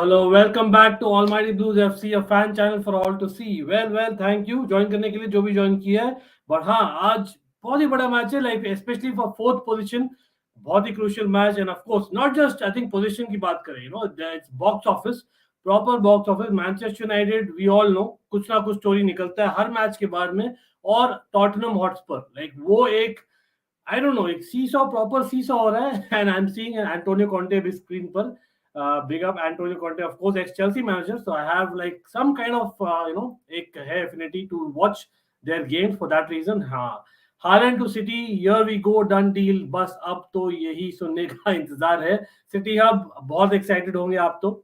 Hello, welcome back to Almighty Blues FC, a fan channel for all to see. Thank you join करने के लिए जो भी join किया है. बट हाँ, आज बहुत ही बड़ा मैच है, like specially for fourth position. बहुत ही crucial match and of course not just I think position की बात करें, it's box office, proper box office. Manchester United, we all know, कुछ ना कुछ स्टोरी निकलता है हर मैच के बाद में. और टॉटनहम हॉटस्पर, लाइक वो एक आई डोंट नो, एक सीसॉ, प्रॉपर सीसॉ हो रहा है. And I am seeing Antonio Conte भी स्क्रीन पर. Big up Antonio Conte, of course, ex-Chelsea manager. So I have like some kind of एक है affinity to watch their games for that reason. हाँ, Haaland to City, here we go, done deal. बस अब तो यही सुनने का इंतजार है. City हब बहुत excited होंगे आप तो.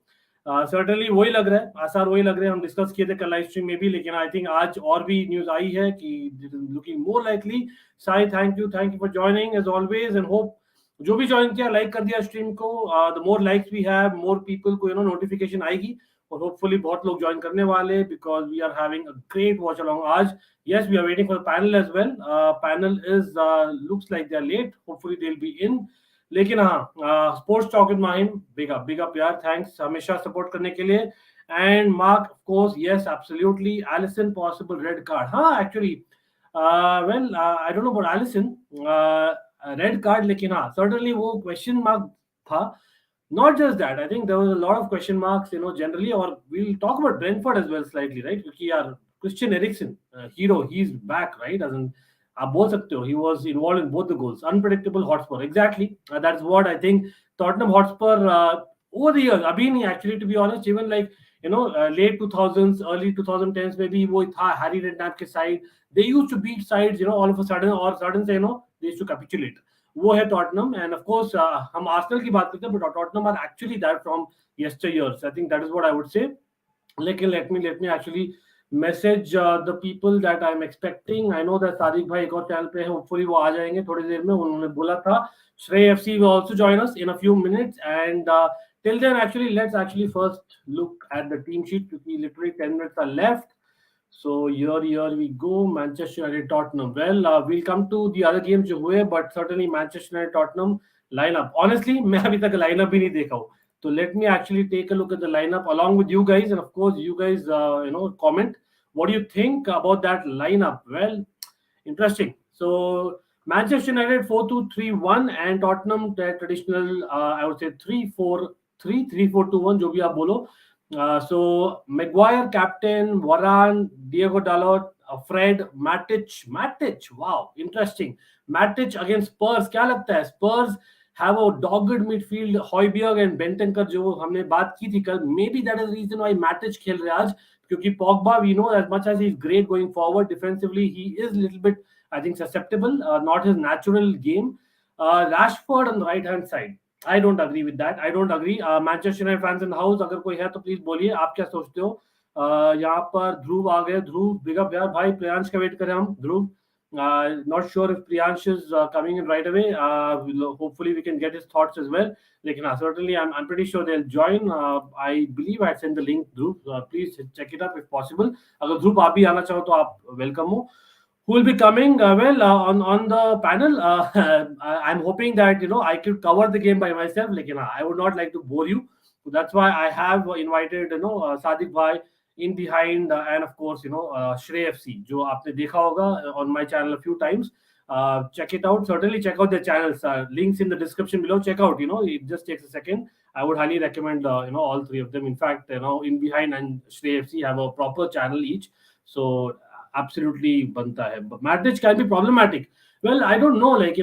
सर्टनली वही लग रहा है, आसार वही लग रहे हैं. हम डिस्कस किए थे कल लाइव स्ट्रीम में भी, लेकिन आई थिंक आज और भी न्यूज आई है कि looking more likely. Sai, thank you for joining as always and hope जो भी ज्वाइन किया, लाइक कर दिया स्ट्रीम को. The more likes we have, more people को नोटिफिकेशन आएगी और होपफुली बहुत लोग ज्वाइन करने वाले, because we are having a great watch along आज. Yes, we are waiting for the panel as well. Panel is looks like they are late, hopefully they will be in. लेकिन हाँ, sports talk with Mahim, big up यार, thanks हमेशा support करने के लिए. And Mark, of course, yes absolutely. Alisson possible red card, हाँ actually, well I don't know about Alisson red card, लेकिन हाँ सर्टनली वो क्वेश्चन मार्क था. Not just that, I think there was a lot of question marks, generally, or we'll talk about Brentford as well slightly, right? क्योंकि यार Christian Eriksen, hero, he's back, right? As in, आप बोल सकते हो, he was involved in both the goals. Unpredictable Hotspur, exactly. That's what I think. Tottenham Hotspur, over the years, अभी नहीं actually, to be honest, even like late 2000s, early 2010s में भी वो था Harry Redknapp के side. They used to beat sides, all of a sudden, और sudden से, they used to capitulate. वो है टॉटनम. एंड ऑफ कोर्स हम आर्सेनल की बात करते हैं, but Tottenham are actually that from yesteryears. I think that is what I would say. लेकिन let me actually message the people that I'm expecting. I know that Sadiq भाई एक और channel पे है, hopefully वो आ जाएंगे थोड़ी देर में. उन्होंने बोला था Shrey FC will also join us in a few minutes. And till then, actually, let's actually first look at the team sheet, because literally 10 minutes are left. So here we go. Manchester United Tottenham. Well, we'll come to the other games जो हुए, but certainly Manchester United Tottenham lineup. Honestly, मैं अभी तक lineup भी नहीं देखा हूँ. So let me actually take a look at the lineup along with you guys, and of course you guys, comment. What do you think about that lineup? Well, interesting. So Manchester United 4-2-3-1 and Tottenham their traditional, I would say 3-4-3, 3-4-2-1, जो भी आप बोलो. So Maguire captain, Varane, Diego Dalot, Fred, Matic. Wow, interesting. Matic against Spurs. क्या लगता है? Spurs have a dogged midfield. Højbjerg and Bentancur जो हमने बात की थी कल. Maybe that is the reason why Matic खेल रहे आज, क्योंकि Pogba, we know, as much as he's great going forward defensively, he is a little bit, I think, susceptible. Not his natural game. Rashford on the right hand side. I don't agree with that. I don't agree. Manchester United fans in the house, अगर कोई है तो please बोलिए आप क्या सोचते हो. यहाँ पर ध्रुव आ गए. ध्रुव, बिग अप यार भाई. प्रियांश का वेट करें हम. ध्रुव, not sure if Priyansh is coming in right away. Hopefully we can get his thoughts as well. लेकिन certainly I'm pretty sure they'll join. I believe I sent the link. Dhruv, please check it up if possible. अगर ध्रुव आप भी आना चाहो तो आप welcome हो. Who will be coming? On the panel, I'm hoping that I could cover the game by myself. Like, I would not like to bore you, so that's why I have invited Sadiq bhai in behind, and of course Shrey FC, जो आपने देखा होगा on my channel a few times. Check it out. Certainly check out their channels. Links in the description below. Check out. It just takes a second. I would highly recommend all three of them. In fact, in behind and Shrey FC have a proper channel each. So absolutely banta hai. But Matic can be problematic. Well, I don't know. Like,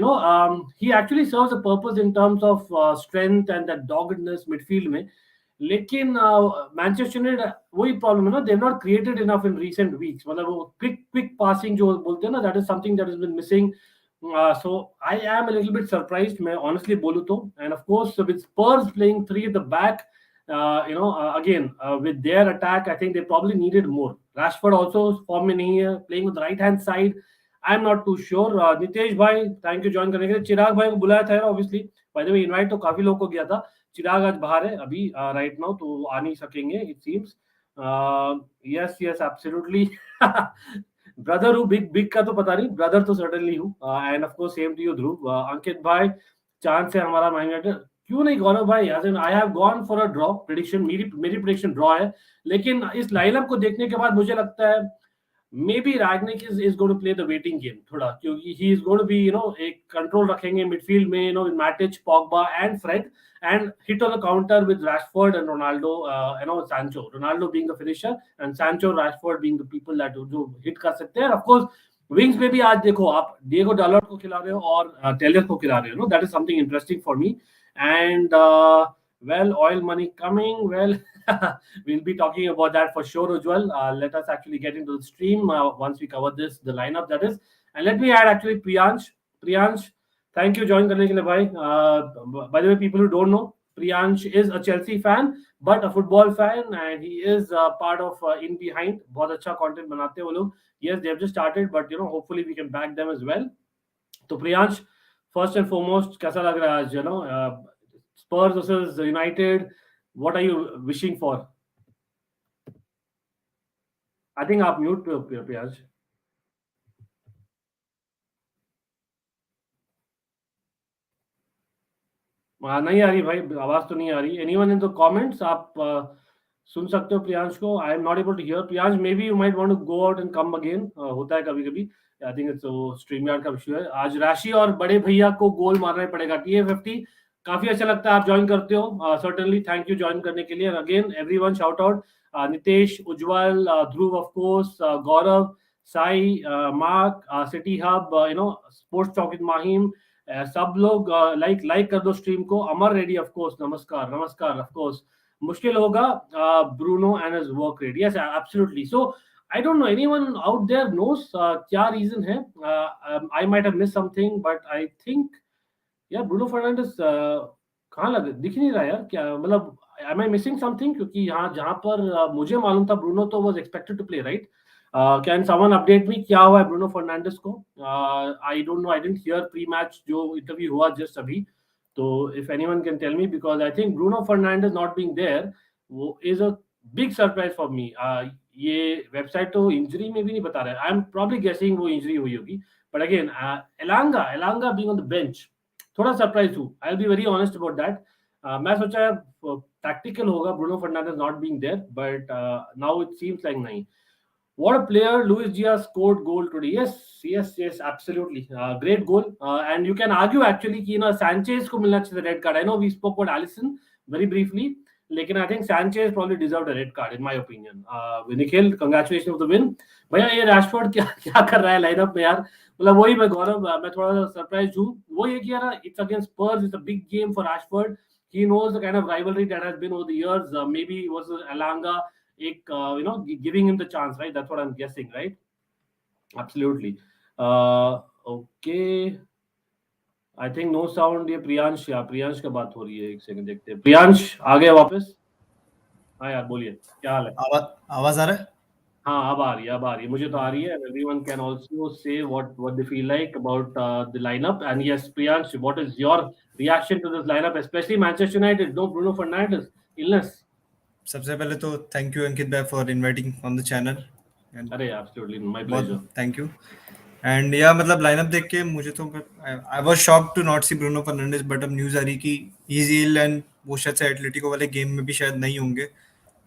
he actually serves a purpose in terms of strength and that doggedness midfield में. लेकिन Manchester United वही problem है ना, they have not created enough in recent weeks. मतलब वो quick passing जो बोलते हैं ना, that is something that has been missing. So I am a little bit surprised, मैं honestly बोलूं तो. And of course with Spurs playing three at the back, again with their attack, I think they probably needed more. Rashford also form में नहीं है, playing with the right hand side. I'm not too sure. Nitesh भाई, thank you join करने के लिए. चिराग भाई को बुलाया था obviously. Bye the way invite तो काफी लोगों को किया था. चिराग आज बाहर है अभी राइट नाउ, तो आ नहीं सकेंगे it seems. Yes absolutely. Brother हूँ, बिग का तो पता नहीं, ब्रदर तो सर्टेनली हूँ. And of course same to you Dhruv. Ankit भाई, चांस है हमारा माइंड. क्यों नहीं गौरव भाई? I have gone for a draw prediction, मेरी प्रेडिक्शन ड्रॉ है, लेकिन इस लाइनअप को देखने के बाद मुझे लगता है maybe Ragnick is going to play the waiting game थोड़ा, क्योंकि he is going to be एक कंट्रोल रखेंगे मिडफील्ड में, with Matic, Pogba and Fred, and hit on the counter with Rashford and Ronaldo, Sancho. Ronaldo being the finisher and Sancho, Rashford being the people that जो hit कर सकते हैं. Of course wings पे भी आज देखो आप डिएगो डालर्ट को खिला रहे हो और टेलर को खिला रहे हो, that is something interesting for me. And well, oil money coming. Well, we'll be talking about that for sure, Ujjwal. Let us actually get into the stream once we cover the lineup that is. And let me add actually Priyansh, thank you join करने के लिए भाई. By the way, people who don't know, Priyansh is a Chelsea fan, but a football fan, and he is part of In Behind. बहुत अच्छा content बनाते हैं वो लोग. Yes, they have just started, but hopefully we can back them as well. So Priyansh, first and foremost, कैसा लग रहा है आज? Spurs versus United. What are you wishing for? I think आप mute पे हो Priyansh. नहीं आ रही भाई, आवाज तो नहीं आ रही. Anyone in the comments? आप सुन सकते हो प्रियांश को? I am not able to hear. Priyansh, maybe you might want to go out and come again. होता है कभी कभी. I think it's StreamYard का इशू है. आज राशि और बड़े भैया को गोल मारना पड़ेगा. TA50 काफी अच्छा लगता है आप ज्वाइन करते हो. Certainly thank you ज्वाइन करने के लिए. And again everyone shout out. Nitesh, Ujjwal, Dhruv of course, Gaurav, Sai, Mark, City Hub, Sports talk with Mahim, सब लोग लाइक कर दो स्ट्रीम को. अमर रेडी ऑफ कोर्स, नमस्कार ऑफ कोर्स. मुश्किल होगा Bruno and his work rate. Yes absolutely. So I don't know anyone out there knows क्या reason है. I might have miss something, but I think यार ब्रूनो फर्नांडिस कहाँ लग दिख नहीं रहा यार. क्या मतलब, एम आई मिसिंग समथिंग? क्योंकि यहाँ जहाँ पर मुझे मालूम था ब्रूनो तो was expected to play, right? Can someone update me क्या हुआ है ब्रूनो फर्नांडिस को? I don't know, I didn't hear pre match जो इंटरव्यू हुआ जस्ट अभी. तो if anyone can tell me, because I think Bruno Fernandes not being there वो is a big surprise for me. ये website तो injury में भी नहीं बता रहा है. आई एम प्रॉब्ली गेसिंग वो इंजरी हुई होगी, but again Elanga being on the bench, थोड़ा सरप्राइज हूँ. I will be very honest about that. मैं सोचा टैक्टिकल होगा Bruno Fernandes not being there, but now it seems like नहीं. What a player! Luis Diaz scored goal today. Yes, absolutely. Great goal. And you can argue actually कि Sanchez को मिलना चाहिए red card. I know we spoke about Alisson very briefly, लेकिन I think Sanchez probably deserved a red card in my opinion. Nikhil, congratulations for the win. भैया ये Rashford क्या कर रहा है लाइनअप में यार? मतलब वही मैं गौरव, मैं थोड़ा सा सरप्राइज हूँ. वो ये कि यार it's against Spurs, it's a big game for Rashford. He knows the kind of rivalry that has been over the years. Maybe it was Elanga. Giving him the chance, right? That's what I'm guessing, right? Absolutely. Okay. I think no sound. ये प्रियांश का बात हो रही है. एक second देखते हैं. प्रियांश आ गए वापस? हाँ यार बोलिए, क्या हाल है? आवाज आ रहा है? हाँ अब आ रही है. मुझे तो आ रही है. Everyone can also say what they feel like about the lineup. And yes, Priyansh, what is your reaction to this lineup, especially Manchester United? No Bruno Fernandes, illness. सबसे पहले तो थैंक यू अंकित भाई for inviting on the channel. अरे absolutely my pleasure. Thank you. And या मतलब lineup देख के मुझे तो I was shocked to not see Bruno Fernandes, but अब न्यूज़ आ रही कि ही इज इल एंड वो शायद से एटलेटिको वाले गेम में भी शायद नहीं होंगे.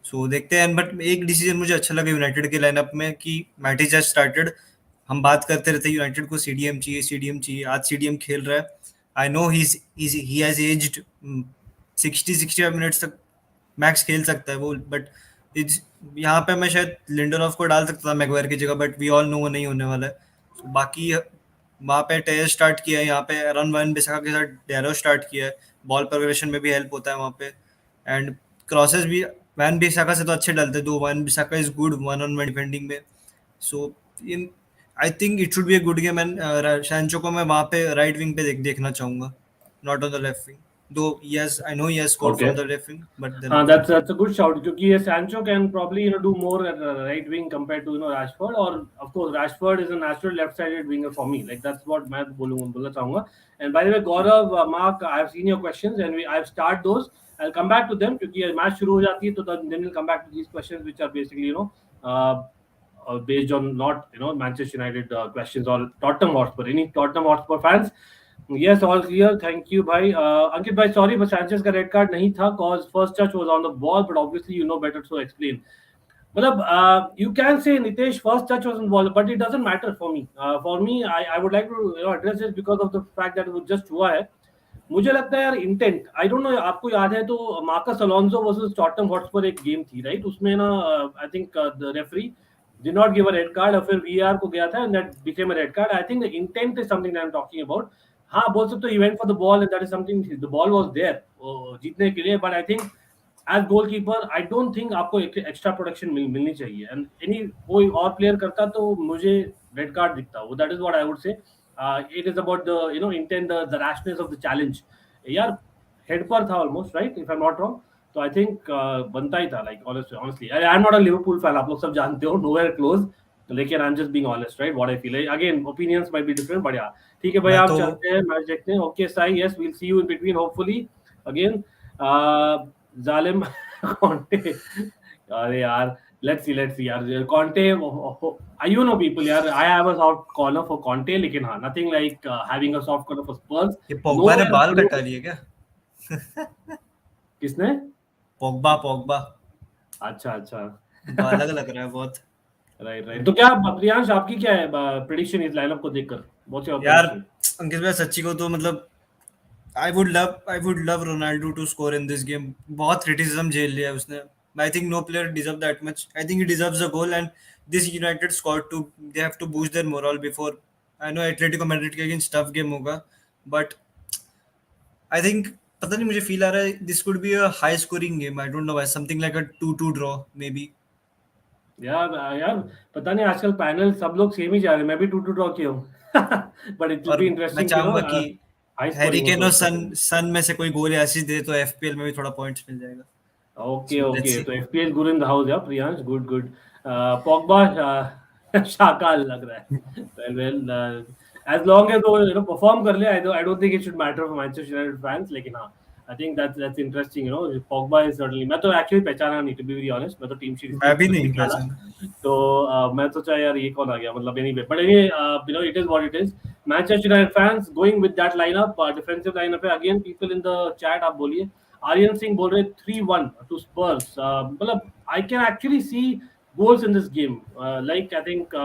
सो देखते हैं. बट एक डिसीजन मुझे अच्छा लगा यूनाइटेड के लाइनअप में कि मैटिच हैज स्टार्टेड. हम बात करते रहते हैं यूनाइटेड को सीडीएम चाहिए. आज सीडीएम खेल रहा है. आई know he has aged 60-65 minutes तक मैक्स खेल सकता है वो. बट यहाँ पे मैं शायद लिंडलॉफ को डाल सकता था मैगवायर की जगह, बट वी ऑल नो वो नहीं होने वाला है. So, बाकी वहाँ पे टेयर स्टार्ट किया है, यहाँ पे रन वन बिसाका के साथ डेरो स्टार्ट किया है. बॉल प्रोग्रेशन में भी हेल्प होता है वहाँ पे. एंड क्रॉसेस भी वैन बिसाका से तो अच्छे डालते हैं. दो Wan Bissaka is good one on one defending में. So in I think it should be a good game. And Sancho को मैं वहाँ पे राइट विंग पे देखना चाहूँगा, not on the left wing. Though yes, I know he has scored from the left wing, but then that's a good shout क्योंकि Sancho can probably do more at the right wing compared to Rashford, or of course Rashford is a natural left-sided winger for me. Like that's what मैं बोलना चाहूँगा. And by the way, Gaurav, Mark, I have seen your questions and I've started those. I'll come back to them क्योंकि match शुरू हो जाती है तो then we'll come back to these questions which are basically based on not Manchester United questions or Tottenham Hotspur. Any Tottenham Hotspur fans? Yes, all clear. Thank you, bhai. Ankit bhai, sorry, but Sanchez का red card नहीं था, cause first touch was on the ball, but obviously you know better, so explain. Matlab, you can say Nitesh first touch was on ball, but it doesn't matter for me. For me, I would like to address it because of the fact that वो just हुआ है. मुझे लगता है यार intent I don't no आपको याद है तो Marcus Alonso versus Tottenham Hotspur एक गेम थी राइट उसमें ना I think the referee did not give a red card और फिर वीआर को गया था and that became a red card. I think the intent is something that I'm talking about. हाँ बोल सकते हो he went for the ball and that is something the ball was there जीतने के लिए but I think as goalkeeper I don't think आपको extra protection मिलनी चाहिए and any कोई और प्लेयर करता तो मुझे रेड कार्ड दिखता वो that is what I would say. It is about the intent the rashness of the challenge यार हेड पर था almost right if I am not wrong तो आई थिंक बनता ही था like honestly I am not a Liverpool fan आप लोग सब जानते हो नोवेयर क्लोज लेकिन आई am just being honest right what I feel again opinions might be different but यार ठीक है भाई मैं आप तो चलते हैं मैच देखते हैं okay Sai yes we will see you in between hopefully again जालिम कॉन्टे अरे यार लेट्स सी यार कॉन्टे you know people यार I have a soft corner for Conte लेकिन हाँ nothing like having a soft corner for Spurs ये Pogba ने nowhere बाल close कटा लिए क्या? किसने पोग्बा पोग्बा अच्छा अच्छा अलग लग रहा है बहुत. राइट राइट तो क्या प्रियांश आपकी क्या है प्रेडिक्शन इस लाइनअप को देखकर बहुत सी यार प्रेडिक्शन अंकित भाई सच्ची को तो मतलब I would love Ronaldo to score in this game. बहुत क्रिटिसिज्म झेल लिया है उसने. I think no player deserve that much. I think he deserves a goal and this United squad to they have to boost their morale before. I know Atletico Madrid के against tough game होगा but I think पता नहीं मुझे feel आ रहा है this could be a high scoring game. I don't know why something like a 2-2 draw may be. यार यार पता नहीं आजकल पैनल सब लोग सेम ही जा रहे हैं मैं भी 2-2 ड्रॉ किया हूँ बट इट विल और बी मैं इंटरेस्टिंग चाहूंगा कि हाई हैरी स्कोरिंग हो केन तो और अच्छा सन चलेगा सन में से कोई गोल या असिस्ट दे तो एफपीएल में भी थोड़ा पॉइंट्स मिल जाएगा. Okay so let's okay see. तो FPL good in the house या प्रियांश गुड गुड पॉगबा शाकाल लग रहा है वेल as long as वो परफॉर्म कर ले I don't think it should matter for Manchester United fans लेकिन हाँ I think that's interesting Pogba is certainly मैं तो actually पहचाना नहीं to be very honest मैं तो टीम शीट मैं भी कुछ नहीं निकाला पहचाना. तो मैं सोचा यार ये कौन आ गया मतलब anyway but anyway it is what it is Manchester United fans going with that lineup defensive lineup है again people in the chat आप बोलिए आर्यन सिंह बोल रहे 3-1 to Spurs मतलब I can actually see goals in this game like I think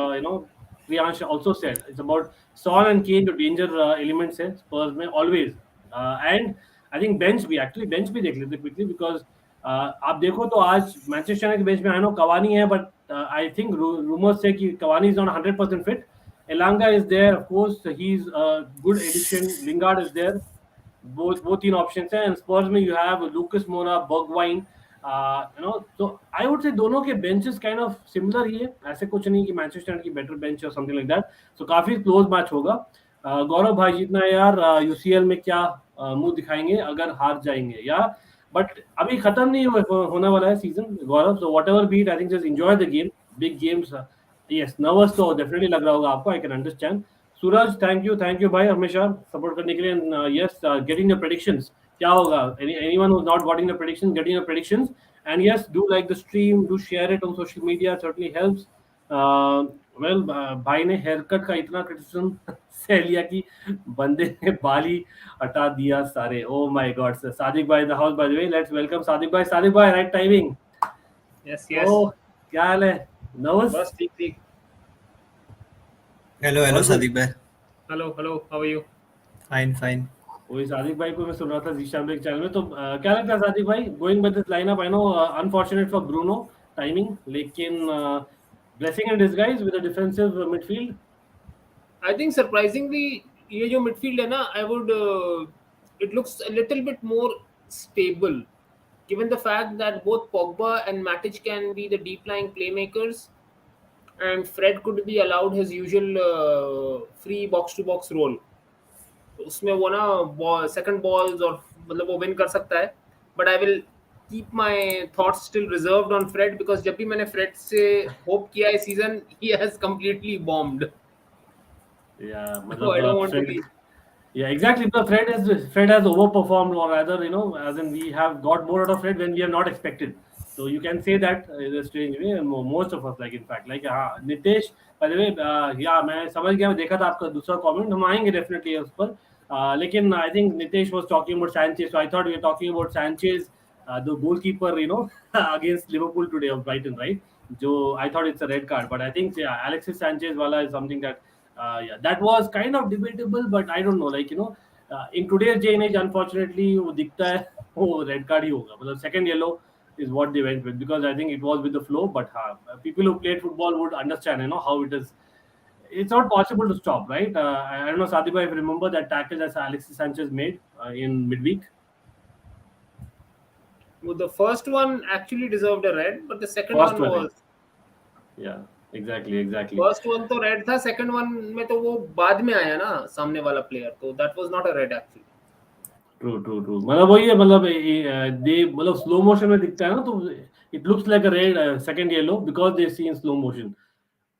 Priyansh also said it's about Son and Kane जो danger elements है Spurs में always and I think bench भी देख लेते quickly because आप देखो तो आज मैनचेस्टर यूनाइटेड के बेंच में आई नो कवानी है बट आई थिंक रूमर्स से कि Cavani is not 100% fit Elanga is there of course he is good addition Lingard is there वो तीन ऑप्शंस हैं एंड स्पर्स में यू हैव लूकस मोरा बर्गवाइन तो आई वुड से दोनों के बेंचेस काइंड ऑफ सिमिलर ही है ऐसे कुछ नहीं कि मैनचेस्टर यूनाइटेड की बेटर बेंच और समथिंग लाइक दैट सो काफी क्लोज मैच होगा गौरव भाई जीतना है यार यूसीएल में क्या मुंह दिखाएंगे अगर हार जाएंगे या बट अभी खत्म नहीं होने वाला है season Gaurav so whatever beat I think just enjoy the game big games yes nervous तो डेफिनेटली लग रहा होगा आपको I can understand Suraj thank you भाई हमेशा सपोर्ट करने के लिए यस गेटिंग द प्रेडिक्शंस क्या होगा anyone who's not getting the predictions getting the predictions and yes do like the stream do share it on social media it certainly helps well भाई ने hair cut का इतना criticism सह लिया कि बंदे ने बाल ही हटा दिया सारे oh my god sir Sadiq भाई the house by the way let's welcome Sadiq भाई right timing yes yes oh क्या हाल है नर्वस बस ठीक ठीक hello hello all good Sadiq भाई. Hello hello how are you fine fine. वही सादिक भाई को मैं सुन रहा था जीशान भाई के चैनल में तो क्या लगता है सादिक भाई going with this lineup I know unfortunate for Bruno timing लेकिन blessing in disguise with a defensive midfield I think surprisingly ये जो मिडफील्ड है ना I would it looks a little bit more stable given the fact that both Pogba and Matic can be the deep lying playmakers and Fred could be allowed his usual free box to box role तो उसमें वो ना second balls और मतलब वो win कर सकता है but I will keep my thoughts still reserved on Fred because जब भी मैंने फ्रेड से होप किया है सीजन ही हैज कंप्लीटली बॉम्ब्ड या so I मतलब don't want to Fred be Yeah, exactly. The Fred has overperformed, or rather, as in we have got more out of Fred when we have not expected. So you can say that in a strange way, and most of us, like in fact, like Nitesh. By the way, yeah, मैं समझ गया मैं देखा था आपका दूसरा comment हम आएंगे डेफिनेटली उस पर लेकिन I think Nitesh was talking about Sanchez, so I thought we were talking about Sanchez, the goalkeeper, against Liverpool today of Brighton, right? I thought it's a red card, but I think Alexis Sanchez wala is something that that was kind of debatable, but I don't know, in today's day and age, unfortunately, वो दिखता है वो red card ही होगा, मतलब second yellow is what they went with, because I think it was with the flow, but people who played football would understand, how it is. It's not possible to stop, right? I don't know, Sadiq, if you remember that tackle that Alexis Sanchez made in midweek. Well, the first one actually deserved a red, but the second First one one, was. Yeah, exactly. First one तो red था, second one में तो वो बाद में आया ना सामने वाला प्लेयर, तो that was not a red actually. True मतलब वही है, मतलब दे मतलब स्लो मोशन में दिखता है ना, तो it looks like a red second yellow because they see in slow motion.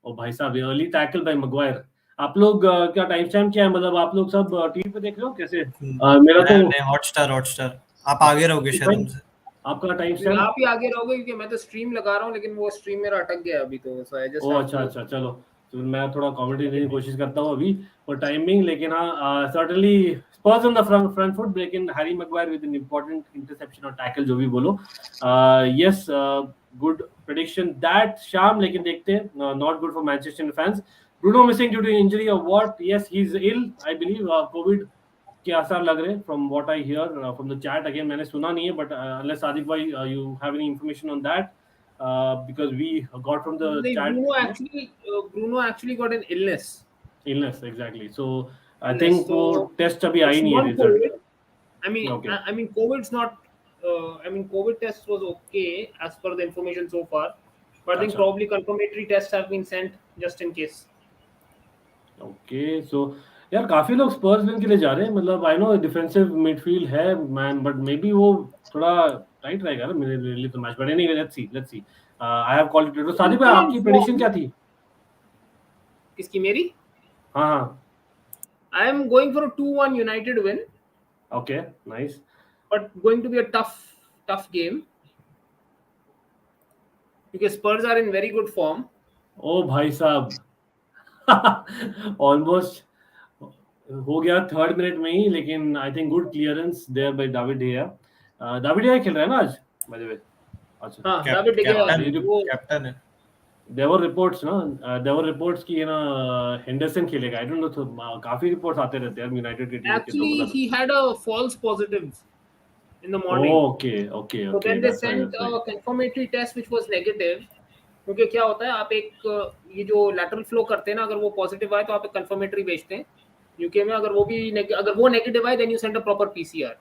Oh भाई साहब, अर्ली टैकल बाय मैग्वायर. आप लोग क्या टाइम स्टैम्प क्या है, मतलब आप लोग सब टीवी पे देख रहे हो कैसे? मेरा तो नहीं, हॉटस्टार आप आगे रहोगे शायद हमसे. आपका टाइम स्टैम्प आप ही आगे रहोगे क्योंकि मैं तो स्ट्रीम लगा रहा हूं, लेकिन वो स्ट्रीम मेरा अटक गया अभी, तो सो आई जस्ट अच्छा चलो, तो मैं थोड़ा कमेंट्री देने की कोशिश करता हूँ अभी फॉर टाइमिंग. लेकिन हाँ, certainly Spurs on the front foot, लेकिन Harry Maguire with an important interception और टैकल, जो भी बोलो. यस, गुड प्रेडिक्शन दैट शाम, लेकिन देखते हैं, not good for Manchester fans. Bruno missing due to injury और what? Yes, he is ill, I believe. Covid के आसार लग रहे from what I hear from the chat. Again मैंने सुना नहीं है, बट अनलेस सादिक भाई you have any information on that, because we got from the chat. Bruno actually got an illness, exactly. So I think वो test अभी आई नहीं है result. I mean COVID's not COVID test was okay as per the information so far, but I think probably confirmatory tests have been sent just in case. Okay, so यार काफी लोग स्पर्स win के लिए जा रहे हैं, मतलब आई नो डिफेंसिव मिडफील्ड है मैन, बट मे बी वो थोड़ा टाइट रहेगा ना मेरे लिए तो match. But anyway, let's see. I have called it. तो सादिक भाई, आपकी प्रेडिक्शन क्या थी? किसकी? मेरी? हाँ. I am going for a 2-1 United win. Okay, nice. But going to be a tough game because Spurs are in very good form. Oh भाई साहब, ऑलमोस्ट हो गया थर्ड मिनट में ही, लेकिन I think good clearance there by David De Gea. David De Gea खेल रहा है ना आज, बाय द वे? अच्छा, हां, डेविड डेया कैप्टन है. देयर वर रिपोर्ट्स कि ना हेंडरसन खेलेगा. आई डोंट नो, तो काफी रिपोर्ट्स आते रहते हैं यूनाइटेड के टीम के. तो Actually, he had a false positive in the morning. Okay. So then they sent a confirmatory test which was negative. क्योंकि क्या होता है, आप एक ये जो lateral flow करते हैं ना, अगर वो पॉजिटिव आए तो आप एक confirmatory भेजते हैं. यूके में अगर वो नेगेटिव आए, then you send a proper PCR.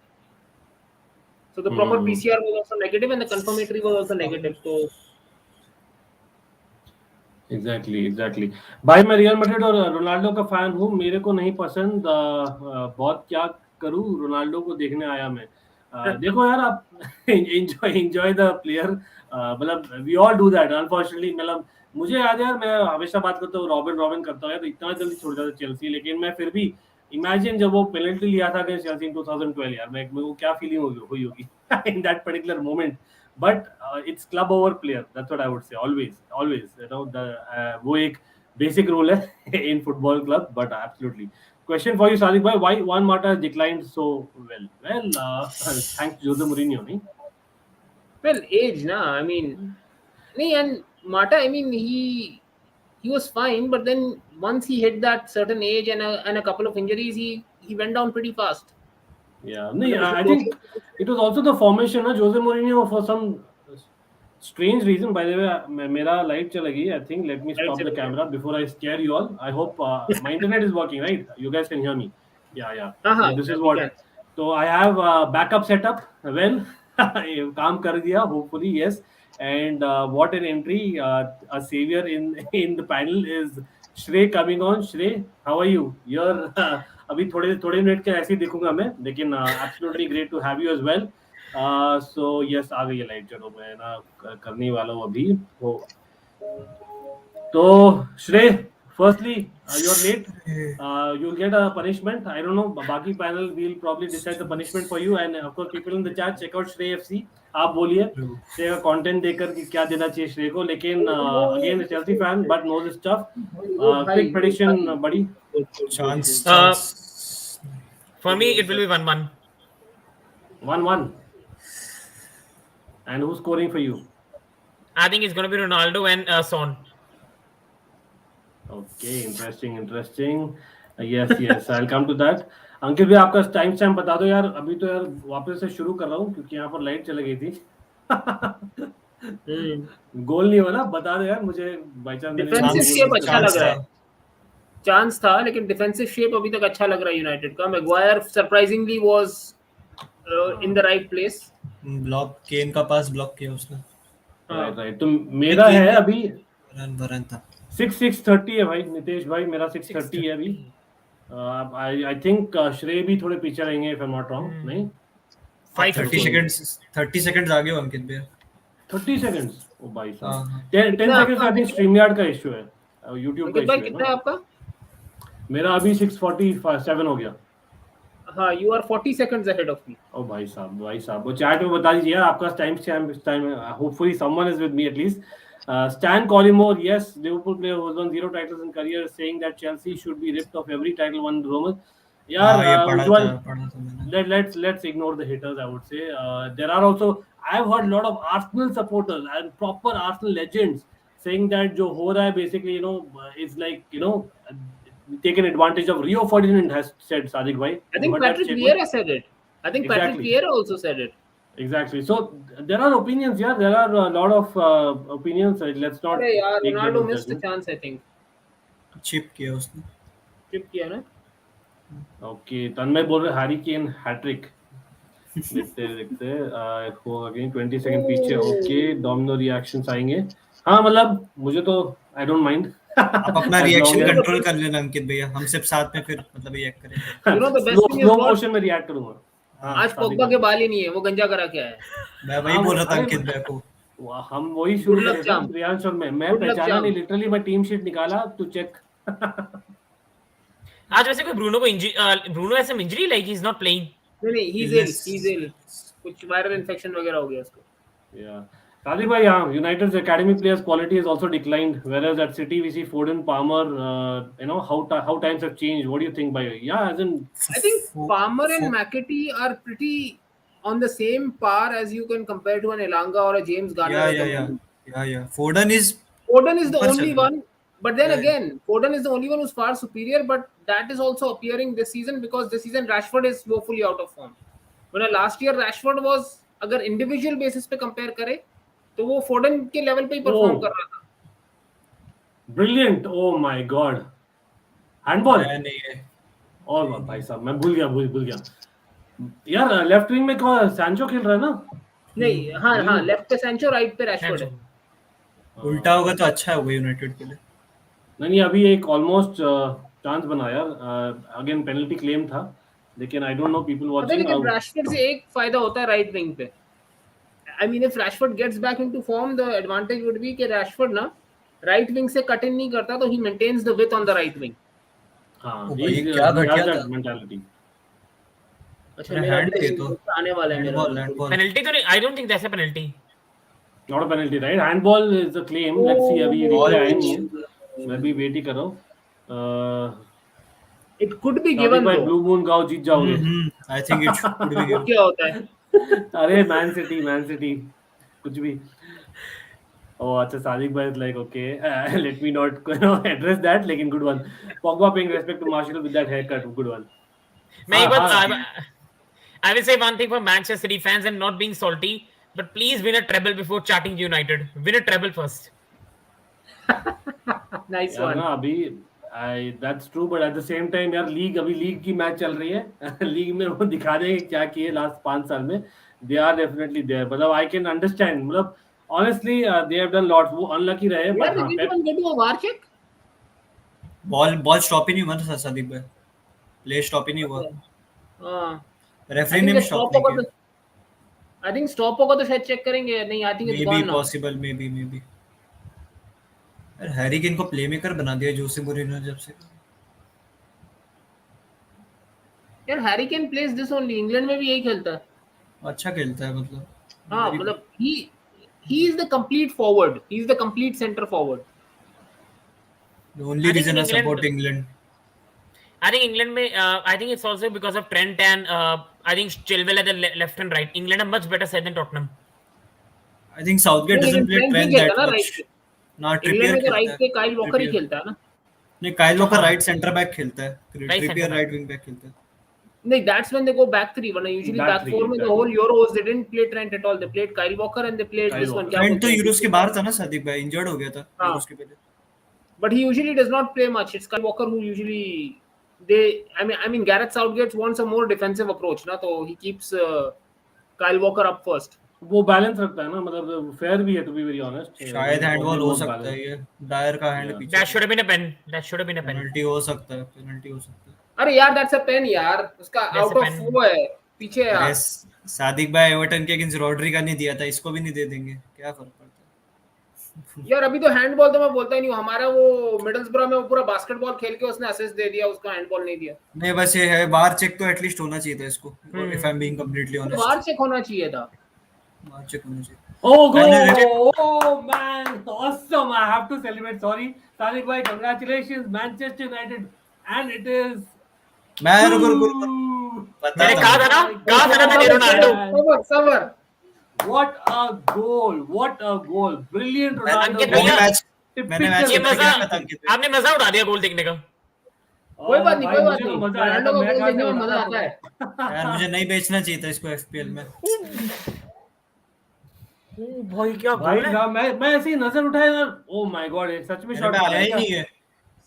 So the proper PCR was also negative and the confirmatory was also negative. So exactly. भाई, मैं रियल मैड्रिड और रोनाल्डो का फैन हूँ. मेरे को नहीं पसंद बहुत, क्या करूँ, रोनाल्डो को देखने आया मैं. देखो यार, आप एंजॉय द प्लेयर, मतलब we all do that unfortunately. मतलब मुझे याद है यार, मैं हमेशा बात करता हूँ रॉबिन करता हूँ यार, तो इतना जल्दी छोड़ जाता चेल्सी. लेकिन मैं फिर भी इमेजिन जब वो पेनल्टी लिया था चेल्सी इन 2012, यार मेरे को क्या फीलिंग हुई होगी in that particular moment. But it's club over player. That's what I would say. Always. वो एक basic rule है in football club. But absolutely. Question for you, Sadiq bhai. Why Juan Mata has declined so well? Well, thanks Jose Mourinho, nahi? Well, age, na. I mean, and Mata, I mean, he was fine, but then once he hit that certain age and a couple of injuries, he went down pretty fast. Yeah, I think it was also the formation. Jose Mourinho, for some strange reason, by the way, मेरा light चला गई. I think let me stop the camera before I scare you all. I hope my internet is working, right? You guys can hear me. Yeah. So this is what. So I have backup setup. Well, काम कर दिया. Hopefully, yes. And what an entry! A savior in the panel is Shrey coming on. Shrey, how are you? You're अभी थोड़े minute के ऐसे ही देखूंगा मैं, लेकिन absolutely great to have you as well. So yes, आ गई है लाइट. चलो मैं ना करने वाला हूँ अभी वो. तो Shrey, firstly you are late, you will get a punishment. I don't know, बाकी panel will probably decide the punishment for you. And of course people in the chat, check out Shrey FC. आप बोलिए श्रेय का कंटेंट देखकर कि क्या देना चाहिए श्रेय को. लेकिन again Chelsea fan but knows stuff. Quick prediction बड़ी. Chance. For me, it will be 1-1. 1-1. And who's scoring for you? I think it's going to be Ronaldo and Son. Okay, interesting. Yes, I'll come to that. अंकित भाई आपका time stamp बता दो यार. अभी तो यार वापस से शुरू कर रहा हूँ क्योंकि यहाँ पर लाइट चली गई थी. गोल नहीं हुआ ना, बता दो यार मुझे. बाई चांस डिफेंसिव शेप अच्छा लग रहा है. चांस था लेकिन डिफेंसिव शेप अभी तक अच्छा लग रहा है यूनाइटेड का. Maguire surprisingly was in the right place. Block, Kane का पास ब्लॉक किया उसने. राइट. तो मेरा है अभी रन था 6:30 है भाई. नितेश भाई मेरा 6:30 है अभी. आई थिंक श्रेय भी थोड़े पीछे रहेंगे if I am not wrong. नहीं 30 सेकंड्स आगे हो अंकित भैया. 30 सेकंड्स. ओ भाई साहब 10 seconds. I think stream yard का इशू है, YouTube का इशू है. कितना है आपका? मेरा अभी 6:47 हो गया. हाँ, you are 40 seconds ahead of me. ओ भाई साहब वो चैट में बता दीजिए आपका time. Hopefully someone is with me at least. Stan Collymore, yes, Liverpool player who has won 0 titles in career, saying that Chelsea should be ripped of every title won the Romans. Let's ignore the haters, I would say. There are also, I've heard a lot of Arsenal supporters and proper Arsenal legends saying that jo ho raha hai basically, it's like, taken advantage of. Rio Ferdinand has said, Sadiq bhai. I think Patrick Vieira said it. I think Exactly. Patrick Vieira also said it. Exactly. So there are opinions. Yeah, there are a lot of opinions. Let's not. अरे यार, take them Ronaldo as missed the judgment. chance, I think. Chip किया उसने. Chip किया ना. Okay, तन्मय बोल रहे Harry Kane hat trick. देखते हो अगेन 20 सेकंड पीछे. ओके, डोमिनो रिएक्शंस आएंगे. हाँ मतलब मुझे तो आई डोंट माइंड. आप अपना रिएक्शन कंट्रोल कर लेना अंकित भैया. हम सब साथ में फिर मतलब रिएक्ट करेंगे. You know the best thing is slow what? Motion में रिएक्ट करूंगा. आज पोग्बा के बाल ही नहीं है, वो गंजा करा क्या है. मैं वही बोल रहा था अंकित भैया को. हम वही शुरू Good luck, करें champ. प्रियांश और मैं Good luck, पहचाना champ. नहीं. लिटरली मैं टीम शीट निकाला टू चेक. आज वैसे कोई ब्रूनो ऐसे injury like he is not playing. नहीं, he's ill. कुछ वायरल इन्फेक्शन वगैरह हो गया उसको. Yeah. Sadiq bhai, United's academy players' quality has also declined, whereas at City we see Foden, Palmer. How times have changed. What do you think, by? Yeah, as in. I think Palmer and McAtee are pretty on the same par as you can compare to an Elanga or a James Garner. Yeah. Foden is the only one, but then again, Foden is the only one who's far superior. But that is also appearing this season because this season Rashford is woefully out of form. When last year Rashford was, अगर individual basis पे compare करें, तो वो फोर्डन के level पे ही perform कर रहा था. Brilliant. Oh my God. Handball नहीं है. और भाई साहब मैं भूल गया यार. लेफ्ट विंग में कौन सैंचो खेल रहा है ना? नहीं, हाँ लेफ्ट पे सैंचो, राइट पे रैशफोर्ड है. उल्टा होगा तो अच्छा होगा यूनाइटेड के लिए. नहीं अभी एक ऑलमोस्ट चांस बना यार. अगेन पेनल्टी क्लेम था लेकिन आई डोंट नो पीपल वाचिंग. लेकिन रैशफोर्ड से एक फायदा होता है राइट विंग पे. I mean, if Rashford gets back into form, the advantage would be कि Rashford ना right wing से cut in नहीं करता, तो he maintains the width on the right wing. हाँ, क्या घटिया था mentality. अच्छा, हैंड पे तो आने वाला है मेरा. पेनल्टी तो नहीं. I don't think that's a penalty. Not a penalty, right? Handball is the claim. Let's see. अभी रिप्लाई आया नहीं है. मैं भी वेट ही कर रहा हूँ. It could be given though. Blue Moon गाओ जीत जाओगे. I think it could be given. क्या होता है? अरे मैन सिटी कुछ भी. Oh, अच्छा, Sadiq bhai is like, okay, let me not address that. लेकिन good one. Pogba paying respect to Martial with that haircut. Good one. मैं एक बात, I will say one thing for Manchester City fans and not being salty, but please win a treble before charting United. Win a treble first. Nice one. ना अभी that's true, but at the same time यार league की match चल रही है. League में वो दिखा देंगे क्या किए लास्ट 5 साल में. They are definitely there. मतलब I can understand. मतलब honestly they have done lots. वो unlucky रहे. But did anyone get to a VAR check? Ball stop ही नहीं हुआ था सदीक भाई. प्ले स्टॉप ही नहीं हुआ. हाँ. रेफरी ने भी स्टॉप नहीं किया. I think स्टॉप होगा तो शायद चेक करेंगे. नहीं, I think it's gone now. Possible, maybe. यार हैरी केन को प्लेमेकर बना दिया जोसे मोरिनो जब से. यार Harry Kane place this only. England में भी यही खेलता है. अच्छा खेलता है मतलब. हाँ मतलब he is the complete forward. He is the complete center forward. The only reason I support England. I think England may. I think it's also because of Trent and I think Chilwell at the left and right. England are much better side than Tottenham. I think Southgate नहीं, doesn't लेकिन play Trent नहीं Trent खेलता that ना much. Right पे. ना England Trippier में तो खेलता राइट है. पे काइल वॉकर ही ट्रिपियर खेलता है ना. नहीं, काइल वॉकर हाँ. राइट सेंटर बैक खेलता है. Right Trippier centre back. Right wing back खेलता है. नहीं, that's when they go back three. वरना usually Back back three, four में the exactly. whole Euros they didn't play Trent at all. They played Kyle Walker and they played Kyle this one. Walker. क्या Trent बोलते तो हैं? Euros के बाहर था ना सादिक भाई, इंजर्ड हो गया था हाँ. यूरोस के पहले. But he usually does not play much. It's Kyle Walker who usually I mean Gareth Southgate wants a more defensive approach ना, तो he keeps Kyle Walker up first. वो बैलेंस रखता है ना, मतलब फेयर भी है टू बी वेरी ऑनेस्ट. शायद हैंडबॉल हो सकता है ये. डायर का हैंड Yeah. पीछे. That should have been a pen. That should have been a pen. Penalty हो सकता है. पेनल्टी हो सकता है. अरे यार that's a pen यार. उसका That's out a of pen. वो है पीछे यार. यस, सादिक भाई एवर्टन के अगेंस्ट रॉड्री का नहीं दिया था, इसको भी नहीं दे देंगे, क्या फर्क पड़ता है. यार अभी तो हैंडबॉल तो मैं बोलता ही नहीं हूँ. हमारा वो मिडलसब्रो में वो पूरा बास्केटबॉल खेल के उसने असिस्ट दे दिया, उसका हैंडबॉल नहीं दिया. नहीं बस ये है, बाहर चेक तो एटलीस्ट होना चाहिए था इसको. If I am being completely honest, बाहर चेक होना चाहिए था. बाहर चेक होना चाहिए. Oh, Finally, oh man, awesome! I have to celebrate. Sorry, Sadiq bhai, congratulations, Manchester United, and it is. मैं रुको पता मैंने था. कहा था ना, कहा था ना मैंने रोनाल्डो. सबर. What a goal! What a goal! Brilliant Ronaldo. अंकित मैंने भैया, मैच ये में मजा, क्या था अंकित भाई? आपने मजा उड़ा दिया गोल देखने का. कोई बात नहीं, भाई, कोई बात मुझे तो नहीं. मजा आया था, रोनाल्डो को मैं गोल कहाँ देखने से में मजा उड़ा आता है. यार मुझे नहीं बेचना चाहिए था इसको एफपीएल में. ओ भाई क्या भाई गोल है. साहब, मैं ऐसे ही नजर उठाया यार. Oh my God, ये सच में मेरे शॉट में आया ही नहीं है.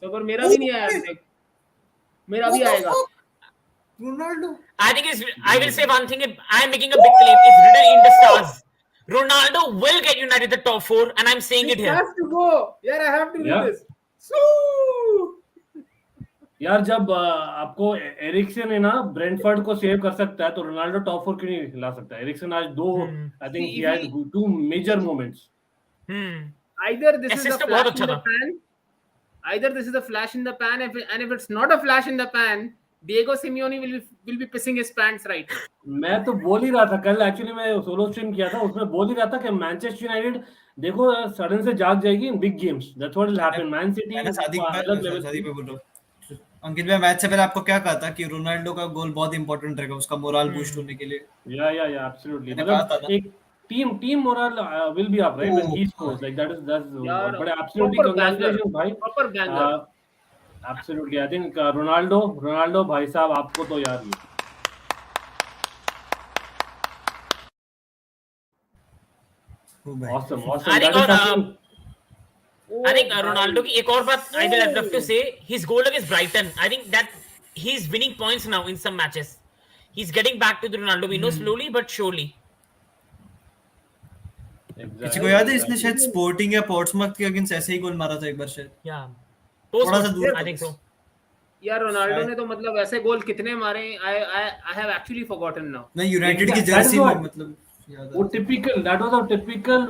सबर मेरा भी नहीं आया अभी तक. मेरा भी आएगा. Ronaldo. I think it's. I will say one thing. I am making a big claim. It's written in the stars. Ronaldo will get United the top 4, and I'm saying it It here. has to go. यार I have to do Yeah. this. Soo! यार जब आपको Ericsson है ना Brentford को save कर सकता है, तो रोनाल्डो टॉप 4 क्यों नहीं ला सकता. एरिक्सन आज दो, I think he had two major moments. Either this is a Assist तो बहुत flash अच्छा in the था. pan. Either this is a flash in the pan, and if it's not a flash in the pan, Diego Simeone will be pissing his pants right. मैं तो बोल ही रहा था कल, एक्चुअली मैं सोलो स्ट्रीम किया था, उसमें बोल ही रहा था कि मैनचेस्टर यूनाइटेड देखो सडन से जाग जाएगी in big games. That's what will happen. Man City मैंने सादिक अलग लेवल पे बोल रहा हूँ. अंकित भाई मैच से पहले आपको क्या कहा था कि रोनाल्डो का गोल बहुत इंपॉर्टेंट रहेगा उसका मोरल बूस्ट होने के लिए. या एब्सोल्युटली. मैंने कहा था मतलब ना. एक team moral will be up right when he scores like that is यार, बट एब्सोल्युटली कांग्रेचुलेशंस भाई. Proper banger. Absolutely I think Ronaldo भाई साहब आपको तो यार ये awesome. I think That is something. I think Ronaldo की एक और बात I will love to say, his goal against Brighton. I think that he's winning points now in some matches. He's getting back to the Ronaldo we know slowly but surely. किसी को याद है इसने शायद स्पोर्टिंग या पोर्ट्समथ के against ऐसे ही गोल मारा था एक बार शायद. Yeah. थोड़ा सा दूर I think so. यार रोनाल्डो ने तो मतलब ऐसे गोल कितने मारे. I have actually forgotten now. नहीं यूनाइटेड की That is जर्सी what- में मतलब याद वो है. typical, that was a typical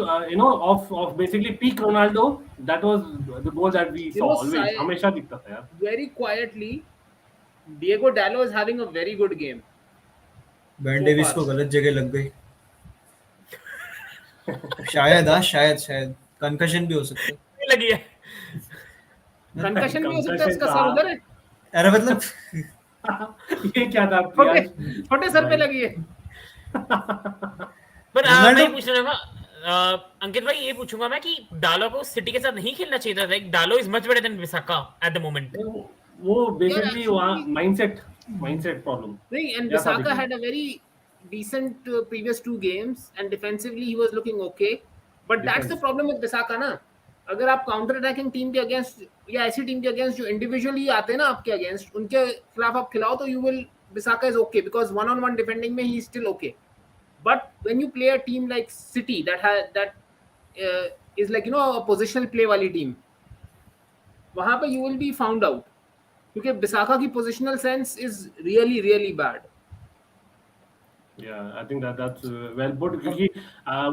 of basically peak Ronaldo. That was the goal that we saw always. हमेशा दिखता था यार. Very quietly, Diego Dallo is having a very good game. Ben Davis को गलत जगह लग गई शायद कंकशन भी हो सकता है. लगी है. कंकशन भी हो सकता है. उसका Concussion सर उधर है. अरे मतलब ये क्या था प्रियांश? छोटे सर पे लगी है. पर Ronaldo- मैं पूछ रहा था अंकित भाई, ये पूछूंगा मैं कि डालो को सिटी के साथ नहीं खेलना चाहिए था. लाइक डालो is much better than बिसाका at the moment. वो बेसिकली वहाँ माइंडसेट प्रॉब्लम. नहीं, and Yeah, Bissaka Sadiq. had a very decent previous 2 games, and defensively he was looking okay. But that's the Defense. problem with Bissaka ना. अगर आप counter attacking team के against या ऐसी team के against जो individually आते हैं ना आपके अगेंस्ट, उनके खिलाफ आप खिलाओ तो you will Bissaka is okay because one-on-one defending में he is still okay. But when you play a team like City is like a positional play वाली टीम, वहाँ पे you will be found out क्योंकि Bissaka की positional sense is really really bad. Yeah, I think that's well put. क्योंकि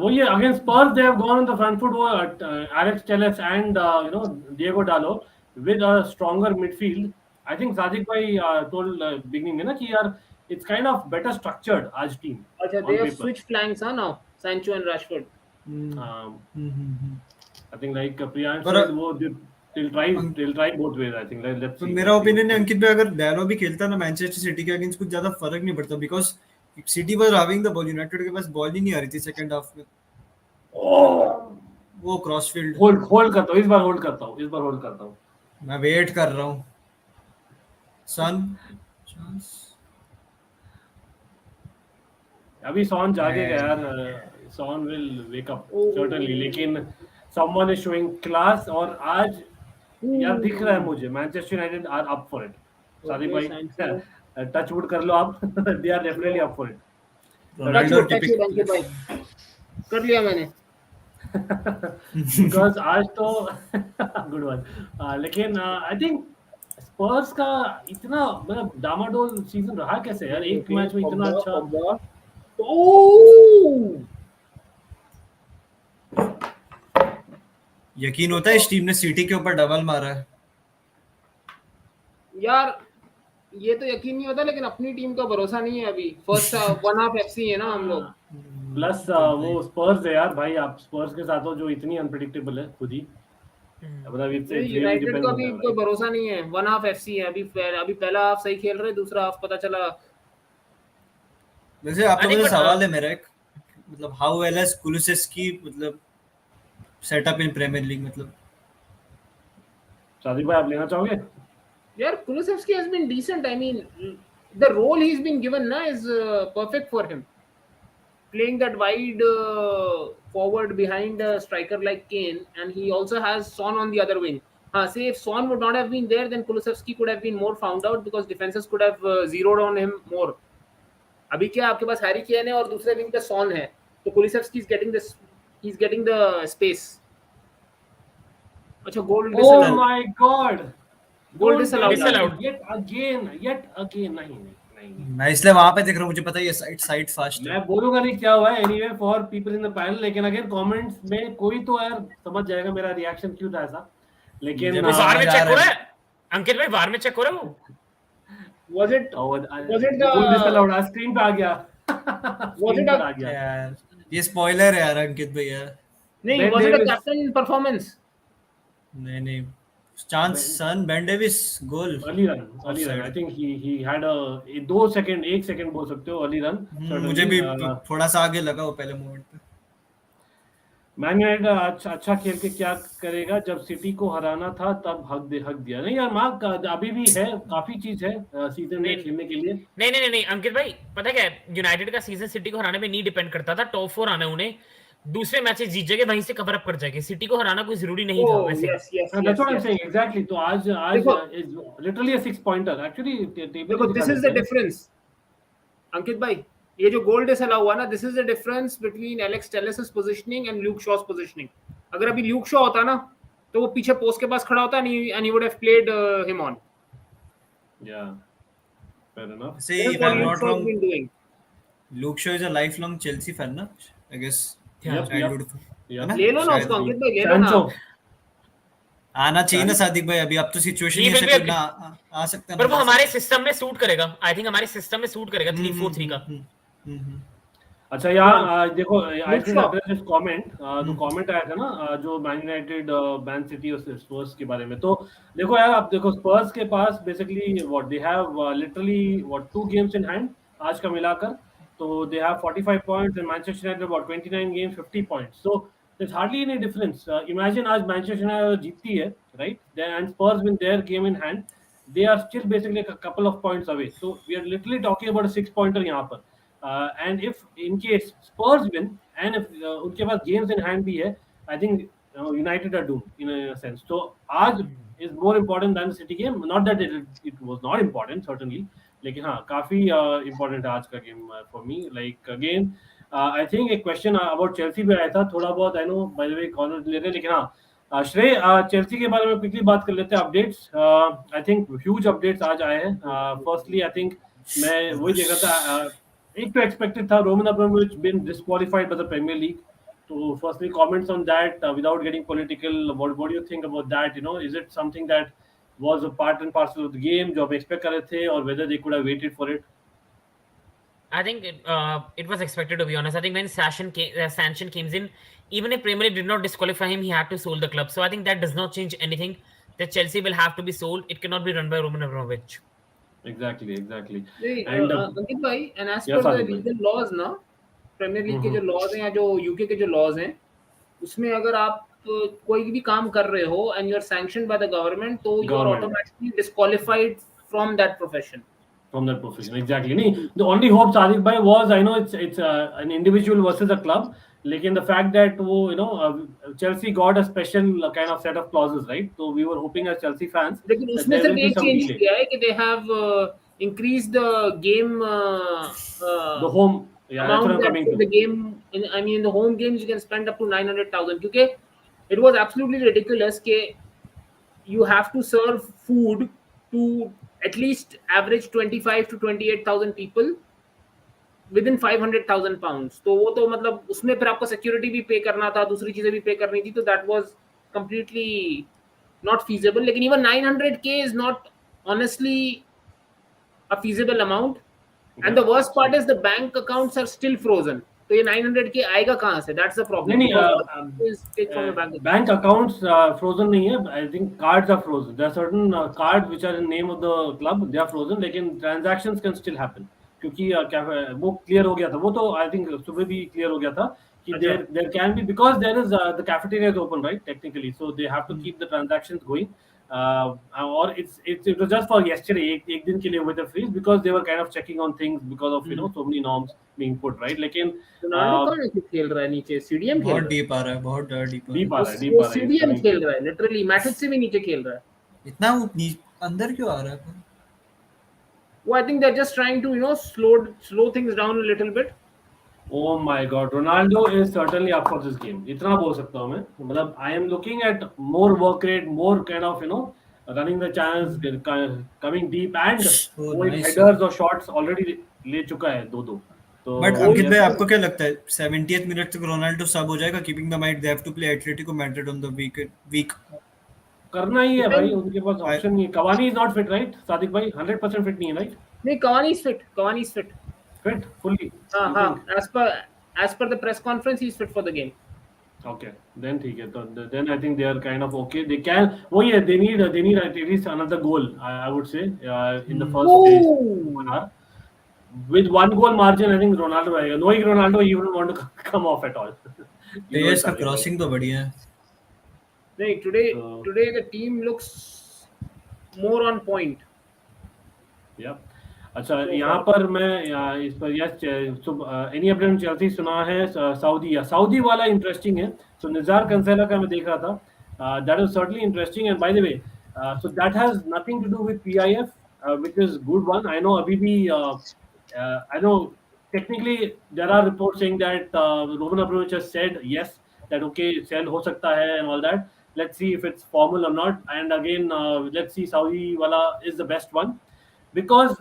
वो ये against Spurs they have gone on the front foot. वो Alex Telles and Diego Dallo with a stronger midfield. I think Sadiq bhai told beginning में ना कि यार it's kind of better structured आज team. अच्छा, on they have paper. switched flanks now, Sancho and Rashford. I think like Priyansh But, said, वो they'll try both ways. I think. Let's तो see. मेरा opinion है अंकित भाई, अगर Diallo भी खेलता ना मैनचेस्टर सिटी के अगेंस्ट कुछ ज्यादा फर्क नहीं पड़ता, because city was having the ball, United के पास बॉल ही नहीं आ रही थी सेकंड हाफ में। वो क्रॉसफील्ड होल्ड करता हूँ, इस बार होल्ड करता हूँ। मैं वेट कर रहा हूँ। सन अभी सॉन जागेगा यार, Son will wake up certainly, लेकिन समवन इज शोइंग क्लास, और आज यार दिख रहा है मुझे Manchester United are up for it. Sadiq भाई टच वुड कर लो आप, they are definitely up for it. Ronaldo touch wood Ankit भाई कर लिया मैंने। बिकॉज आज तो गुड वन, लेकिन आई थिंक स्पर्स का इतना मतलब डामाडोल सीजन रहा कैसे यार, एक मैच में इतना अच्छा। यकीन होता है इस टीम ने सिटी के ऊपर डबल मारा है यार। ये तो यकीन नहीं होता, लेकिन अपनी टीम का भरोसा नहीं है अभी। फर्स्ट वन हाफ एफसी है ना हम लोग, प्लस वो स्पर्स है यार भाई, आप स्पर्स के साथ हो जो इतनी अनप्रेडिक्टेबल है खुद ही, मतलब यूनाइटेड का भी कोई भरोसा नहीं है। वन हाफ एफसी है अभी पहला हाफ सही खेल रहे, दूसरा हाफ पता चला। वैसे आप लोगों से सवाल है मेरा एक, मतलब हाउ वेल हैज कुलुसेस्की मतलब सेटअप इन प्रीमियर लीग, मतलब सादिक भाई आप लेना चाहोगे? यार Kulusevski has been decent. I mean, the role he's been given na is perfect for him. Playing that wide forward behind a striker like Kane, and he also has Son on the other wing. Say if Son would not have been there, then Kulusevski could have been more found out because defenses could have zeroed on him more. अभी क्या आपके पास Harry Kane है और दूसरे wing पे sworn है, तो Kulusevski he's getting the space. अच्छा गोल Oh my god, goal disallowed. yet again नहीं। मैं इसलिए वहां पे देख रहा हूँ, मुझे पता है ये साइड फास्ट है। मैं बोलूंगा नहीं क्या हुआ है anyway for people in the panel, लेकिन अगर कमेंट्स में कोई तो यार समझ जाएगा मेरा रिएक्शन क्यों था ऐसा। लेकिन वार में चेक हो रहा है अंकित भाई, वार में चेक हो रहा है वो। Was it the goal disallowed screen पे आ गया, Was it आ गया यार ये स्पॉइलर है यार अंकित भाई यार। नहीं, was it a captain performance? नहीं chance Son Ben Davies goal early run I think he had a 1 second बोल सकते हो अर्ली रन। मुझे भी थोड़ा सा आगे लगा वो पहले मोमेंट पे। मैन यूनाइटेड अच्छा खेल के क्या करेगा, जब सिटी को हराना था तब हक दिया। नहीं यार मार्क अभी भी है, काफी चीज है सीजन में खेलने के लिए। नहीं अंकित भाई, पता क्या है, यूनाइटेड का सीजन सिटी को हराने पे नहीं डिपेंड करता था। टॉप 4 आना उन्हें, दूसरे मैचेस जीत जाएंगे, वहीं से कवर अप कर जाएंगे। सिटी को हराना कोई जरूरी नहीं था वैसे। That's what I'm saying exactly. तो आज is literally a 6 pointer actually। देखो this is the difference अंकित भाई, ये जो गोल डिसअलाउ हुआ ना, this is the difference between Alex Telles's positioning and Luke Shaw's positioning. अगर अभी ल्यूक शॉ होता ना तो वो पीछे पोस्ट के पास खड़ा होता and he would have played him on. या fair enough। See if I'm not wrong, Luke Shaw is a lifelong Chelsea fan ना, I guess childhood ले लो ना उसको अंकित भाई, ले लो ना। आना चाहिए ना सादिक भाई, अभी अब तो सिचुएशन ही ऐसे करना आ सकता है, पर वो हमारे सिस्टम में सूट करेगा। आई थिंक हमारे सिस्टम में सूट करेगा 3-4-3 का। अच्छा यहाँ देखो I think address this comment, जो कमेंट आया था ना जो मैन यूनाइटेड मैन सिटी और स्पर्स के बारे में। तो देखो यार, आप देखो स्पर्स के पास basically what they have literally what 2 games in hand आज का मिलाकर, तो they have 45 points and Manchester United about 29 games 50 points. So there's hardly any difference। Imagine आज मैनचेस्टर यूनाइटेड जीतती है, right, then and Spurs win their game in hand, they are still basically a couple of points away। So we are literally talking about a 6 pointer यहाँ पर। And if in case Spurs win and if उनके पास games in hand भी है, I think United are doomed in a sense। So आज is more important than the City game। Not that it was not important certainly, लेकिन हाँ काफी important है आज का game for me। Like again I think एक question about Chelsea भी आया था थोड़ा बहुत, I know bye the way corner ले रहे, लेकिन हाँ श्रेय चेल्सी के बारे में क्विकली बात कर लेते हैं। Updates I think huge updates आज आए हैं। फर्स्टली आई थिंक मैं वही देख रहा था, एक तो एक्सपेक्टेड था Roman Abramovich been disqualified by the Premier League. तो firstly comments on that without getting political, what do you think about that? You know, is it something that was a part and parcel of the game जो आप expect कर रहे थे, और whether they could have waited for it? I think it was expected, to be honest. I think when Sanction came in, even if Premier League did not disqualify him, he had to sold the club. So I think that does not change anything. that Chelsea will have to be sold. It cannot be run by Roman Abramovich. Exactly. नहीं, And अंकित भाई, and as yes, per the Sadiq bhai. legal laws ना, premiere league के जो laws हैं या जो UK के जो लॉज हैं, उसमें अगर आप कोई भी काम कर रहे हो and you're sanctioned by the government, तो you are Government. automatically disqualified from that profession. From that profession, exactly. नहीं, the only hope Sadiq bhai was, I know it's an individual versus a club, लेकिन the fact that वो Chelsea got a special kind of set of clauses, right? So we were hoping as Chelsea fans लेकिन that उसमें there सिर्फ will be एक some change delay. किया है कि they have increased the game The home, yeah, that's what amount I'm that coming to. the game, in the home games you can spend up to 900,000, क्योंकि it was absolutely ridiculous कि you have to serve food to at least average 25 to 28,000 people within 500,000 pounds. तो वो तो मतलब उसमें फिर आपको security भी पे करना था, दूसरी चीजें भी पे करनी थी, तो that was completely not feasible. लेकिन even 900k is not honestly a feasible amount. And the worst part is the bank accounts are still frozen. तो ये 900k आएगा कहाँ से? That's the problem. नहीं, Because all is take from your bank account. Bank accounts frozen नहीं है. I think cards are frozen. There are certain cards which are in name of the club, they are frozen, लेकिन transactions can still happen. क्योंकि क्या वो clear हो गया था, वो तो आई थिंक सुबह भी क्लियर हो गया था कि there can be, because there is the cafeteria is open, right, technically, so they have to keep the transactions going. Or it was just for yesterday, एक दिन के लिए हुए थे freeze, because they were kind of checking on things because of so many norms being put, right. लेकिन Ronaldo कहाँ नीचे खेल रहा है? नीचे सीडीएम खेल बहुत रहा है. डीप आ रहा है, बहुत डीप deep आ रहा है, वो deep आ रहा है. सीडीएम खेल रहा है, लिटरली मैटिच से भी नीचे खेल रहा है. इतना वो अंदर क्यों आ रहा है? वो I think they're just trying to slow things down a little bit. Oh my God, Ronaldo is certainly up for this game. इतना बोल सकता हूँ मैं. मतलब I am looking at more work rate, more kind of running the channels, coming deep, and वो nice. headers और shots already ले चुका है दो. तो बट अंकित भाई, आपको क्या लगता है 70th मिनट तक रोनाल्डो सब हो जाएगा? Keeping the mind they have to play Atletico Madrid on the week. करना ही है भाई, उनके पास ऑप्शन नहीं है. Cavani is not fit, right Sadiq भाई? 100% फिट नहीं है, राइट? नहीं, Cavani is fit. Fit fully. हाँ, as per the press conference he is fit for the game. Okay, then ठीक है. तो then I think they are kind of okay. They can. वही है, they need at least another goal. I would say in the first stage 1 hour. With 1 goal margin, I think Ronaldo आएगा. Knowing Ronaldo, he wouldn't want to come off at all. Players का crossing तो बढ़िया है. नहीं, today the team looks more on point. Yeah. अच्छा, यहाँ पर मैं इस पर एनी अपडेट ऑन चेल्सी सुना है. सऊदी वाला इंटरेस्टिंग है. सो निज़ार कंसेला का मैं देख रहा था. That is certainly interesting. And by the way, so that has nothing to do with PIF, which is good one. I know अभी भी I know technically there are reports saying that Roman Abramovich has said yes, that okay sale हो सकता है and all that. Let's see if it's formal और not. And again let's see, Saudi वाला is the best one, because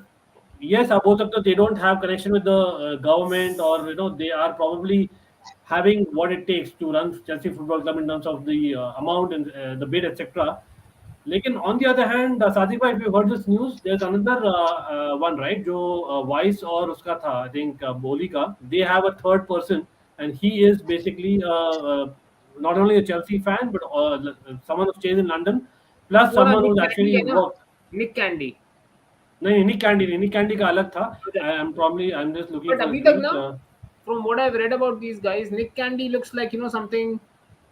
yes, both of them, they don't have connection with the government, or they are probably having what it takes to run Chelsea Football Club in terms of the amount and the bid, etc. Lekin on the other hand, Sadiq bhai, if you heard this news, there's another one, right? Jo Vice or uska tha, I think Boli ka, they have a third person, and he is basically not only a Chelsea fan, but someone who stays in London, plus someone who's actually worked. Nick Candy. नहीं, निक candy का अलग था. I'm just looking But for अभी तक ना, from what I've read about these guys, Nick Candy looks like something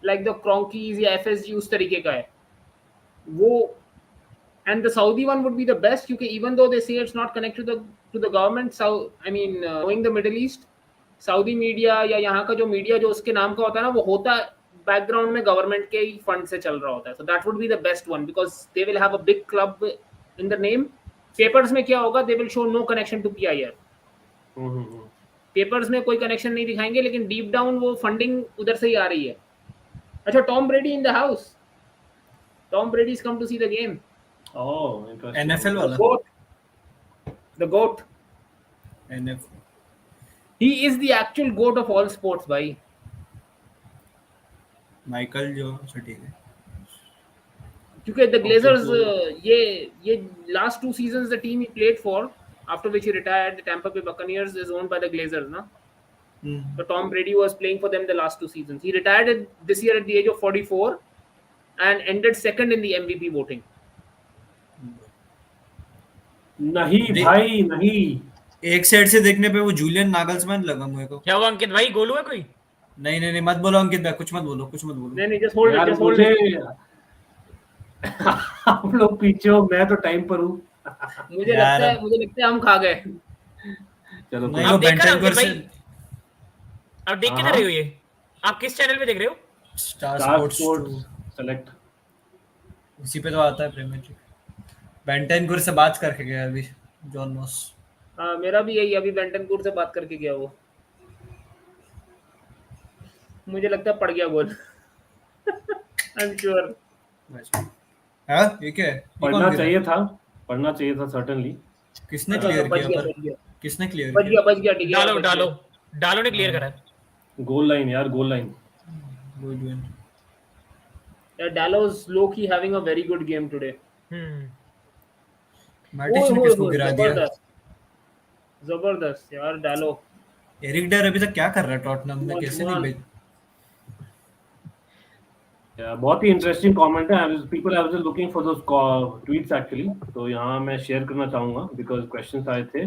like the Cronkies या FSG, उस तरीके का है वो. And the Saudi one would be the best, because even though they say it's not connected to the government, knowing the Middle East, Saudi media या यहाँ का जो मीडिया जो उसके नाम का होता है ना, वो होता बैकग्राउंड में गवर्नमेंट के ही फंड से चल रहा होता है. So that would be the best one, because they will have a big club in the name. Papers में क्या होगा, they will show no connection to PIF. Papers में कोई कनेक्शन नहीं दिखाएंगे, लेकिन डीप डाउन वो फंडिंग उधर से ही आ रही है. अच्छा, Tom Brady in the house. Tom Brady is come to see the game. Oh, interesting. NFL वाला, the GOAT. NFL, he is the actual GOAT of all sports भाई. माइकल जो ठीक है, क्योंकि द ग्लेजर्स, ये last 2 seasons the team he played for, after which he retired, the Tampa Bay Buccaneers, is owned by the Glazers, na? So Tom Brady was playing for them the last 2 seasons. He retired this year at the age of 44, and ended second in the MVP voting. नहीं भाई नहीं, एक side से देखने पे वो Julian Nagelsmann लगा मेरे को। क्या हुआ अंकित भाई, गोल हुआ कोई? नहीं नहीं नहीं, मत बोलो अंकित भाई, कुछ मत बोलो, कुछ मत बोलो। नहीं just hold it, यार just hold it. मुझे आप लोग पीछे हो, मैं तो टाइम पर हूँ। मुझे यार, लगता है हम खा गए। चलो नहीं कोई- वो आप देख रहे हो बेंटेनकुर अंकित से भाई? आप देख के हाँ, रहे हो ये? आप किस चैनल पे देख रहे हो? Star star sports sports select. उसी पे तो आता है प्रीमियर लीग। बेंटेनकुर से बात करके गया अभी जॉन मॉस। हाँ मेरा भी यही, अभी बेंटनकूर से बात करके गया वो। मुझे लगता है पड़ गया गोल। I am sure. हाँ ये क्या है, ये कौन पढ़ना गिरा? चाहिए था, पढ़ना चाहिए था सर्टेनली। किसने अच्छा, क्लियर बच किया गया, पर? बच गया। किसने क्लियर बच किया? गया ठीक है। डालो बच डालो गया। डालो ने क्लियर करा है। गोल लाइन यार, goal line. Good win. Yeah, Dallo's low key having a very good game today. मैटिच ने किसको गिरा दिया? जबरदस्त यार डालो। एरिक डायर अभी तक क्या कर रहा है टॉटनहम में, कैसे नहीं भेज? बहुत ही इंटरेस्टिंग कमेंट है। People are just looking for those tweets actually, तो यहाँ मैं शेयर करना चाहूंगा बिकॉज क्वेश्चंस आए थे।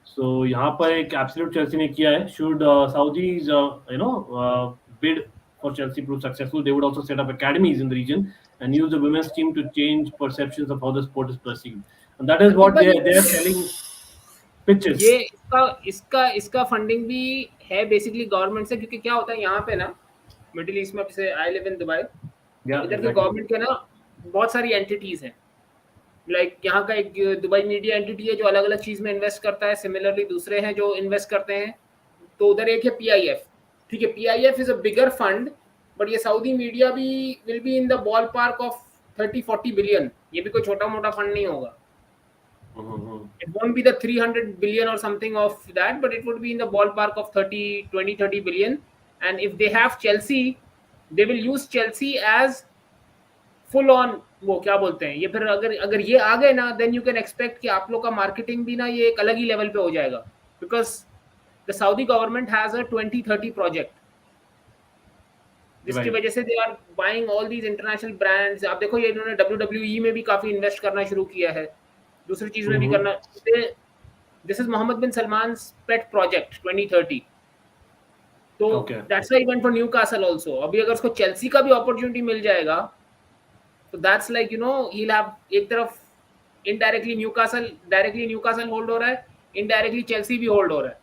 सो यहाँ पर एक एब्सोल्यूट चेल्सी ने किया है, should साउदीज you know bid for Chelsea prove successful, they would also set up academies in the region and use the women's team to change perceptions of how the sport is perceived, and that is what they are selling pitches. ये इसका funding भी है basically government से, क्योंकि क्या होता है यहाँ पे ना मिडिल ईस्ट में, जैसे आई लिव इन दुबई, इधर के गवर्नमेंट के ना बहुत सारी एंटिटीज हैं। लाइक यहाँ का एक दुबई मीडिया एंटिटी है जो अलग अलग चीज में इन्वेस्ट करता है, सिमिलरली दूसरे हैं जो इन्वेस्ट करते हैं। तो उधर एक है PIF, ठीक है, PIF is a bigger fund, but ये सऊदी मीडिया भी will be in the ball park of 30-40 billion. ये भी कोई छोटा मोटा फंड नहीं होगा। It won't be the 300 billion or something of that, but it would be in the ballpark of 30 billion. And if they have Chelsea, they will use Chelsea as full on, वो क्या बोलते हैं ये, फिर अगर ये आ गए ना, then you can expect कि आप लोग का मार्केटिंग भी ना ये एक अलग ही लेवल पे हो जाएगा, because the Saudi government has a 2030 project, जिसकी वजह से they are buying all these international brands। आप देखो ये इन्होंने WWE में भी काफी इन्वेस्ट करना शुरू किया है, दूसरी चीज में भी करना। This is Mohammed bin Salman pet project 2030। तो that's why he went for Newcastle also. अभी अगर उसको चेल्सी का भी अपॉर्चुनिटी मिल जाएगा तो that's like you no he will have, एक तरफ इनडायरेक्टली न्यूकासल होल्ड हो रहा है, इनडायरेक्टली चेल्सी भी होल्ड हो रहा है।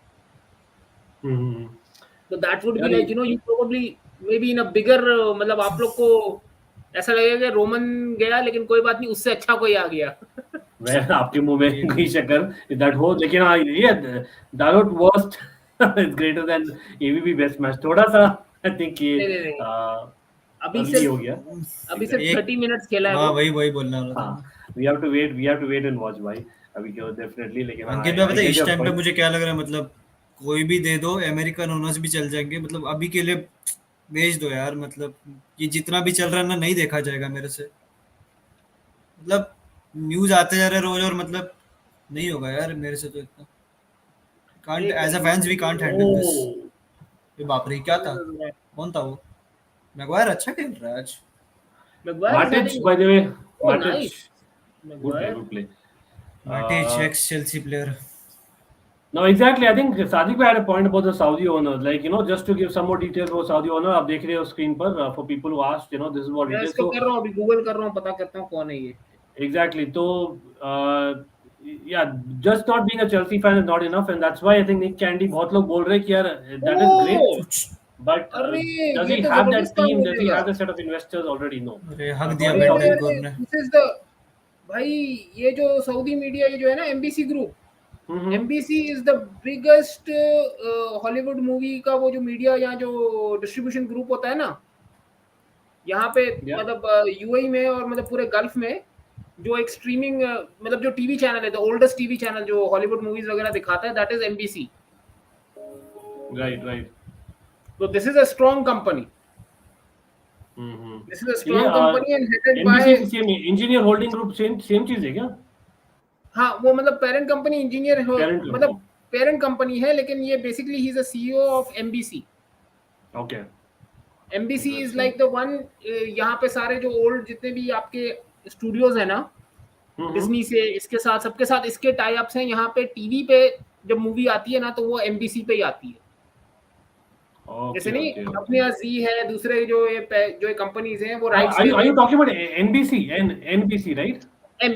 तो that would be like you know you probably may be in a bigger, मतलब आप लोग को ऐसा लगेगा कि रोमन गया लेकिन कोई बात नहीं, उससे अच्छा कोई आ गया। वह आपके मुंह में कोई शक्कर दैट हो, लेकिन हाँ ये Dalot worst is greater than ABB best match. थोड़ा सा आई थिंक ये अभी सिर्फ हो गया, अभी सिर्फ 30 मिनट्स खेला है। हाँ वही बोलना रहा था। We have to wait and watch भाई अभी क्यों डेफिनेटली। लेकिन अंकित भाई पता है इस टाइम पे मुझे क्या लग रहा है, मतलब कोई भी दे दो, अमेरिकन ओनर्स भी चल जाएंगे, मतलब अभी के लिए भेज दो यार। मतलब ये जितना भी चल रहा है ना, नहीं देखा जाएगा मेरे से। मतलब न्यूज आते जा रहे रोज और मतलब नहीं होगा यार मेरे से तो इतना। Can't as a fans we can't handle this. ये बाप रे क्या था, कौन था वो? मैगवायर अच्छा खेल रहा है आज। Matic by the way, Matic Maguire good play. Matic ex Chelsea player. No, exactly. I think Sadiq had a point about the Saudi owners. Like, you know, just to give some more details about Saudi owner, आप देख रहे हो screen पर for people who asked, you know, this is what it मैं is. इसको कर रहा हूँ, अभी गूगल कर रहा हूँ, पता करता हूँ कौन है ये। Exactly. So, yeah, just not being a Chelsea fan is not enough, and that's why I think Nick Candy, बहुत लोग बोल रहे हैं कि यार that is great, but does he have that team? Does he have the set of investors already? No. अरे हक दिया बेंटेनकुर ने। This is the भाई, ये जो सऊदी मीडिया ये जो है ना MBC group, MBC is the biggest Hollywood movie का वो जो मीडिया यहाँ जो डिस्ट्रीब्यूशन ग्रुप होता है ना यहाँ पे, मतलब UAE में और मतलब पूरे गल्फ में जो एक स्ट्रीमिंग मतलब जो टीवी चैनल है, द ओल्डेस्ट टीवी चैनल जो हॉलीवुड मूवीज वगैरह दिखाता है, that is MBC। Right. So this is a strong company. This is a strong company and headed by MBC same engineer holding group, same चीज है क्या? हाँ वो मतलब पेरेंट कंपनी इंजीनियर मतलब पेरेंट कंपनी है, लेकिन ये basically he is a CEO of MBC। Okay. MBC is like the one, यहाँ पे सारे जो ओल्ड जितने भी आपके स्टूडियोज है ना, डिज्नी से इसके साथ सबके साथ इसके टाई अप्स हैं। यहाँ पे टीवी पे जब मूवी आती है ना तो वो MBC पे ही आती है। जैसे नहीं अपने यहाँ जी है, दूसरे जो कंपनीज हैं वो rights Are you talking about NBC? NBC, right? M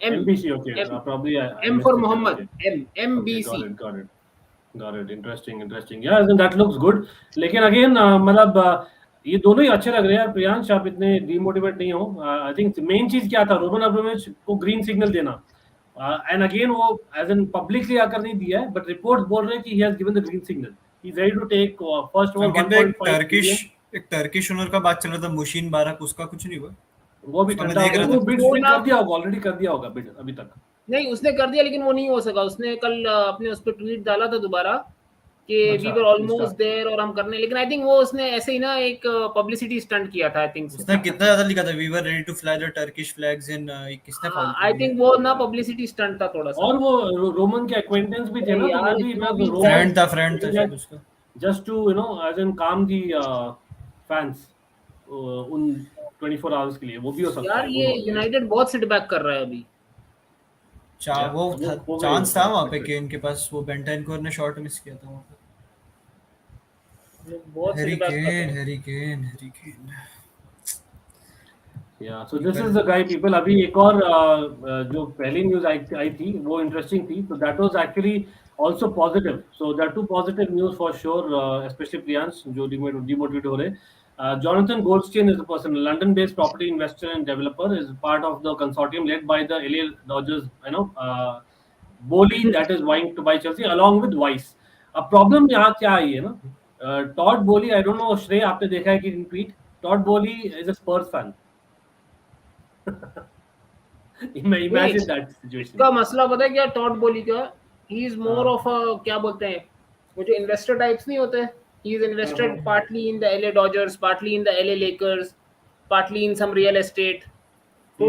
NBC, okay. Probably I M missed for it, Muhammad. okay. MBC. Okay, got it. Interesting. Yeah, that looks good. लेकिन again मतलब ये दोनों ही अच्छे लग रहे हैं यार। प्रियांश, आप इतने डिमोटिवेट नहीं हो। आई थिंक मेन चीज क्या था, रोमन अब्रामोविच को ग्रीन सिग्नल देना। एंड अगेन वो एज एन पब्लिकली आकर नहीं दिया है, बट रिपोर्ट्स बोल रहे हैं कि he has given the green signal. He is ready to take first over 1.5 एक टर्किश ओनर का बात चल रहा था, मुशीन बाराक, उसका कुछ नहीं हुआ। वो भी ठंडा हो गया, वो बिड कर दिया होगा, ऑलरेडी कर दिया होगा बिड अभी तक। नहीं, उसने कर दिया लेकिन वो नहीं हो सका। उसने कल अपने उस पर ट्वीट डाला था दोबारा कि वी वर ऑलमोस्ट देयर और हम करने, लेकिन आई थिंक वो उसने ऐसे ही ना एक पब्लिसिटी स्टंट किया था। आई थिंक उसने कितना ज्यादा लिखा था, we were ready to fly the Turkish flags in, किसने फॉलो किया? आई थिंक वो ना पब्लिसिटी स्टंट था थोड़ा सा। और वो रोमन के एक्वेंटेंस भी थे ना, तो मे बी फ्रेंड था शायद उसका, जस्ट टू एज एन काम दी फैंस उन 24 आवर्स के लिए, वो भी हो सकता है यार। ये यूनाइटेड बहुत सेटबैक कर रहा है अभी। वो चांस था वहां पे केन के पास, वो बेंटेनकोर ने शॉट मिस किया था वहां पे। बहुत Harry Kane. Yeah, so this is the guy people। अभी एक और जो पहली न्यूज आई थी वो इंटरेस्टिंग थी, so that was actually also positive। So there are two positive news for sure, especially Priyansh जो demotivated हो रहे। Jonathan Goldstein is the person, a London-based property investor and developer, is part of the consortium led by the LA Dodgers, Bowley that is vying to buy Chelsea along with Weiss। अब problem यहाँ क्या आई है ना, Tod बोली, आई don't no श्रेय आपने देखा है कि ट्वीट, टॉड बोली is a Spurs fan. Imagine that situation। इसका मसला पता है क्या टॉड बोली का? He is more of a, क्या बोलते हैं वो जो इन्वेस्टर टाइप्स नहीं होते, he is invested partly in the LA Dodgers, partly in the LA Lakers, partly in some real estate। So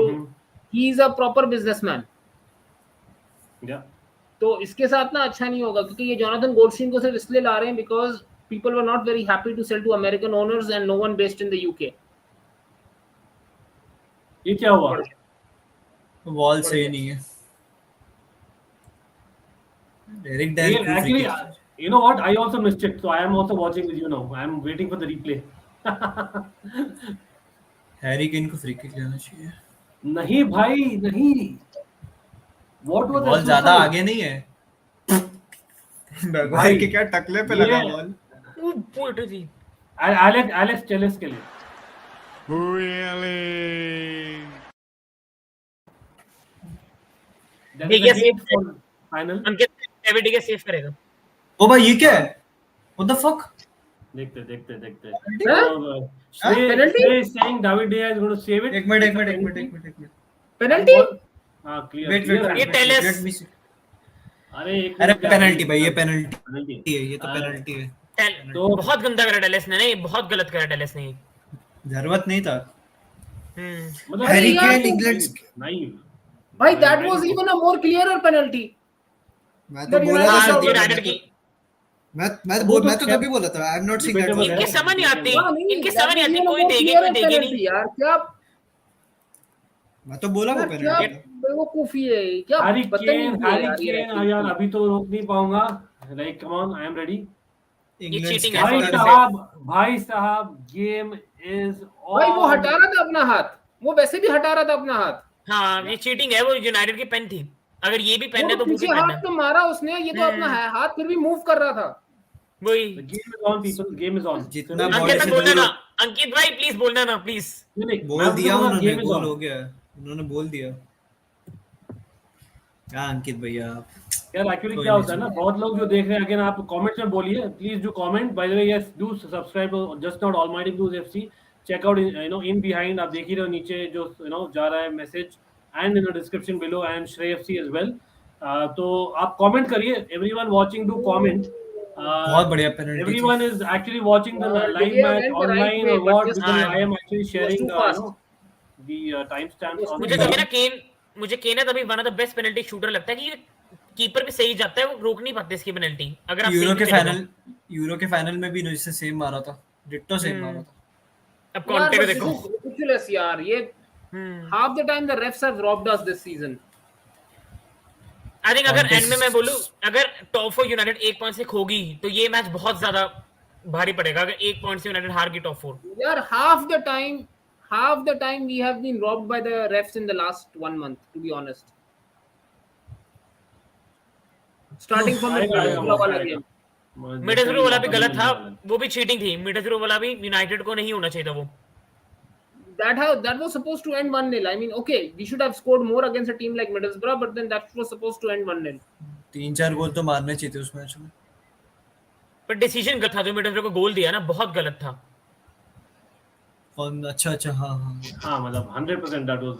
he is a proper businessman। Yeah। तो इसके साथ ना अच्छा नहीं होगा, क्योंकि ये जोनाथन गोल्डस्टीन को सिर्फ इसलिए ला रहे हैं because people were not very happy to sell to American owners and no one based in the UK। ये क्या हुआ? वॉल सही नहीं है। Derek Dale actually, you know what, I also missed it, so I am also watching with you now। I am waiting for the replay। Harry Kane को free kick लेना चाहिए। नहीं भाई नहीं, what was बॉल ज्यादा आगे नहीं है भाई के क्या टकले पे लगा बॉल। एलेक्स टेलेस के लिए। Really? फाइनल अंकित एविडी के सेव करेगा। ओ भाई ये क्या है? What the fuck? देखते Penalty? Shrey is saying David De Gea is going to save it। एक मिनट पेनल्टी? हाँ क्लियर। वेट ये टेलेस। अरे पेनल्टी भाई, ये पेनल्टी है, ये तो पेनल्टी है। तो बहुत गंदा करा टेलेस ने, नहीं बहुत गलत करा टेलेस ने, जरूरत नहीं था। मतलब हैरी केन इंग्लैंड नहीं भाई that was even a more clearer penalty। मैं तो बोला था यूनाइटेड की। मैं तो तभी बोला था आई एम नॉट सीइंग दैट। इनके समझ नहीं आती, कोई देगी नहीं यार। क्या मैं तो बोला वो पेनल्टी है। बेवकूफी है क्या? हैरी केन यार अभी तो रोक नहीं पाऊंगा। Like come on, I am ready. cheating है। भाई साहब गेम इज भाई वो हटा रहा था अपना हाथ, वो वैसे भी हटा रहा था अपना हाथ। हाँ ये चीटिंग है, वो यूनाइटेड की पेन थी, अगर ये भी पेन है तो वो भी पीछे पेन हाथ है। तो मारा उसने, ये तो अपना हाथ फिर भी मूव कर रहा था। वही game is on people, game is on. जितना अंकित तक बोलना ना, अंकित भाई प्लीज बोलना ना प्लीज। बोल दिया उन्होंने, गोल हो गया, उन्होंने बोल दिया। हाँ अंकित भैया यार एक्चुअली क्या होता है ना, बहुत लोग जो देख रहे हैं, अगेन आप कमेंट्स में बोलिए, please do comment. By the way yes, do subscribe to just not almighty blues FC. Check out in behind, आप देख ही रहे हो नीचे जो जा रहा है message, and in the description below, and श्रेय एफसी एज वेल। तो आप कमेंट करिए, एवरीवन वाचिंग डू कमेंट। बहुत बढ़िया penalty. Everyone is actually watching the live match online or what, because I am actually sharing the timestamps on the मुझे केन है तभी one of the best penalty shooter लगता है कि keeper भी सही जाता है, वो रोक नहीं पाते इसकी पेनल्टी। अगर आप यूरो के फाइनल में भी जिससे सेम मारा था डिट्टो सेम मारा था। अब यार कॉन्टे को but this देखो। is ridiculous यार, ये half the time the refs have robbed us this season. I think अगर Conte एंड में मैं बोलूं, अगर टॉप 4 यूनाइटेड 1 पॉइंट से खोगी तो ये मैच बहुत ज्यादा भारी पड़ेगा। अगर 1 पॉइंट से यूनाइटेड हार गई टॉप 4, यार half the time we have been robbed by the refs in the last 1 month, to be honest. Starting from the आएगा आएगा Middlesbrough मौका वाला आएगा। game. मिडलस्ब्रो वाला भी मौका गलत मिलने था, वाला है। वो भी चीटिंग थी। मिडलस्ब्रो वाला भी यूनाइटेड को नहीं होना चाहिए था वो। That was supposed to end 1-0. I mean, okay, we should have scored more against a team like Middlesbrough, but then that was supposed to end 1-0. 3-4 गोल तो मारने चाहिए थे उस मैच में। पर डिसीजन गलत था, जो मिडलस्ब्रो को गोल दिया ना, बहुत गलत था। कौन? अच्छा हाँ हाँ मतलब 100% दैट वाज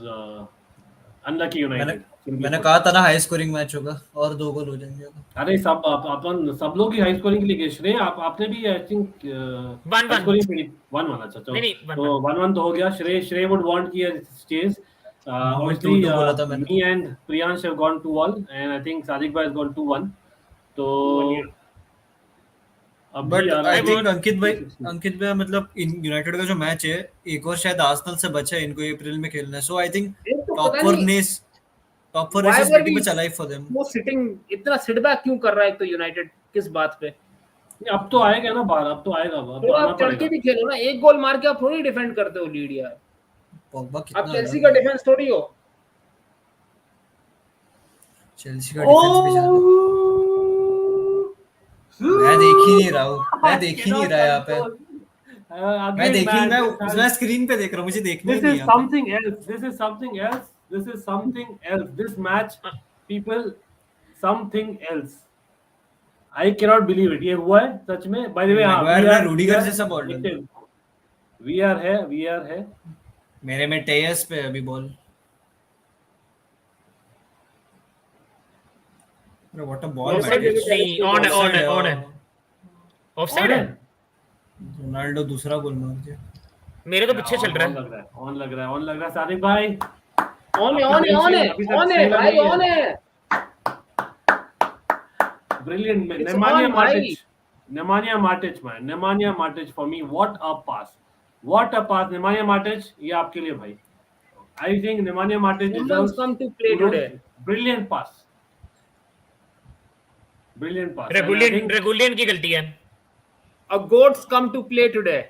अनलकी यूनाइटेड। मैंने कहा था ना हाई स्कोरिंग मैच होगा और 2 गोल हो जाएंगे। अरे सब अपन सब लोग ही हाई स्कोरिंग के लिए गए। श्रेय आपने भी आई थिंक 1-1 हाई स्कोरिंग पे 1-1 अच्छा तो नहीं, 1-1 तो 1-1 तो हो गया। श्रेय वुड वांट कि स्टेज obviously 2-2 बोला था मैंने। me and Priyansh have gone 2-1 and I think Sadiq bhai has gone 2-1 तो 2-1, yeah. अब बट भी आ रहा आई है थिंक अंकित भाई मतलब यूनाइटेड का जो मैच है एक और शायद आर्सेनल से बचा है, इनको अप्रैल में खेलना है। सो आई थिंक एक तो टॉप पता 4 नहीं race is pretty much alive for them। वो सिटिंग इतना सिट बैक क्यों कर रहा है, एक तो यूनाइटेड किस बात पे? अब तो आएगा ना बाहर, अब तो आएगा, अब तो थोड़ा आना आप चढ़ के पड़ेगा। भी खेलो ना, एक गोल मार के आप थोड़ी डिफेंड करते हो लीड यार। पॉग्बा आप कितना चेल्सी का डिफेंस थोड़ी हो। चेल्सी का डिफेंस भी जाना। मैं देख ही नहीं रहा हूँ, मैं देख ही नहीं रहा यहाँ पे। मैं देख ही मैं स्क्रीन पे देख रहा हूँ, मुझे देखना ही This नहीं is यहाँ पे। something else. This is something else. This is something else. This match, people, something else. I cannot believe it. ये हुआ है सच में। By the way, हाँ, मैगवायर ने रूडिगर जैसा बॉल डाला। We are है। मेरे में टेयस पे अभी बॉल। अरे व्हाट अ बॉल नहीं, ऑन है। ऑफसाइड है। रोनाल्डो दूसरा गोल मार दिया। मेरे तो पीछे चल रहा है। ऑन लग रहा है सादिक भाई। ऑन है भाई, ऑन है। Brilliant man. It's Nemanja on, bhai. Matic man. Nemanja Matic for me. What a pass. Nemanja Matic, ये आपके लिए भाई। I think Nemanja Matic Someone's deserves come to play today. brilliant pass. And I think रेगुलियन की गलती है। A goat's come to play today.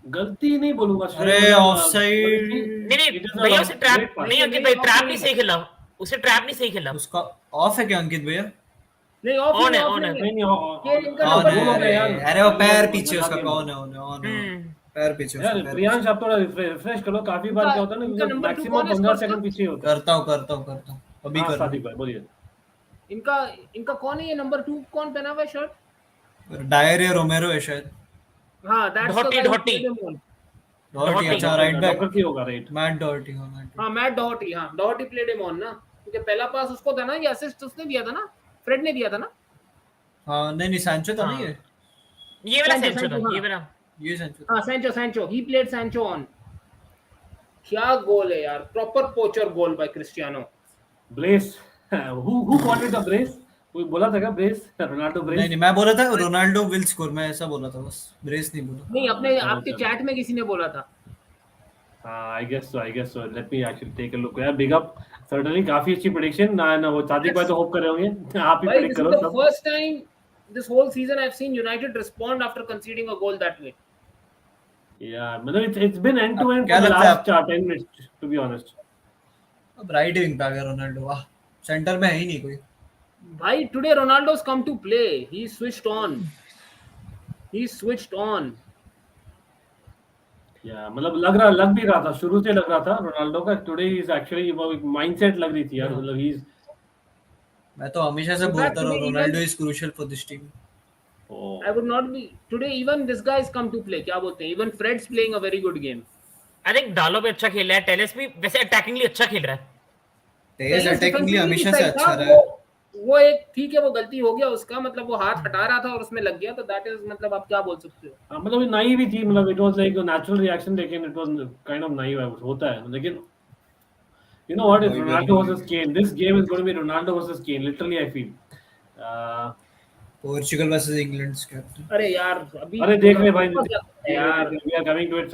गलती नहीं बोलूंगा। अरे ऑफसाइड। नहीं भैया, उसे ट्रैप नहीं, अंकित भाई ट्रैप नहीं सही खेला, उसे ट्रैप नहीं सही खेला। उसका ऑफ है क्या अंकित भैया? नहीं ऑफ On है, नहीं, on है। नहीं ये इनका ऑन नंबर है। हो गया यार। अरे वो पैर पीछे उसका कौन है? ऑन है। पैर पीछे यार उसका। प्रियांश आप थोड़ा रिफ्रेश करो। काफी बार क्या होता है इनका ना, number 2 मैक्सिमम कौन है 15 Spurs सेकंड का? पीछे होता है। करता हूँ अभी हाँ कर रहा सादिक भाई बोलिए। इनका कौन है ये नंबर 2? कौन पहना हुआ है शर्ट? हूँ। डायर या रोमेरो है शायद। हाँ, that's the guy who played him on. डॉर्टी। अच्छा राइट बैक डॉक्टर होगा राइट। मैट डॉर्टी। हाँ, मैट डॉहर्टी। हाँ, डॉहर्टी प्लेड हिम ऑन ना, क्योंकि पहला पास उसको था ना, ये असिस्ट उसने दिया था ना, फ्रेड ने दिया था ना। हाँ नहीं सैंचो था नहीं ये वाला सेंचो था, ये वाला। ये सैंचो। हाँ, Sancho he played Sancho on. क्या गोल है यार, proper पोचर goal by Cristiano. Brace who wanted the brace? कोई बोला था क्या ब्रेस? Ronaldo brace? नहीं मैं बोला था रोनाल्डो विल स्कोर, मैं ऐसा बोला था बस, ब्रेस नहीं बोला। नहीं, अपने आपके चैट में किसी ने बोला था। I guess so. Let me actually take a look. यार बिग अप, सर्टेनली काफी अच्छी प्रेडिक्शन ना वो सादिक भाई तो होप कर रहे होंगे। आप ही भाई, प्रेडिक्ट this करो is the सब। first time this whole season I've seen United respond after conceding a goal that way. यार मतलब it's been end to end क्या for the लगता है last 10 minutes to be honest. अब right wing पे आ गया Ronaldo. वाह, सेंटर में है ही नहीं कोई भाई, today Ronaldo's come to play. He switched on. या मतलब लग भी रहा था, शुरू से लग रहा था रोनाल्डो का टुडे इज एक्चुअली वो माइंडसेट लग रही थी यार। मतलब ही इज, मैं तो हमेशा से बोलता रहा Ronaldo is crucial for this team. I would not be today. Even this guy has come to play. क्या बोलते हैं? Even Fred's playing a very good game. I think डालो भी अच्छा खेल रहा है, टेलेस भी वैसे अटैकिंगली अच्छा खेल रहा है। तेज अटैकिंगली हमेशा से अच्छा रहा है। वो एक ठीक है, वो गलती हो गया उसका, मतलब वो हाथ हटा रहा था और उसमें लग गया, तो दैट इज मतलब आप क्या बोल सकते हो। मतलब नाइव भी थी, मतलब it was like a natural reaction, लेकिन it was kind of naive होता है। लेकिन you know what, it's Ronaldo versus Kane. This game is going to be Ronaldo versus Kane, literally I feel. Portugal versus England captain. अरे यार अभी अरे देख ले भाई, यार we are coming to it.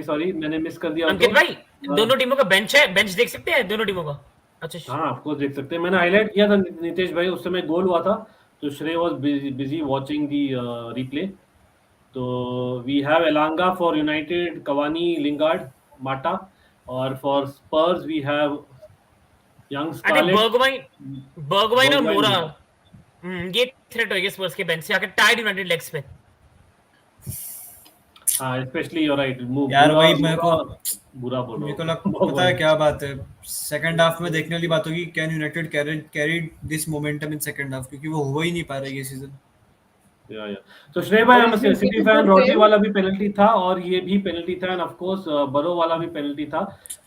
Sorry मैंने मिस कर दिया अंकित भाई, हाँ। दोनों टीमों का बेंच है, बेंच देख सकते हैं दोनों टीमों का। अच्छा हाँ ऑफ कोर्स देख सकते हैं, मैंने हाईलाइट किया था नितेश भाई, उस समय गोल हुआ था तो Shrey was busy watching the replay. तो we have Elanga for United, Cavani, Lingard, Mata, और for Spurs we have young I think Scarlett, Bergwijn और बर्गवाइन, मोरा, मोरा। ये थ्रेट होगी स्पर्स के बेंच से आकर टाइड यूनाइटेड लेग्स पे। हाँ स्पेशली यूर राइट, यार बुरा वही मेरे को बुरा बोल रहा मेरे को हूँ पता है भगवान। क्या बात है, सेकंड हाफ में देखने वाली बात होगी, can United carry this momentum in second half, क्योंकि वो हो ही नहीं पा रहा है ये सीजन। या तो श्रेय भाई, और हम इसमें सिटी ये फैन, तो रॉड्री सेम वाला भी पेनल्टी था और ये भी पेनल्टी था, एंड ऑफ कोर्स बरो वाला भी पेनल्टी था।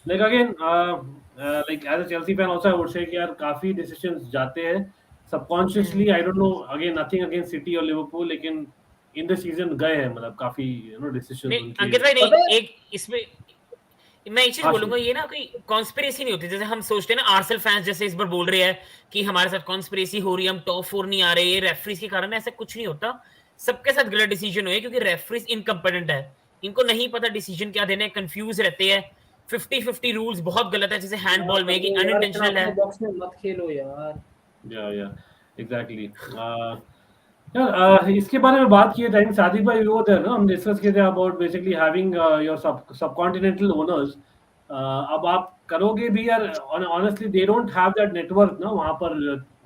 Like again, like as a Chelsea fan also I would say कि यार काफी डिसीजंस जाते हैं subconsciously, I don't know, again nothing against City और लिवरपूल, लेकिन इन द सीजन गए हैं, मतलब काफी डिसीजंस नहीं उनके। अंकित भाई, नहीं पता है एक इसमें मैं एक चीज हाँ बोलूंगा, ये ना कोई कॉन्स्पिरेसी नहीं होती जैसे हम सोचते हैं ना। आर्सेनल फैंस जैसे इस बार बोल रहे हैं कि हमारे साथ कॉन्स्पिरेसी हो रही है, हम टॉप 4 नहीं आ रहे, ये रेफरीज के कारण है, ऐसा कुछ नहीं होता। सबके साथ गलत डिसीजन हुए क्योंकि रेफरीज इनकम्पिटेंट है, इनको नहीं पता डिसीजन क्या देने, कंफ्यूज रहते हैं। 50-50 रूल्स बहुत गलत है, जैसे हैंडबॉल में कि यार इतना अनइंटेंशनल है। अपने बॉक्स में मत खेलो यार। या एग्जैक्टली। यार इसके बारे में बात किए थे सादिक भाई, वो थे ना, हम डिस्कस किए थे about basically having your subcontinental owners. अब आप करोगे भी यार, honestly they don't have that network ना वहाँ पर।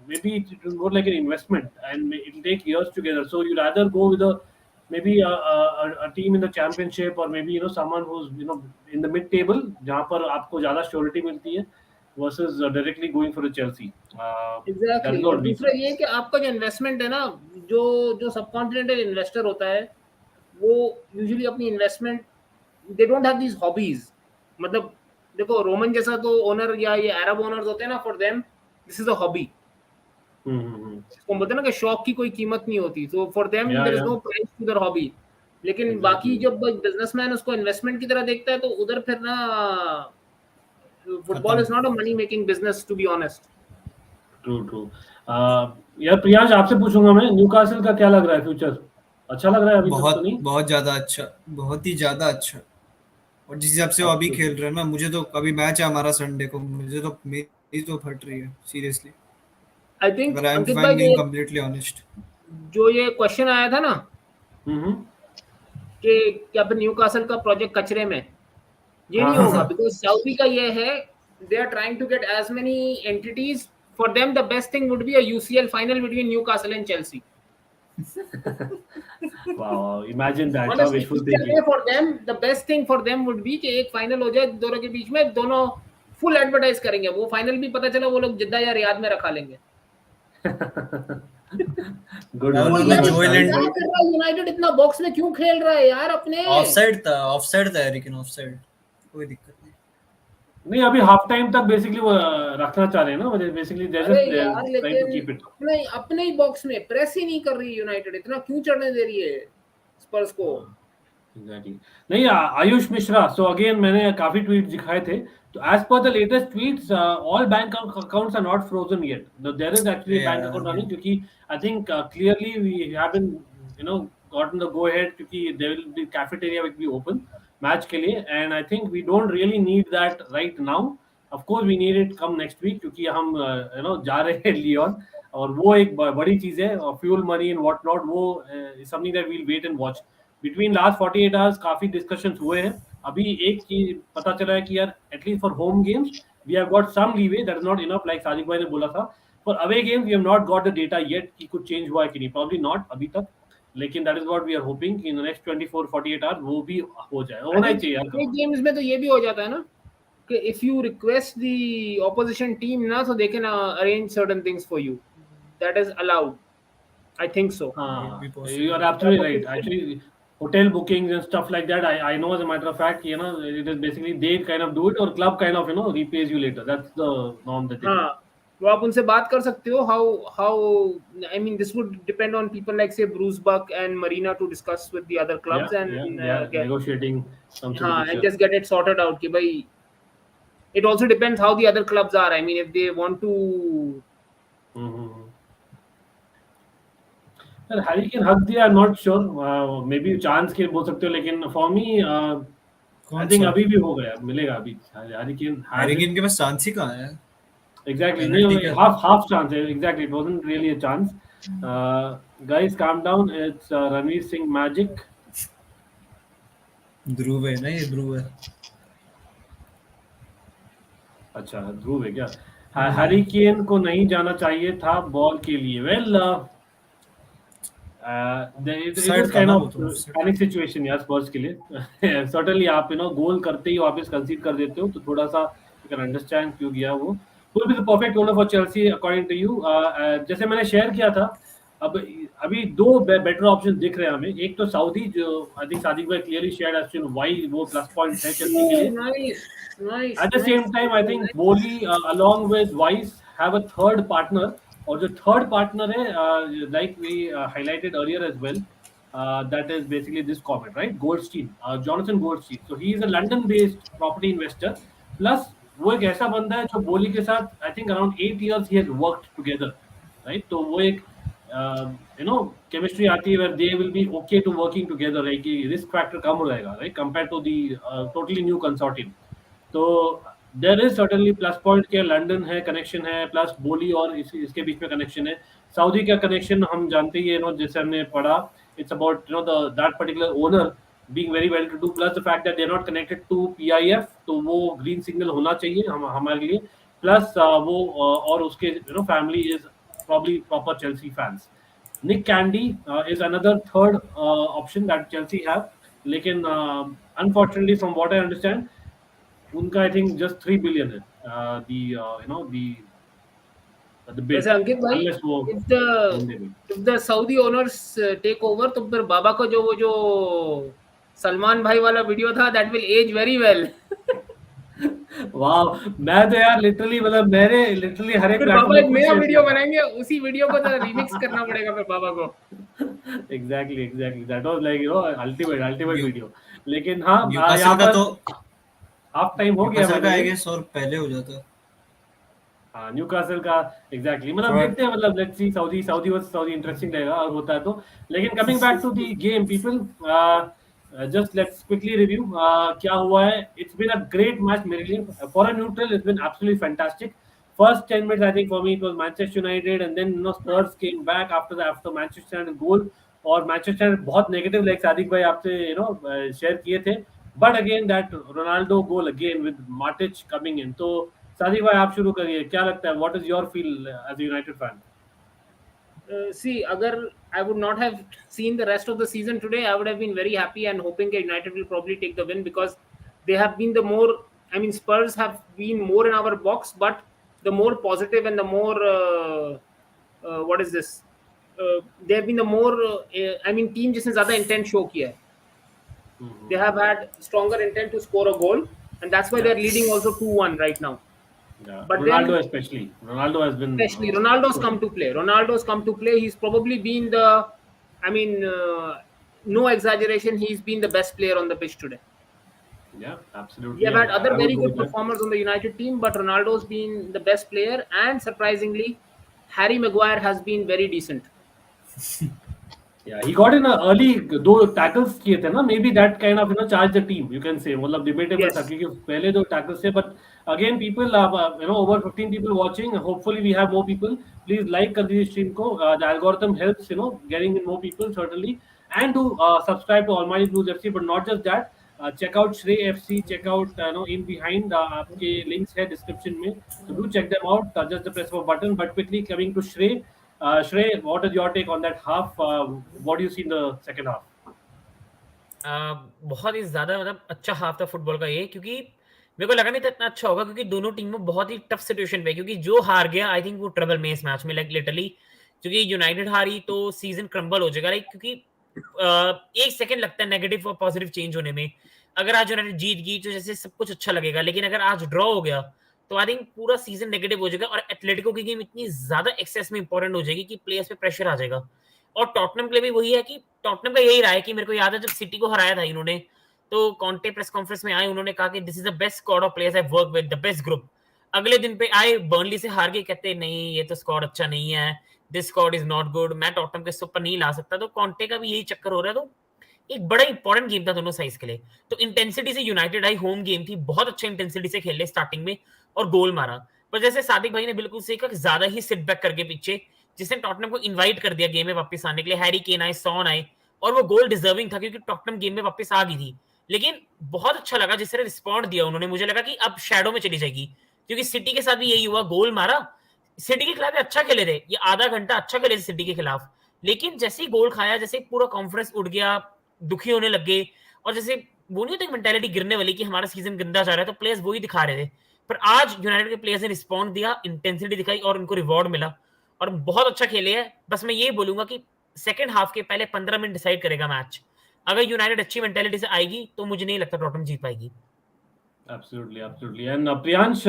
Maybe it more like an investment and it will take years together, so you rather go with maybe a team in the championship, or maybe someone who's in the mid table, जहाँ पर आपको ज़्यादा surety मिलती है, versus directly going for a Chelsea. Exactly. That's और what we दूसरा feel. ये कि आपका जो इन्वेस्टमेंट है ना, जो जो सबकॉन्टिनेंटल इन्वेस्टर होता है वो यूजुअली अपनी investment, they don't have these hobbies. मतलब देखो रोमन जैसा तो ओनर या ये अरब ओनर्स होते हैं ना, for them this is a hobby. इसको बोलते हैं ना कि शौक की कोई कीमत नहीं होती, तो for them Yeah, there is yeah, no price to their hobby. लेकिन बाकी exactly. जब बिजनेसमैन उसको इन्वेस्टमेंट की तरह देखता है तो उधर फिर ना फुटबॉल खत्म। Is not a money making business to be honest. True. यार प्रियांश, आपसे पूछूंगा मैं, न्यूकासल का क्या लग रहा है फ्यूचर? अच्छा लग रहा है अभी तक तो बहुत नहीं? बहुत ज्यादा अच्छा, बहुत ही ज्यादा अच्छा। और जिस हिसाब से वो अभी खेल Absolutely. रहे हैं ना, मुझे तो अभी मैच है हमारा संडे को, मुझे तो मेरी तो फट रही है सीरियसली, आई थिंक अगर आई अंकित एम भाई बीइंग कम्प्लीटली ऑनेस्ट। जो ये क्वेश्चन आया था ना हम्म। कि क्या फिर न्यूकासल का प्रोजेक्ट कचरे में, ये हाँ नहीं हाँ होगा। हाँ। बिकॉज सऊदी का ये है, they are trying to get as many entities. For them the best thing would be a UCL final between Newcastle and Chelsea. Wow, imagine that, honestly wishful उसके thinking. लिए for them the best thing for them would be कि एक final हो जाए दोनों के बीच में, दोनों फुल एडवर्टाइज करेंगे वो फाइनल भी, पता चला वो लोग जिद्दा या रियाद में रखा लेंगे। गुड यार वो वन, उन्होंने गुड यार वन जोएल सादिक क्या भाई। कर रहा है यूनाइटेड, इतना बॉक्स में क्यों खेल रहा है यार अपने। ऑफसाइड था यार, लेकिन ऑफसाइड कोई दिक्कत नहीं। नहीं, अभी हाफ टाइम तक बेसिकली वो रखना चाह रहे हैं ना, बेसिकली दे अरे जस्ट यार ट्राइंग टू लेकिन कीप इट। अपने ही बॉक्स में प्रेस ही नहीं कर रही यूनाइटेड, इतना क्यों चढ़ने दे रही है स्पर्स को। एग्जैक्टली। नहीं, आयुष मिश्रा, सो अगेन मैंने काफी ट्वीट दिखाए थे, तो as per the latest tweets all bank accounts are not frozen yet, there is actually bank account running, क्योंकि I think clearly we have been gotten the go ahead, क्योंकि there will be cafeteria will be open match के लिए, and I think we don't really need that right now. Of course we need it come next week, क्योंकि हम जा रहे हैं Leone, और वो एक बड़ी चीज है, और fuel money and what not, वो something that we'll wait and watch. Between last 48 hours काफी डिस्कशंस हुए हैं। अभी एक चीज पता चला है कि यार at least for home games we have got some leeway, that is not enough, like Sadiq भाई ने बोला था। For away games we have not got the data yet कि कुछ चेंज हुआ है कि नहीं, प्रॉब्ली नॉट अभी तक, लेकिन that is what we are hoping कि इन द नेक्स्ट 24-48 आवर्स वो भी हो जाए, आई होना ही थिंक चाहिए यार। एक गेम्स में तो ये भी हो जाता है ना कि if you request the opposition team ना, so they can arrange certain things for you, that is allowed, I think so. हाँ, be you are possible. absolutely right. Actually, hotel bookings and stuff like that, I know as a matter of fact, it is basically they kind of do it, or club kind of repays you later. That's the norm that they do. हाँ, तो आप उनसे बात कर सकते हो। how I mean this would depend on people like say Bruce Buck and Marina to discuss with the other clubs Yeah, and yeah, negotiating comes into हाँ, and picture. just get it sorted out कि भाई, it also depends how the other clubs are. I mean if they want to Mm-hmm. Sir Harry Kane हक दिया, आई am not sure, may be chance के बोल सकते हो, लेकिन for me I think अभी भी हो गया, मिलेगा अभी। हैरी केन हैरी केन के पास चांस ही कहाँ है? एग्जैक्टली पेनल्टी नहीं, का हाफ चांस है, exactly it wasn't really a chance. Guys calm down, it's Ranveer Singh magic. Dhruv है ना, ये ध्रुव है। अच्छा ध्रुव है क्या? हैरी केन को नहीं जाना चाहिए था बॉल के लिए। वेल it साइड is था kind ना of वो तो offside। panic situation यार स्पर्स के लिए। certainly आप गोल करते ही वापस कंसीड कर देते हो तो थोड़ा सा you can understand क्यों गया वो। Who will be the perfect owner for Chelsea according to you? जैसे मैंने शेयर किया था, अब अभी दो बेटर ऑप्शन दिख रहे हैं हमें। एक तो सऊदी, जो आई थिंक सादिक भाई clearly shared as to why वो प्लस पॉइंट है चेल्सी के लिए। Nice, nice, At the nice. same time, I think Boli, along with Weiss, have a third partner. और जो third partner है, like we highlighted earlier as well, that is basically this comment, right? Goldstein, Jonathan Goldstein. So he is a London-based property investor. Plus वो एक ऐसा बंदा है जो बोली के साथ I think around 8 years he has worked together, right? तो वो एक chemistry आती है where they will be okay to working together, right? कि risk factor कम हो जाएगा, right? Compared to the totally new consortium. तो there is certainly plus point के लंदन है, कनेक्शन है, प्लस बोली और इसके बीच में कनेक्शन है। सऊदी का कनेक्शन हम जानते ही है, जैसे हमने पढ़ा, it's about the that particular owner being very well to do, plus the fact that they are not connected to PIF, तो वो ग्रीन सिग्नल होना चाहिए हमारे लिए। प्लस वो और उसके family is probably proper Chelsea fans. Nick Candy is another third option that Chelsea have, लेकिन unfortunately from what I understand उनका आई थिंक जस्ट 3 बिलियन है, द बिड, वैसे अंकित भाई, अनलेस वो if the Saudi owners take over, तो फिर बाबा को जो सलमान भाई वाला वीडियो था, that will age very well. वाह, मैं तो यार लिटरली मतलब मेरे लिटरली हर एक फिर बाबा एक प्लेटफॉर्म नया वीडियो बनाएंगे, उसी वीडियो को जरा रिमिक्स करना पड़ेगा फिर बाबा को। Exactly that was like ultimate video. लेकिन हाँ, यहाँ न्यूकासल का पर तो हाफ टाइम हो गया न्यूकासल का आई भाई। गेस और पहले हो जाता। हाँ न्यूकासल का एग्जैक्टली, मतलब Right. देखते हैं, मतलब let's see, Saudi versus Saudi interesting रहेगा और होता है तो। लेकिन coming back to the game people, just let's quickly review क्या हुआ है। It's been a great match मेरे लिए, for a neutral it's been absolutely fantastic. First 10 minutes, I think for me it was Manchester United, and then Spurs came back after Manchester United goal, और Manchester United बहुत negative, like Sadiq भाई आपसे share किए थे, but again that Ronaldo goal again with Matic coming in। तो सादिक भाई आप शुरू करिए, क्या लगता है, what is your feel as a United fan? See, agar I would not have seen the rest of the season today, I would have been very happy and hoping that United will probably take the win, because they have been the more, I mean, Spurs have been more in our box, but the more positive and the more what is this? They have been the more, I mean, team जिसने ज़्यादा intent show किया है. They have had stronger intent to score a goal, and that's why they're leading also 2-1 right now. Yeah. But Ronaldo then, especially, Ronaldo has been Ronaldo's come to play. Ronaldo's come to play. He's probably been the, I mean, no exaggeration, he's been the best player on the pitch today. Yeah, absolutely. We have had other I would very go good with that. performers on the United team, but Ronaldo's been the best player, and surprisingly, Harry Maguire has been very decent. Yeah, he got in a early, दो tackles किए थे ना, maybe that kind of charged the team, you can say, मतलब debatable था Yes. क्योंकि पहले दो tackles थे, but again people, over 15 people watching, hopefully we have more people. Please like कर दीजिए stream को, the algorithm helps getting in more people certainly, and to subscribe to Almighty Blues FC, but not just that, check out Shrey FC, check out in behind, आपके links है description में, so do check them out, just the press of a button. But quickly coming to Shrey, Shrey, what is your take on that half? What do you see in the second half? बहुत ही ज़्यादा मतलब अच्छा half था football का ये, क्योंकि मेरे को लगा नहीं था इतना अच्छा होगा, क्योंकि दोनों टीमों बहुत ही टफ सिचुएशन पे, क्योंकि जो हार गया आई थिंक वो ट्रबल में इस मैच में, लाइक लिटरली, क्योंकि यूनाइटेड हारी तो सीजन क्रम्बल हो जाएगा, लाइक क्योंकि एक सेकंड लगता है नेगेटिव और पॉजिटिव चेंज होने में। अगर आज यूनाइटेड जीत गई तो जैसे सब कुछ अच्छा लगेगा, लेकिन अगर आज ड्रॉ हो गया तो आई थिंक पूरा सीजन नेगेटिव हो जाएगा, और एथलेटिको की गेम इतनी ज्यादा एक्सेस में इंपॉर्टेंट हो जाएगी कि प्लेयर्स पे प्रेशर आ जाएगा। और टॉटनम के लिए भी वही है कि टॉटनम का यही रहा है कि मेरे को याद है जब सिटी को हराया था इन्होंने, तो कॉन्टे प्रेस कॉन्फ्रेंस में आए, उन्होंने कहा कि this is the best squad of players I work with, the best group. अगले दिन पे आए बर्नली से हार के, कहते नहीं ये तो स्क्वाड अच्छा नहीं है, this squad is not good, मैं टॉटनहम के ऊपर नहीं ला सकता, तो कॉन्टे का भी यही चक्कर हो रहा है। तो एक बड़ा इंपॉर्टेंट गेम था दोनों साइड के लिए। तो इंटेंसिटी से यूनाइटेड आई, होम गेम थी, बहुत अच्छे इंटेंसिटी से खेले स्टार्टिंग में और गोल मारा। पर जैसे सादिक भाई ने बिल्कुल सही कहा, ज्यादा ही सिट बैक करके पीछे, जिसने टॉटनहम को इनवाइट कर दिया गेम में वापस आने के लिए। हैरी केन आए, सॉन आए, और वो गोल डिजर्विंग था क्योंकि टॉटनहम गेम में वापस आ गई थी। लेकिन बहुत अच्छा लगा जिस तरह रिस्पॉन्ड दिया उन्होंने, मुझे लगा कि अब शैडो में चली जाएगी, क्योंकि सिटी के साथ भी यही हुआ, गोल मारा, सिटी के खिलाफ अच्छा खेले थे, ये आधा घंटा अच्छा खेले थे सिटी के खिलाफ, लेकिन जैसे ही गोल खाया, जैसे पूरा कॉन्फिडेंस उड़ गया, दुखी होने लग गए, और जैसे वो नहीं होता मेंटालिटी गिरने वाली कि हमारा सीजन गंदा जा रहा है, तो प्लेयर्स वही दिखा रहे थे। पर आज यूनाइटेड के प्लेयर्स ने रिस्पॉन्ड दिया, इंटेंसिटी दिखाई और उनको रिवॉर्ड मिला, और बहुत अच्छा खेले है। बस मैं ये बोलूंगा कि सेकंड हाफ के पहले 15 मिनट डिसाइड करेगा मैच। अगर यूनाइटेड अच्छी मेंटालिटी से आएगी तो मुझे नहीं लगता टॉटनहम जीत पाएगी। Absolutely absolutely. एंड प्रियांश,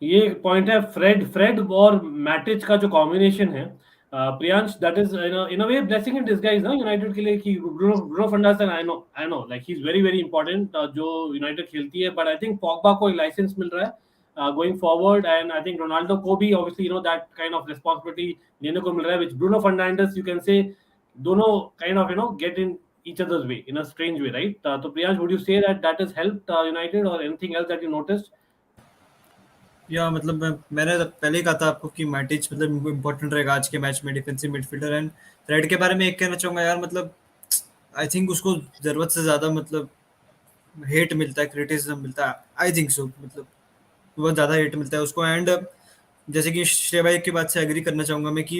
ये पॉइंट है फ्रेड और मैटिच का जो कॉम्बिनेशन है, Priyansh, that is in a way blessing in disguise ना यूनाइटेड के लिए, कि Bruno Fernandes, I know like he is very very important जो यूनाइटेड खेलती है, बट आई थिंक पॉग्बा को एक लाइसेंस मिल रहा है going forward, and I think Ronaldo को भी obviously that kind of responsibility लेने को मिल रहा है, which Bruno Fernandes you can say दोनों kind of get in each other's way in a strange way, right? So Priyansh, would you say that that has helped United, or anything else that you noticed? या मतलब मैंने पहले ही कहा था आपको कि मैटिच मतलब इम्पोर्टेंट रहेगा आज के मैच में, डिफेंसिव मिडफील्डर। एंड फ्रेड के बारे में एक कहना चाहूंगा यार, मतलब आई थिंक उसको जरूरत से ज्यादा मतलब हेट मिलता है, क्रिटिसिज्म मिलता है, आई थिंक सो, मतलब बहुत ज्यादा हेट मिलता है उसको। एंड जैसे कि श्रेय भाई की बात से एग्री करना चाहूंगा मैं कि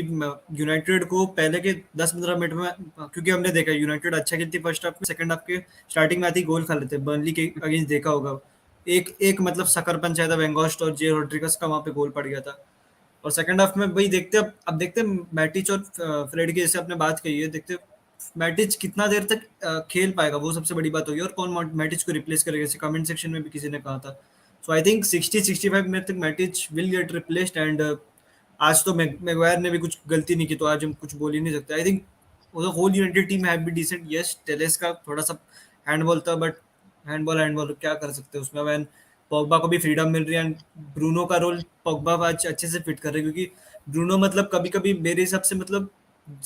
यूनाइटेड को पहले के 10-15 मिनट में, क्योंकि हमने देखा यूनाइटेड अच्छा खेलती फर्स्ट हाफ में, सेकंड हाफ के स्टार्टिंग में आती गोल खा लेते। बर्नली के अगेंस्ट देखा होगा, एक एक मतलब सकर पंच आया था वेंगोस्ट और जे रोड्रिगस का, वहां पे गोल पड़ गया था। और सेकंड हाफ में वही देखते, अब देखते मैटिच और फ्रेड की, जैसे आपने बात कही है, देखते मैटिच कितना देर तक खेल पाएगा, वो सबसे बड़ी बात होगी, और कौन मैटिच को रिप्लेस करेगा, जैसे कमेंट सेक्शन में भी किसी ने कहा था। सो आई थिंक 60-65 मिनट तक मैटिच विल गेट रिप्लेस्ड। एंड आज तो मैगवायर ने भी कुछ गलती नहीं की, तो आज हम कुछ बोल ही नहीं सकते। I think whole United team have be decent. Yes, Telles का थोड़ा सा हैंडबॉल था, बट हैंडबॉल क्या कर सकते हैं उसमें। वैन पॉग्बा को भी फ्रीडम मिल रही है, एंड ब्रूनो का रोल पॉग्बा आज अच्छे से फिट कर रहे हैं, क्योंकि ब्रूनो मतलब कभी कभी मेरे हिसाब से मतलब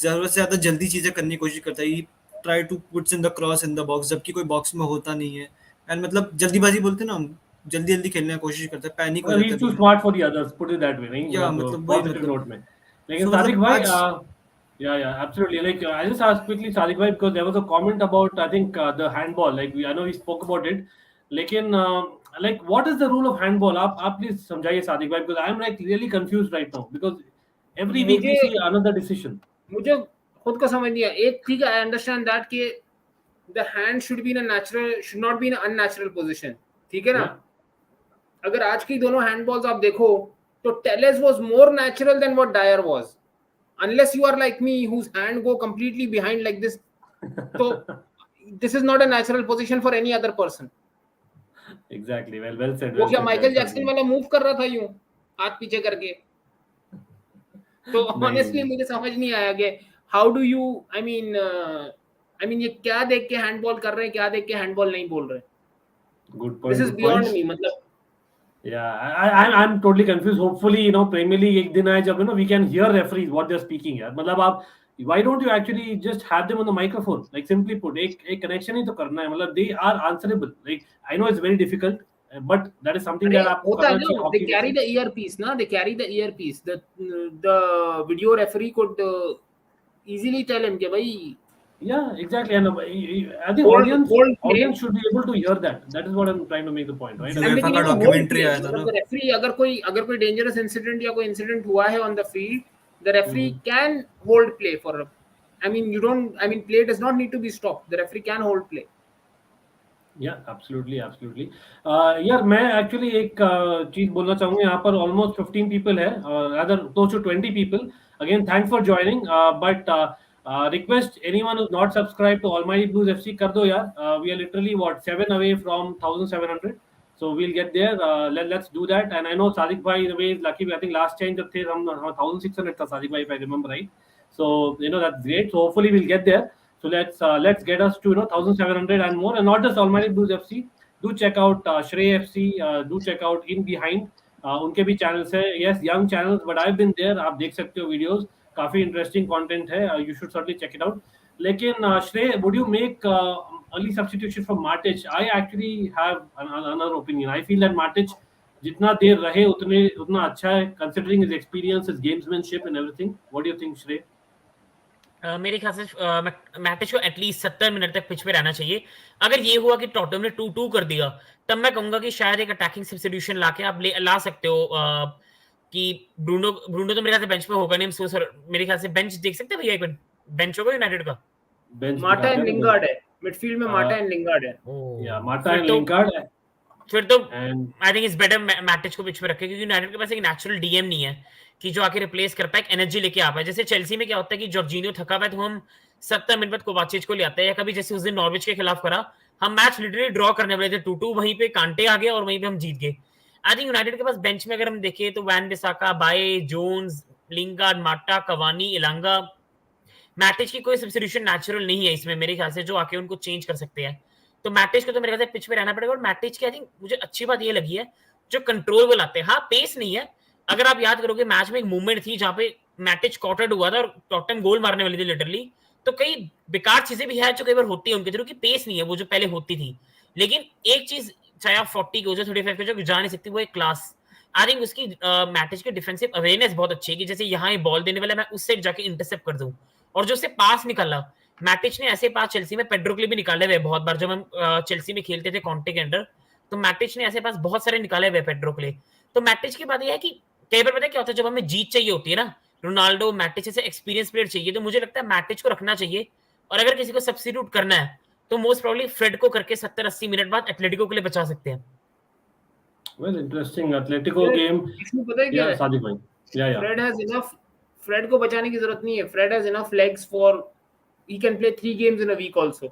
जरूरत से ज्यादा जल्दी चीजें करने की कोशिश करता है, try to puts in the cross in the box, जबकि कोई बॉक्स में होता नहीं है। एंड मतलब जल्दीबाजी बोलते हैं ना हम, जल्दी जल्दी खेलने की कोशिश करते हैं, पैनिक हो Well, जाता he's है too Bruno. smart for the others, put it that way, नहीं या मतलब मतलब वही पॉजिटिव मतलब, नोट में। लेकिन सो सादिक मतलब भाई, आज yeah, absolutely. Like I just asked quickly Sadiq bhai, because there was a comment about, I think, the handball. Like I know we spoke about it. लेकिन like what is the rule of handball? आप please समझाइए Sadiq bhai, because I am like really confused right now, because every week we मुझे see another decision. मुझे खुद को समझ नहीं आया। एक ठीक है, आई अंडरस्टैंड दैट कि the hand should be in a natural, should not be in unnatural position, ठीक है ना। Yeah. अगर आज की दोनों हैंडबॉल्स आप देखो तो Telles was more natural than what Dier was, unless you are like me whose hand go completely behind like this, so this is not a natural position for any other person. Exactly. Well said. वो Well क्या said, Michael Sadiq Jackson bhai. वाला move कर रहा था यूं हाथ पीछे करके? तो ऑनेस्टली नहीं, मुझे समझ नहीं आया कि how do you, I mean ये क्या देख के हैंडबॉल कर रहे हैं, क्या देख के हैंडबॉल नहीं बोल रहे। good this point. Is Good beyond point. मी, मतलब Yeah, I'm totally confused. Hopefully, Premier League एक दिन आए जब we can hear referees what they're speaking यार। मतलब आप, why don't you actually just have them on the microphone? Like simply put, एक connection ही तो करना है। मतलब they are answerable. Like I know it's very difficult, but that is something अरे that आपको होता है करना ना, चाहिए दे hockey कैरी जैसे। द ईयर पीस ना, they carry the ear piece, the video referee could easily tell him कि भाई Yeah, exactly. And I think hold play. audience should be able to hear that. That is what I'm trying to make the point, right? I'm UEFA making का it a whole documentary play, आया था मतलब ना। the referee अगर कोई dangerous incident या कोई incident हुआ है on the field, the referee can hold play for a, play does not need to be stopped, the referee can hold play. Yeah, absolutely, absolutely. यार मैं एक्चुअली एक चीज बोलना चाहूंगा, यहाँ पर ऑलमोस्ट 15 पीपल है, rather close to 20 people. Again, thanks for joining. But request anyone who's not subscribed to Almighty Blues FC कर दो यार. We are literally 7 away from 1,700. So we'll get there. Let's do that. And I know Sadiq bhai in a way is lucky. I think last change जब थे हम 1,600 था Sadiq bhai, if I remember right. So that's great. So hopefully we'll get there. So let's get us to 1,700 and more, and not just Almighty Blues FC. Do check out Shrey FC. Do check out In Behind. उनके भी channels है. Yes, young channels, but I've been there. आप देख सकते हो videos. काफी interesting content है, you should certainly check it out. लेकिन Shrey, would you make early substitution for Matic? I actually have another opinion. I feel that Matic जितना देर रहे उतना अच्छा है, considering his experience, his gamesmanship and everything. What do you think Shrey? मेरे ख्याल से मैटिच को एटलीस्ट 70 मिनट तक पिच पे रहना चाहिए. अगर ये हुआ कि टॉटनहम ने 2-2 कर दिया, तब मैं कहूंगा कि शायद एक अटैकिंग सब्स्टिट्यूशन लाके आप ला सकते हो. कि ब्रूनो ब्रूनो तो मेरे ख्याल से बेंच पे होगा नहीं. सो सर, मेरे ख्याल से बेंच देख सकते हैं भैया, एक मिनट. बेंच होगा यूनाइटेड का. बेंच माटा एंड दिखाते हैं. लिंगार्ड है मिडफील्ड में, माटा एंड लिंगार्ड है. या माटा फिर एंड तो लिंगार्ड है. फिर तो and I think it's better Matic को पिच पे रखे, क्योंकि यूनाइटेड के पास एक नेचुरल डीएम नहीं है कि जो आके रिप्लेस कर पाए, एनर्जी लेके आ पाए. जैसे चेल्सी में क्या होता है कि जॉर्जिनियो थका हुआ है तो हम 70 मिनट बाद कोवाचिच को ले आते हैं, या कभी जैसे उस दिन नॉर्विच के खिलाफ करा, हम मैच लिटरली ड्रॉ करने वाले थे 2-2, वहीं पे कांटे आ गए और वहीं पे हम जीत गए. आई थिंक यूनाइटेड के पास बेंच में अगर हम देखें तो वैन बिसाका, बाए, जोन्स, लिंगार्ड, माटा, कवानी, इलांगा, मैटिच की कोई सब्स्टिट्यूशन नेचुरल नहीं है इसमें मेरे ख्याल से जो आके उनको चेंज कर सकते हैं. तो मैटिच को तो मेरे ख्याल से पिच पे रहना पड़ेगा. और मैटिच की आई थिंक मुझे अच्छी बात ये लगी है, जो कंट्रोल वो लाते हैं. हाँ, पेस नहीं है. अगर आप याद करोगे मैच में एक मूवमेंट थी जहां पे मैटिच कॉटर्ड हुआ था और टॉटनहम गोल मारने वाली थी लिटरली. तो कई बेकार चीजें भी है जो कई बार होती है उनके थ्रू, की पेस नहीं है वो जो पहले होती थी. लेकिन एक चीज, चाहे आप 40 के हो जाओ, 35 के हो जाओ, जा नहीं सकती, वो एक क्लास. आई थिंक उसकी मैटिच की डिफेंसिव अवेयरनेस बहुत अच्छी है कि जैसे यहाँ ये बॉल देने वाला, मैं उस साइड जाके इंटरसेप्ट कर दूं. और जो उससे पास निकाला, मैटिच ने ऐसे पास चेल्सी में पेड्रो के लिए भी निकाले हुए बहुत बार. जब हम चेल्सी में खेलते थे कॉन्टे के अंडर, तो मैटिच ने ऐसे पास बहुत सारे निकाले हुए पेड्रो के लिए. तो मैटिच की बात यह है कि कई बार पता है क्या होता है, जब हमें जीत चाहिए होती है ना, रोनाल्डो, मैटिच जैसे एक्सपीरियंस प्लेयर चाहिए, तो मुझे लगता है मैटिच को रखना चाहिए. और अगर किसी को सब्स्टिट्यूट करना है तो मोस्ट प्रोबेबली फ्रेड को करके 70-80 मिनट बाद एथलेटिको के लिए बचा सकते हैं. Well, interesting Atletico game. इसमें पता है क्या या है, सादिक भाई, या फ्रेड हैज इनफ. फ्रेड को बचाने की जरूरत नहीं है. Fred has enough legs for, he can play 3 games in a week also.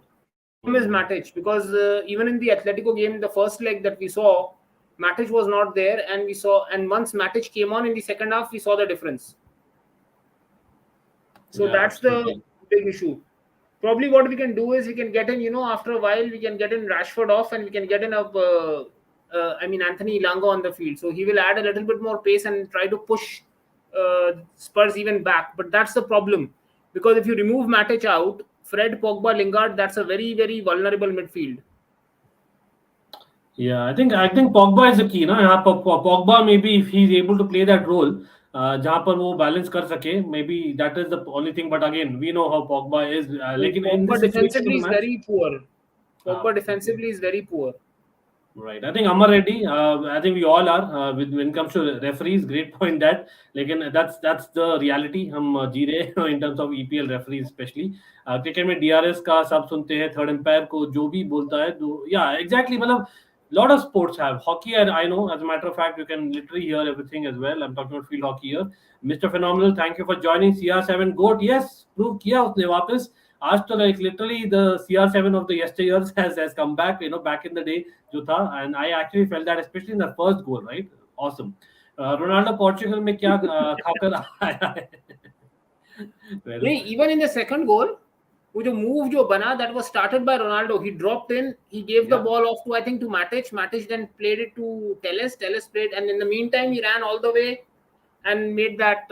Is Matic, because even in the Atletico game, the first leg that we saw, Matic was not there, and once Matic came on in the second half, we saw the difference. So Yeah, that's absolutely. the big issue. Probably what we can do is we can get in, after a while we can get in Rashford off, and we can get in Anthony Ilanga on the field. So he will add a little bit more pace and try to push Spurs even back. But that's the problem, because if you remove Matic out, Fred, Pogba, Lingard, that's a very, very vulnerable midfield. Yeah, I think Pogba is the key ना. यहाँ पर Pogba, maybe if he's able to play that role, जहाँ पर वो balance कर सके, maybe that is the only thing. But again, we know how Pogba is. लेकिन in Pogba this situation defensively of the is match, very poor. Pogba defensively is very poor. right. I think Amar Reddy. I think we all are. When it comes to referees, great point that. लेकिन that's the reality हम जी रहे हैं in terms of EPL referees especially. Cricket में DRS का सब सुनते हैं, third umpire को जो भी बोलता है, yeah, exactly. मतलब lot of sports have hockey, and I know, as a matter of fact, you can literally hear everything as well. I'm talking about field hockey here. Mr. Phenomenal, thank you for joining. CR7 GOAT, yes, prove किया उसने वापस. आज तो like literally the CR7 of the yesteryears has come back, back in the day जो था, and I actually felt that especially in the first goal, right? Awesome. Ronaldo Portugal में क्या खाकर आया है? Well, Even in the second goal, with a move जो बना, that was started by Ronaldo. He dropped in, he gave the ball off to, I think, to Matic. Matic then played it to Telles. Telles played, and in the meantime, he ran all the way and made that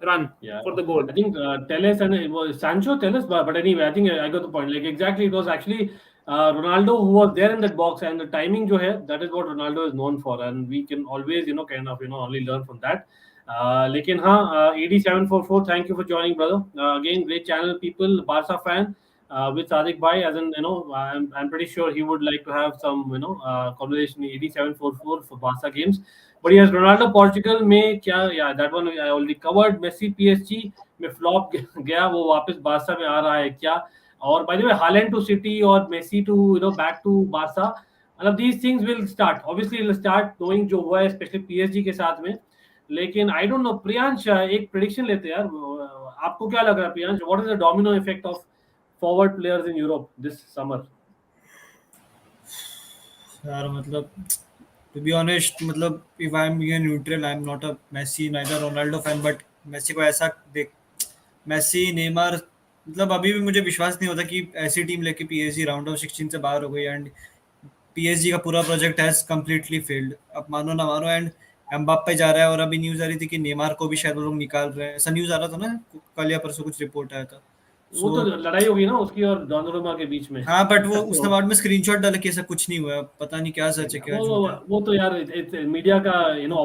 run for the goal. I think Telles and it was Sancho Telles, but anyway, I think I got the point. Like exactly, it was actually Ronaldo who was there in that box, and the timing जो है, that is what Ronaldo is known for, and we can always kind of only learn from that. लेकिन हाँ, 8744, thank you for joining, brother. Again, great channel, people. Barca fan with Sadiq bhai, as in I'm pretty sure he would like to have some conversation. 8744 for Barca games. But yes, Ronaldo Portugal में क्या, yeah, that one I already covered. Messi PSG में flop गया, वो वापस Barça में आ रहा है क्या? और by the way, Haaland to City और Messi to back to Barca. मतलब these things will start. Obviously, will start knowing जो हुआ है, especially PSG के साथ में. लेकिन आई डोंट नो, प्रियांश एक प्रेडिक्शन लेते हैं यार. आपको क्या लग रहा है Priyansh, what is the domino effect of forward players in Europe this summer? यार मतलब to be honest, मतलब if I'm being neutral, I'm not a Messi neither Ronaldo fan, but Messi को ऐसा देख, मेसी, नेमार, मतलब अभी भी मुझे विश्वास नहीं होता कि ऐसी टीम लेके पीएसजी राउंड ऑफ 16 से बाहर हो गई, एंड पीएसजी का पूरा प्रोजेक्ट हैज कंप्लीटली फेल्ड. अब मानो ना मानो, एंड एम्बाप्पे जा रहा है, और अभी न्यूज आ रही थी कि नेमार को भी शायद वो लोग निकाल रहे हैं, ऐसा न्यूज आ रहा था ना, कल या परसों कुछ रिपोर्ट आया था। वो तो लड़ाई होगी ना उसकी और डोनारुमा के बीच में। हाँ, बट वो तो उसने बाद में स्क्रीनशॉट डाला कि ऐसा कुछ नहीं हुआ है, पता नहीं क्या सच है क्या झूठ है, वो तो यार मीडिया का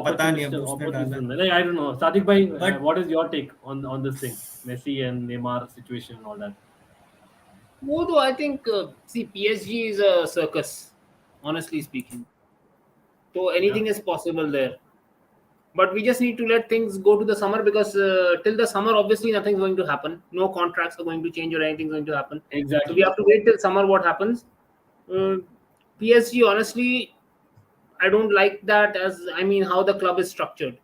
पता नहीं अब उसने डाला है। opportunism है। Like, I don't know. Sadiq bhai, But- what is your take on this thing? Messi and Neymar situation and all that. Wo though, I think see, PSG is a circus, honestly speaking. So anything is possible there. But we just need to let things go to the summer, because till the summer, obviously nothing's going to happen. No contracts are going to change or anything's going to happen. Exactly. So we have to wait till summer what happens. PSG, honestly, I don't like that, as I mean how the club is structured.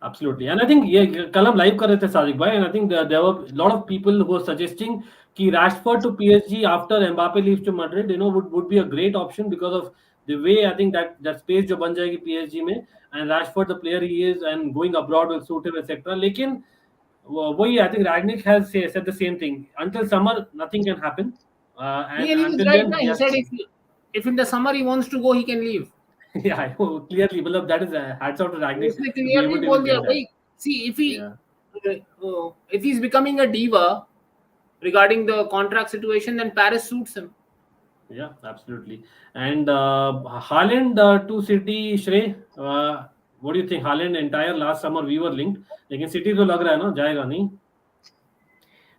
Absolutely. And I think ये कल हम live कर रहे थे सादिक भाई, and I think there were a lot of people who were suggesting कि Rashford to PSG after Mbappe leaves to Madrid, would be a great option because of the way I think that space जो बन जाएगी PSG में, and Rashford the player he is and going abroad will suit him etc. लेकिन वही I think Ragnick has said the same thing. Until summer nothing can happen. And He was until right then now. He said if in the summer he wants to go, he can leave. yeah, clearly, मतलब that is hats off to Ragnick उसने to be clearly able to बोल even दिया tell that. भाई. See, if he's becoming a diva regarding the contract situation, then Paris suits him. Yeah, absolutely. And Haaland to City, Shrey, what do you think? Haaland entire last summer we were linked, लेकिन City तो लग रहा है ना जाएगा नहीं.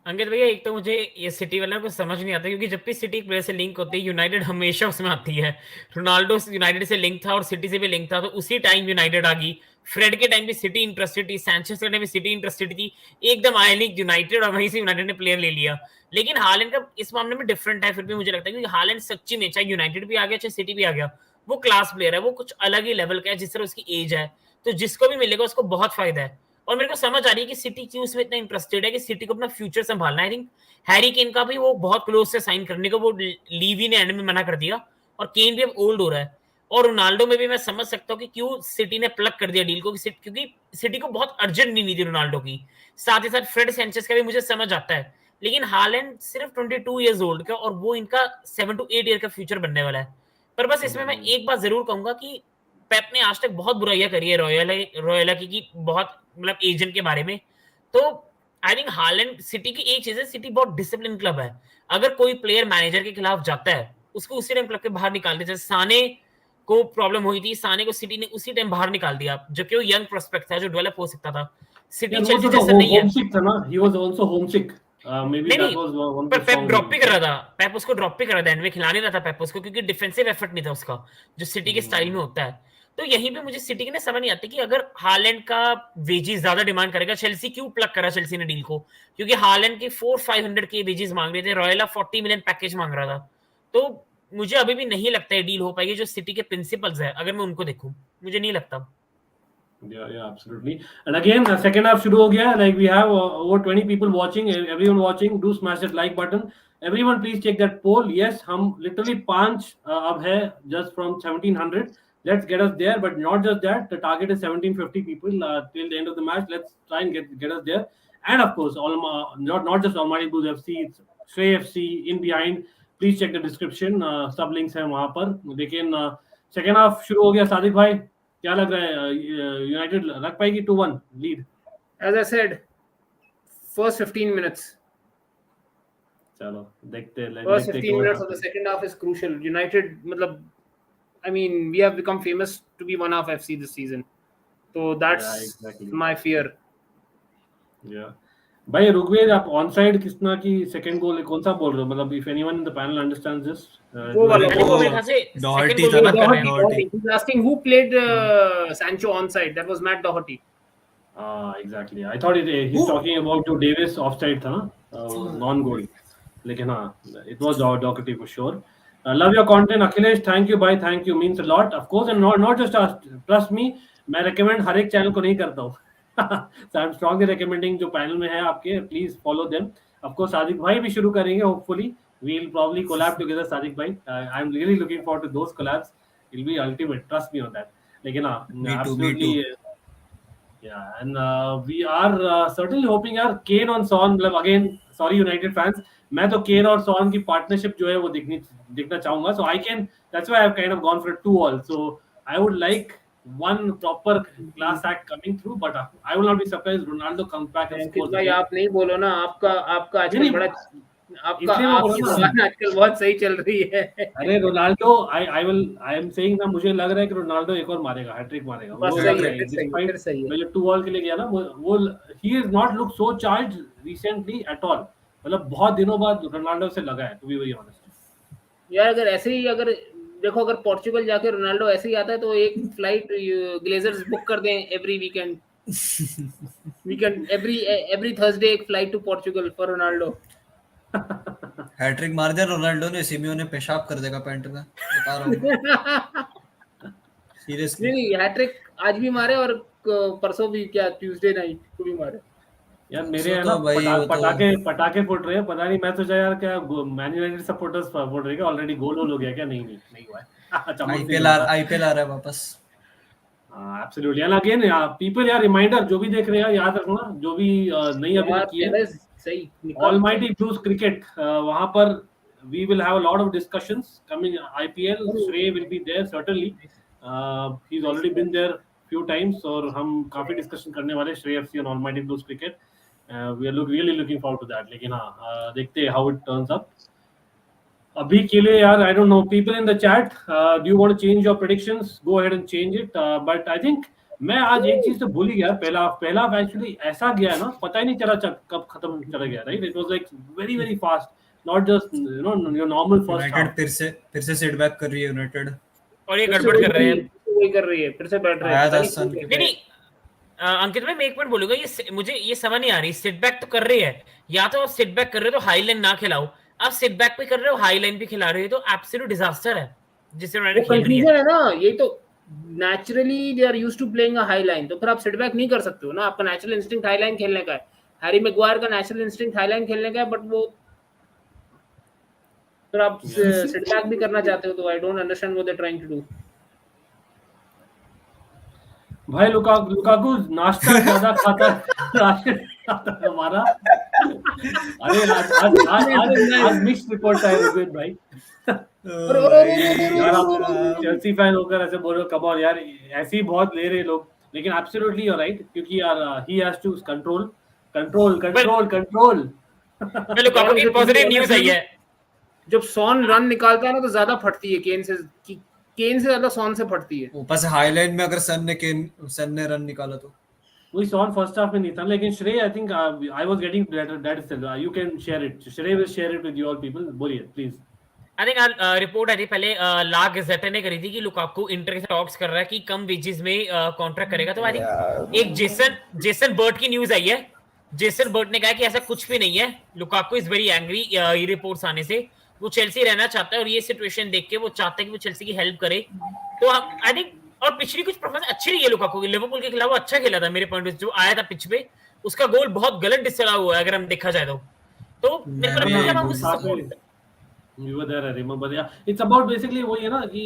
अंकित भैया, एक तो मुझे ये सिटी वाला को समझ नहीं आता, क्योंकि जब भी सिटी प्लेयर से लिंक होती है यूनाइटेड हमेशा उसमें आती है। रोनाल्डो यूनाइटेड से लिंक था और सिटी से भी लिंक था, तो उसी टाइम यूनाइटेड आ गई। फ्रेड के टाइम भी सिटी इंटरेस्टेड थी, सैंचेस के टाइम भी सिटी इंटरेस्टेड थी, एकदम आया नहीं यूनाइटेड और वहीं से यूनाइटेड ने प्लेयर ले लिया। लेकिन हालैंड का इस मामले में डिफरेंट है, फिर भी मुझे लगता है, क्योंकि हालैंड सच्ची में चाहे यूनाइटेड भी आ गया चाहे सिटी भी आ गया, वो क्लास प्लेयर है, वो कुछ अलग ही लेवल का है, जिस तरह उसकी एज है, तो जिसको भी मिलेगा उसको बहुत फायदा है। और मेरे को समझ आ रही है कि सिटी क्यों उसमें इतना इंटरेस्टेड है, कि सिटी को अपना फ्यूचर संभालना है। आई थिंक हैरी केन का भी वो बहुत क्लोज से साइन करने को, वो लीवी ने एंड में मना कर दिया, और केन भी अब ओल्ड हो रहा है। और रोनाल्डो में भी मैं समझ सकता हूँ कि क्यों सिटी ने प्लग कर दिया डील को, क्योंकि सिटी को बहुत अर्जेंट नहीं थी रोनाल्डो की। साथ ही साथ फ्रेड सैंचेस का भी मुझे समझ आता है, लेकिन हालैंड सिर्फ 22 ईयर्स ओल्ड का, और वो इनका 7 to 8 ईयर का फ्यूचर बनने वाला है। पर बस इसमें मैं एक बात जरूर कहूंगा कि पेप ने आज तक बहुत बुराइयां करी है रॉयला की बहुत, मतलब एजेंट के बारे में। तो आई थिंक हालैंड, सिटी की एक चीज है, सिटी बहुत डिसिप्लिन क्लब है। अगर कोई प्लेयर मैनेजर के खिलाफ जाता है, उसको उसी टाइम क्लब के बाहर निकाल देते। जैसे साने को प्रॉब्लम हुई थी, साने को सिटी ने उसी टाइम बाहर निकाल दिया, जबकि वो यंग प्रोस्पेक्ट था जो डेवलप हो सकता था। सिटी चेल्सी जैसा नहीं है। Homesick था ना, he was also homesick. Maybe नहीं that नहीं, was one of पर the पेप strong ड्रॉप भी reasons. कर रहा था, पेप उसको ड्रॉप भी कर रहा था, एंड में खिला नहीं रहा था पेप उसको, क्योंकि डिफेंसिव एफर्ट नहीं था उसका, जो सिटी के स्टाइल में होता है। तो यहीं पे मुझे सिटी की ना समझ नहीं आती कि अगर हालैंड का वेजेस ज्यादा डिमांड करेगा, चेल्सी क्यों प्लग करा चेल्सी ने डील को, क्योंकि हालैंड के 400-500 के वेजेस मांग रहे थे, रॉयला 40 मिलियन पैकेज मांग रहा था। तो मुझे अभी भी नहीं लगता है डील हो पाएगी, जो सिटी के प्रिंसिपल्स है, अगर मैं उनको देखूं, मुझे नहीं लगता। Yeah, absolutely. And again, second half शुरू हो गया. Like we have over 20 people watching. Everyone watching, do smash that like button. Everyone, please check that poll. Yes, हम literally 5 अब है just from 1700. Let's get us there, but not just that. The target is 1750 people till the end of the match. Let's try and get us there. And of course, not just Almighty Blues FC, it's Shrey FC in behind. Please check the description. सब links हैं वहाँ पर. लेकिन second half शुरू हो गया. सादिक भाई, क्या लग रहा है, यूनाइटेड रख पाएगी 2-1 lead? As I said, first 15 minutes. चलो देखते हैं। First 15 minutes of the second half is crucial. United, मतलब, I mean, we have become famous to be one of FC this season. So that's my fear. Yeah. भाई रुकवेज, आप on side Kisna की second goal कौन सा बोल रहे हो? मतलब if anyone in the panel understands this, वो वाला Doherty था ना, Doherty. He's asking who played Sancho onside. That was Matt Doherty. exactly. I thought he's talking about जो डेविस ऑफसाइड था ना, नॉन गोल, लेकिन हाँ, it was Doherty for sure. Love your content, Akhilesh. Thank you, bye. Thank you, means a lot, of course, and not just us. Trust me, मैं recommend हर एक channel को नहीं करता हूँ. So I'm strongly recommending जो panel में है आपके, please follow them. Of course, Sadiq भाई भी शुरू करेंगे. Hopefully, we'll probably collab together, Sadiq भाई. I'm really looking forward to those collabs. It'll be ultimate. Trust me on that. लेकिन हाँ, absolutely. Yeah, and we are certainly hoping यार केन और sworn, मतलब again, sorry United fans, मैं तो केन और sworn की पार्टनरशिप जो है वो देखना चाहूंगा. So I can, that's why I've kind of gone for a 2-all. So I would like one proper class act coming through, but I will not be surprised Ronaldo comes back and Ankit scores भाई again. आप नहीं बोलो ना, आपका आजकल नहीं, बड़ा आपका इसलिए मैं बोल आपकी रहा हूँ जुबान आजकल बहुत सही चल रही है। अरे रोनाल्डो आई एम सेइंग ना, मुझे लग रहा है कि रोनाल्डो एक और मारेगा, हैट्रिक मारेगा, बस वो सही लग है, रहा है फिर सही है, डिस्पाइट फिर सही है। मैं जो 2 ऑल के लिए गया ना, वो ही is not look so charge recently at all, मतलब बहुत दिनों बाद रोनाल्डो से लगा है, टू बी वेरी ऑनेस्ट। यार अगर ऐसे ही अगर देखो, अगर पोर्चुगल जाके रोनाल्डो ऐसे ही आता है तो एक फ्लाइट ग्लेजर्स बुक कर दें एवरी वीकेंड एवरी थर्सडे एक flight to Portugal for Ronaldo. Hattrick मार दिया रोनाल्डो ने, सिमियो ने पेशाब कर देगा पैंट में, बता रहा हूँ सीरियसली। नहीं हैट्रिक आज भी मारे और परसों भी, क्या ट्यूसडे नाइट को भी मारे। यार मेरे सो है ना तो भाई वो तो पटाखे फुट रहे हैं, पता नहीं, मैं सोचा यार क्या मैन यूनाइटेड सपोर्टर्स फुट रहे हैं ऑलरेडी, गोल हो गया क्या? नहीं हुआ है चमक नहीं आईपीएल आ रहा है वापस। एब्सोल्युटली, एंड अगेन पीपल यार, रिमाइंडर जो भी देख रहे हैं याद रखना, जो भी नहीं अभी तक किए, सही निकल ऑलमाइटी ब्लूज क्रिकेट, वहां पर we will have a lot of discussions coming IPL. Shrey will be there certainly. He's already been there few times और हम काफी डिस्कशन करने वाले Shrey FC और Almighty Blues cricket. We are really looking forward to that. लेकिन हाँ देखते हैं how it turns up. अभी के लिए यार I don't know, people in the chat, do you want to change your predictions? Go ahead and change it. But I think मैं आज एक चीज तो भूल ही गया, पहला एक्चुअली ऐसा गया है ना, पता ही नहीं चला कब खत्म चला गया, right? It was like very fast, not just your normal first half. United फिर से सेट बैक कर रही है यूनाइटेड, और ये गड़बड़ कर रहे हैं, वही कर रही है, फिर से बैठ रहे आया था हैं। सन के नहीं अंकित भाई मैं एक मिनट बोलूंगा, ये मुझे ये समझ नहीं आ रही, सिट बैक तो कर रही है, या तो आप सिट बैक कर रहे हो तो हाई लाइन ना खिलाओ, आप सिट बैक भी कर रहे हो हाई लाइन भी खिला रहे हो, तो एब्सोल्यूट डिजास्टर है जिससे यूनाइटेड खेल रही है ना। ये तो naturally they are used to playing a high line, तो फिर आप सिट बैक नहीं कर सकते हो ना, आपका नेचुरल इंस्टिंक्ट हाई लाइन खेलने का है, हैरी मैग्वायर का नेचुरल इंस्टिंक्ट हाई लाइन खेलने का है, बट वो फिर आप सिट बैक भी करना चाहते हो, तो I don't understand what they are trying to do. भाई लुकाकू नाश्ता ज्यादा खाता है हमारा। अरे आज मिक्स रिपोर्ट है ऋग्वेद भाई। यार आप चेल्सी फैन होकर ऐसे बोल रहे हो, कम ऑन यार, ऐसे ही बहुत ले रहे लोग, लेकिन एब्सोल्युटली यू आर राइट, क्योंकि यार he has to control. Lukaku की पॉजिटिव न्यूज़ आई है, जब सॉन रन निकालता है ना तो ज्यादा फटती है केन से ज्यादा सॉन से फटती है। ऊपर से हाईलाइट में अगर सन ने रन निकाला तो वही सॉन फर्स्ट हाफ में नहीं था, लेकिन Shrey I think I was getting that is you can share it, Shrey will share it with you all people, बोलिए प्लीज। आई थिंक रिपोर्ट आई थी पहले ला गज़ेटा ने करी थी कि लुकाकू इंटर से टॉक्स कर रहा है कि कम वेजेस में कॉन्ट्रैक्ट करेगा, तो आई थिंक एक जेसन बर्ट की न्यूज़ आई है, जेसन बर्ट ने कहा कि ऐसा कुछ भी नहीं है, लुकाकू इज वेरी एंग्री ये रिपोर्ट्स आने से, वो चेल्सी रहना चाहता है और ये सिचुएशन देख के वो चाहता है कि वो चेल्सी की हेल्प करे, तो आई थिंक, और पिछली कुछ परफॉर्मेंस अच्छी रही है लुकाकू की, लिवरपूल के खिलाफ वो अच्छा खेला था मेरे पॉइंट जो आया था पिच पे, उसका गोल बहुत गलत डिसअला हुआ है अगर हम देखा जाए तो मेरे को लगता है हम उससे support You were there, I remember. Yeah, it's about basically वही है ना कि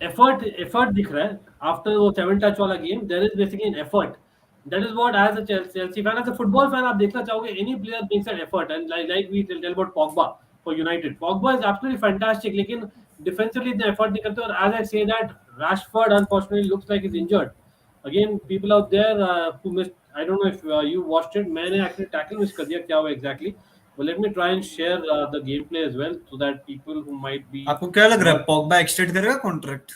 effort दिख रहा है after वो 7 touch वाला game. There is basically an effort. That is what, as a Chelsea fan, as a football fan, आप देखना चाहोगे any player makes an effort, and like we tell about Pogba for United. Pogba is absolutely fantastic, लेकिन defensively इतना effort नहीं करते, और as I say that, Rashford unfortunately looks like he's injured. Again, people out there who missed, I don't know if you watched it. मैंने actually tackle miss कर दिया, क्या हुआ exactly? Well, let me try and share the gameplay as well, so that people who might be. आपको क्या लग रहा है पॉग्बा एक्सटेंड करेगा कॉन्ट्रैक्ट?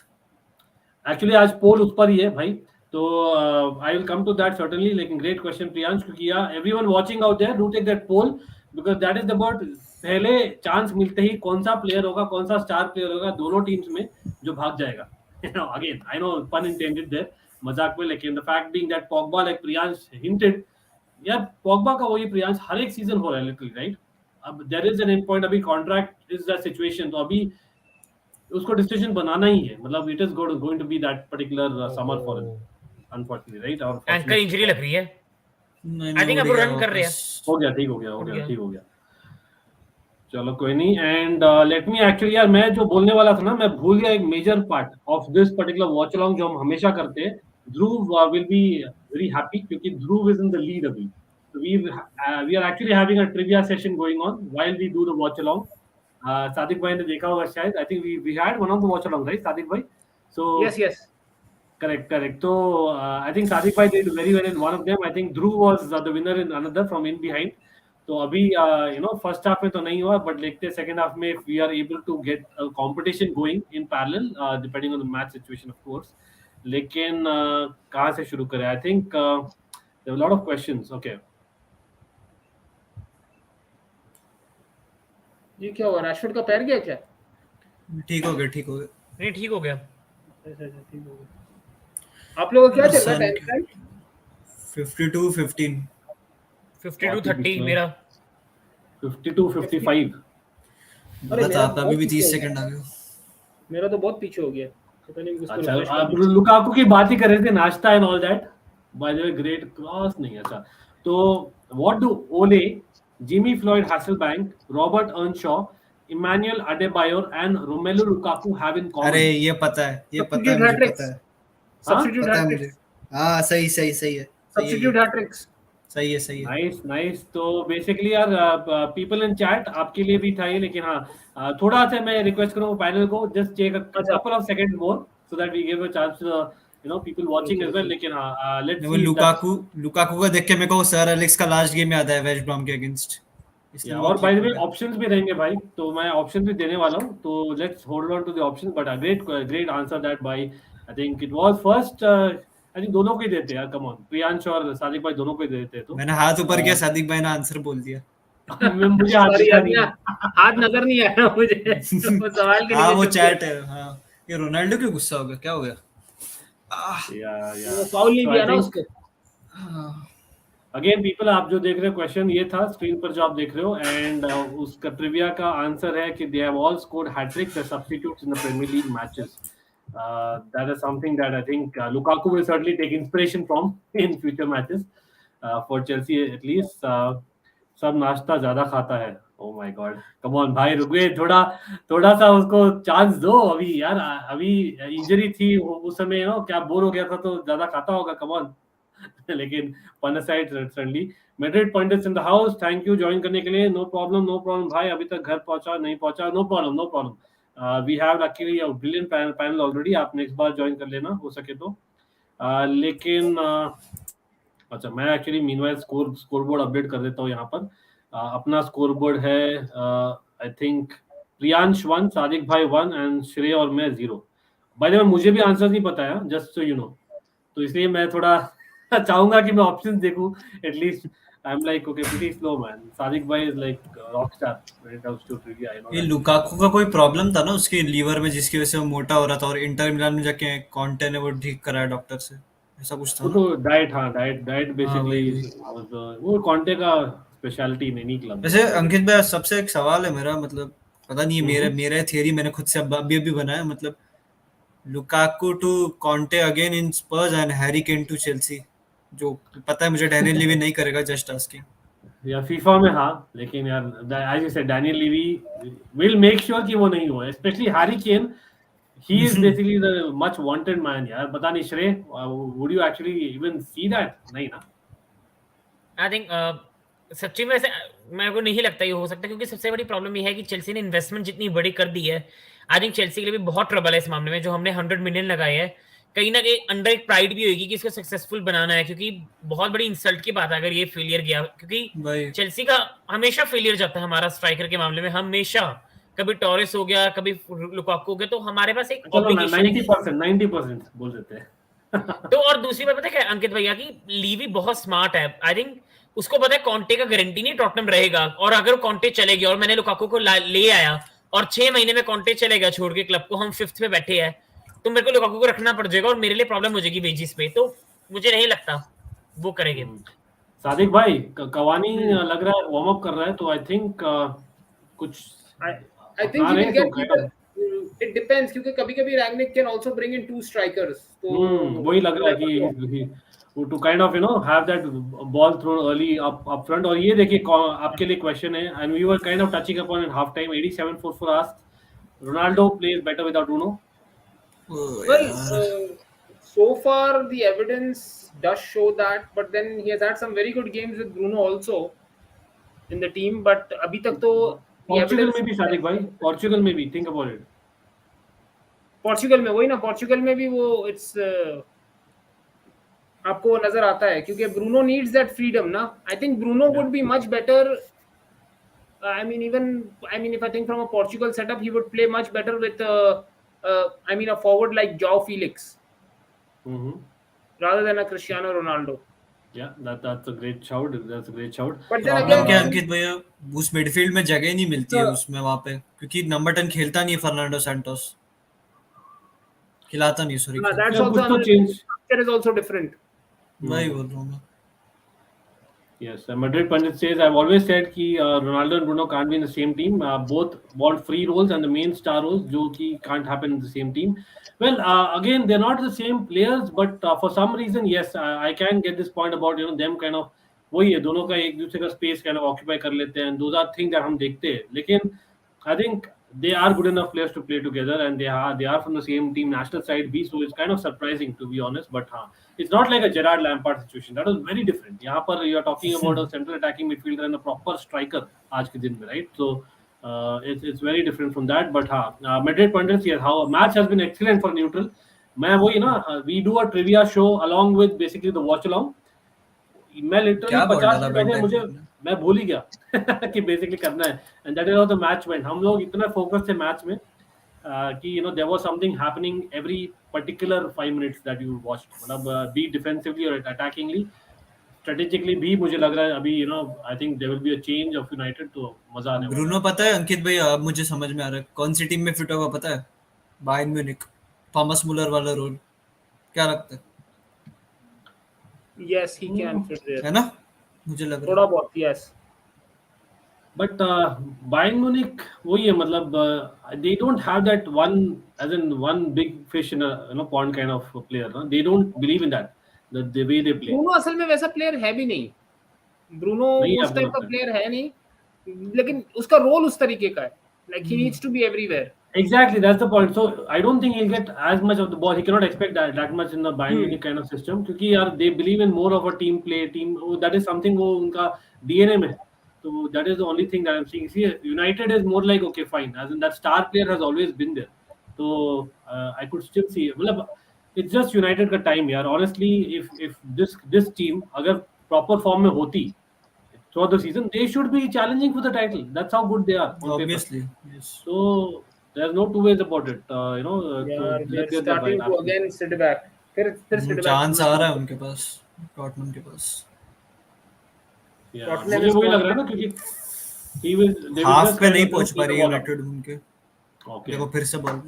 Actually, आज पोल उस पर ही है भाई, तो I will come to that certainly. लेकिन great question प्रियांश, क्योंकि everyone watching out there, do take that poll, because that is about पहले चांस मिलते ही कौन सा प्लेयर होगा, कौन सा स्टार प्लेयर होगा दोनों टीम्स में जो भाग जाएगा। Again, I know pun intended there, मजाक में, लेकिन the fact being that Pogba, like Priyansh hinted, यार पॉग्बा का वही प्रियांश हर एक सीजन हो रहा है लिटिल, राइट? अब there is an end point, अभी कॉन्ट्रैक्ट इज द सिचुएशन, तो अभी उसको डिसीजन बनाना ही है, मतलब it is going to be that particular summer for unfortunately, right? और एंकर इंजरी लग रही है, आई थिंक अब रन कर रहे हैं, हो गया, ठीक हो गया, चलो कोई नहीं। एंड लेट मी एक्चुअली, यार मैं जो बोलने वाला था ना, मैं भूल गया एक major part of this particular watch along जो हम हमेशा करते हैं। Dhruv will be very happy क्योंकि Dhruv is in the lead अभी, so we are actually having a trivia session going on while we do the watch along. Sadiq bhai ने देखा होगा शायद, I think we had one of the watch along, right Sadiq bhai? So yes Correct, correct. So I think Sadiq bhai did very well in one of them. I think Dhruv was the winner in another from in behind. तो अभी first half में तो नहीं हुआ but देखते हैं second half में if we are able to get a competition going in parallel depending on the match situation of course. लेकिन कहाँ से शुरू करें? I think there are a lot of questions. Okay. ये क्या हुआ? रैशफोर्ड का पैर गया क्या? ठीक हो गया, ठीक हो गया। नहीं ठीक हो गया। अच्छा ठीक हो गया। आप लोगों का क्या चल रहा है टाइम? 52-15 52-30 मेरा 52-55 अरे मेरा तो अभी भी 30 सेकंड आ गए। मेरा तो बहुत पीछे हो गया, पता नहीं किसको। अच्छा आप लुकाकू की बात ही कर रहे थे, नाश्ता and all that, by the way great cross नहीं। अच्छा तो what do Ole, Jimmy Floyd Hasselbaink, Robert Earnshaw, Emmanuel Adebayor and Romelu Lukaku have in common? अरे ये पता है, ये पता है, मुझे पता है, सब्स्टिट्यूट पता है हैट्रिक। मुझे। हाँ सही सही सही है, सब्स्टिट्यूट हैट्रिक्स। सही है, सही है। Nice nice. तो बेसिकली यार पीपल इन चैट आपके लिए भी था ये, लेकिन हाँ थोड़ा सा मैं रिक्वेस्ट करूंगा पैनल को just take a couple of second more so that we give a chance to people watching as well. लेकिन हाँ लेट्स वो लुकाकू का देख के मेरे को सर एलेक्स का लास्ट गेम याद है वेस्ट ब्रॉम के अगेंस्ट। और बाय द वे ऑप्शंस भी रहेंगे भाई, तो मैं ऑप्शन भी देने वाला हूँ, तो let's hold on to the option. But great answer that by, I think it was first, I think दोनों को ही देते यार, कम ऑन प्रियांश और सादिक भाई दोनों को ही देते। तो मैंने हाथ ऊपर किया, सादिक भाई ने आंसर बोल दिया। मुझे हाथ दिखा नहीं, हाथ नजर नहीं आया मुझे तो सवाल के लिए। हाँ वो चैट है। हाँ ये रोनाल्डो क्यों गुस्सा हो गया, क्या हो गया? वो फाउल नहीं दिया ना उसको। अगेन पीपल आप जो देख रहे हो क्वेश्चन ये था स्क्रीन पर जो आप देख रहे हो, एंड उसका ट्रिविया का आंसर है कि they have all scored hattricks as substitutes in the Premier League matches. That is something that I think Lukaku will certainly take inspiration from in future matches for Chelsea at least. सब नाश्ता ज्यादा खाता है। Oh my God, come on भाई रुके थोड़ा सा उसको चांस दो। अभी यार अभी इंजरी थी उस समय क्या बोर हो गया था तो ज्यादा खाता होगा, come on। लेकिन fun aside certainly Madrid pundits in the house, thank you join करने के लिए। नो प्रॉब्लम भाई, अभी तक घर पहुंचा नहीं पहुंचा, no problem. We have luckily a brilliant panel already, आप नेक्स्ट बार ज्वाइन कर लेना हो सके तो। लेकिन अच्छा मैं actually meanwhile scoreboard update कर देता हूँ यहाँ पर। अपना स्कोर बोर्ड है आई थिंक प्रियांश 1, सादिक भाई 1 एंड श्रेय और मैं 0। बाय द वे मुझे भी आंसर नहीं पता है जस्ट सो यू नो, तो इसलिए मैं थोड़ा चाहूंगा कि मैं ऑप्शंस देखूं at least. I'm like okay pretty slow man. Sadiq bhai is like a rock star when it comes to trivia, I know ये that. लुकाकू का कोई प्रॉब्लम था ना उसके लीवर में जिसकी वजह से वो मोटा हो रहा था, और इंटर मिलान में जाके कॉन्टे ने वो ठीक कराया डॉक्टर से, ऐसा कुछ था वो ना? तो डाइट बेसिकली वही। वो कॉन्टे का स्पेशलिटी नहीं क्लब। वैसे अंकित भाई सबसे एक सवाल है मेरा, मतलब पता नहीं मेरा थियरी मैंने खुद से अभी बनाया, मतलब Lukaku to Conte again in Spurs and Harry Kane to Chelsea, जो पता है मुझे डैनियल लीवी नहीं करेगा, जस्ट आस्किंग। या फीफा में हाँ, लेकिन यार as you said Daniel Levy will make sure कि वो नहीं हो, specially Harry Kane. He is basically the much wanted man यार। पता नहीं Shrey would you actually even see that? नहीं ना, आई थिंक सच्ची में ऐसे मेरे को नहीं लगता ये हो सकता, क्योंकि सबसे बड़ी प्रॉब्लम ये है कि चेल्सी ने इन्वेस्टमेंट जितनी बड़ी कर दी है, आई थिंक चेल्सी के लिए भी बहुत ट्रबल है इस मामले में। जो हमने 100 मिलियन लगाए हैं, कहीं ना कहीं अंडर एक प्राइड भी होगी कि इसको सक्सेसफुल बनाना है, क्योंकि बहुत बड़ी इंसल्ट की बात है अगर ये फेलियर गया, क्योंकि चेल्सी का हमेशा फेलियर जाता है हमारा स्ट्राइकर के मामले में, हमेशा। कभी टॉरेस हो गया, कभी लुकाकू हो गया, तो हमारे पास एक ऑब्लिगेशन है 90% बोल देते हैं। तो और दूसरी बात पता है क्या अंकित भैया, की लीवी बहुत स्मार्ट है। आई थिंक उसको पता है कॉन्टे का गारंटी नहीं टॉटनहम रहेगा, और अगर कॉन्टे चले गया और मैंने लुकाकू को ले आया और 6 महीने में कॉन्टे चलेगा छोड़ के क्लब को, हम 5th पे बैठे हैं, तो मेरे को लुकाकू को रखना पड़ जाएगा और मेरे लिए प्रॉब्लम हो जाएगी वेजिस पे, तो मुझे नहीं लगता वो करेंगे। सादिक भाई कवानी लग रहा है वार्म अप कर रहा है, तो आई थिंक कुछ I think he will get it depends, क्योंकि कभी-कभी Rangnick can also bring in 2 strikers, तो वही लग रहा है कि to kind of have that ball thrown early up front। और ये देखिए आपके लिए क्वेश्चन है, and we were kind of touching upon in half time। 8744 asked Ronaldo plays better without Bruno? Well, so far the evidence does show that, but then he has had some very good games with Bruno also in the team, but अभी तक तो Portugal में भी सादिक भाई, Portugal में भी think about it। Portugal में वही ना, पोर्चुगल में भी वो इट्स आपको वो नजर आता है क्योंकि ब्रूनो नीड्स दैट फ्रीडम ना. आई think Bruno would be much better. I mean, if I think from a Portugal setup, he would play much better with, a forward like João Felix rather than a Cristiano Ronaldo. Yeah, that's a great shout. That's a great shout. But then problem क्या है again, अंकित भैया, उस midfield में जगह नहीं मिलती है उसमें वहां पे, क्योंकि नंबर 10 खेलता नहीं है. फर्नांडो सैंटोस खिलाता नहीं, सॉरी. that's Yeah, also कुछ तो another change. structure is also different. वही बोल रहा हूँ मैं. Yes, Madrid Pundit says, I've always said कि Ronaldo and Bruno can't be in the same team. Both want free roles and the main star roles, जो कि can't happen in the same team. Well, again, they're not the same players, but for some reason, yes, I can get this point about them kind of वही है, दोनों का एक दूसरे का space kind of occupy कर लेते हैं. And those are things that हम देखते हैं. लेकिन I think they are good enough players to play together, and they are from the same team, national side B. So it's kind of surprising, to be honest. But it's not like a Gerrard Lampard situation. That was very different. यहाँ पर you are talking about a central attacking midfielder and a proper striker आज के दिन में, right? So it's very different from that. But Madrid Pundits, yes, how a match has been excellent for neutral. मैं वही ना, we do a trivia show along with basically the watch along. मैं literally क्या बोल 50 रहा था minute पहले Ben मुझे Taylor? मैं भूल ही गया कि बेसिकली करना है. And that is how the match went. हम लोग इतना फोकस थे मैच में कि there was something happening every particular 5 minutes that you watched. मतलब बी डिफेंसिवली और अटैकिंगली, स्ट्रेटेजिकली भी मुझे लग रहा है अभी I think there will be a change of United. तो मजा आने वाला ब्रूनो पता है अंकित भाई, अब मुझे समझ में आ रहा है कौन सी टीम में फिट होगा. पता है, बायर्न म्यूनिख, थॉमस मुलर वाला रोल. क्या लगता है? yes, he can fit there. है ना, मुझे लग रहा थोड़ा है. बहुत, yes. बट बायर्न म्यूनिख वही है, मतलब they don't have that one as in one big fish in a pond kind of player. They don't believe in that, the way they play. Bruno असल में वैसा प्लेयर है भी नहीं. Bruno नहीं है उस टाइप आपको का लगता है? प्लेयर है नहीं, लेकिन उसका रोल उस तरीके का है. Like he needs to be everywhere. Exactly, that's the point. So I don't think he'll get as much of the ball. He cannot expect that much in the Bayern Munich kind of system. क्योंकि यार they believe in more of a team play, that is something वो उनका DNA में है. So that is the only thing that I'm seeing. See, United is more like okay, fine. As in that star player has always been there. So I could still see. मतलब it's just United का time यार. Honestly, if this team अगर proper form में होती throughout the season, they should be challenging for the title. That's how good they are on paper. Obviously, yes. So there's no two ways about it. यार to they're get the starting to absolutely. again sit back. फिर sit back. Chance आ रहा है उनके पास, Tottenham के पास. Yeah, Tottenham मुझे is वही लग strong. रहा है ना, क्योंकि they will हाफ just पे kind नहीं of पहुंच पा keep रही the ball up. यूनाइटेड उनके. Okay. देखो फिर से ball.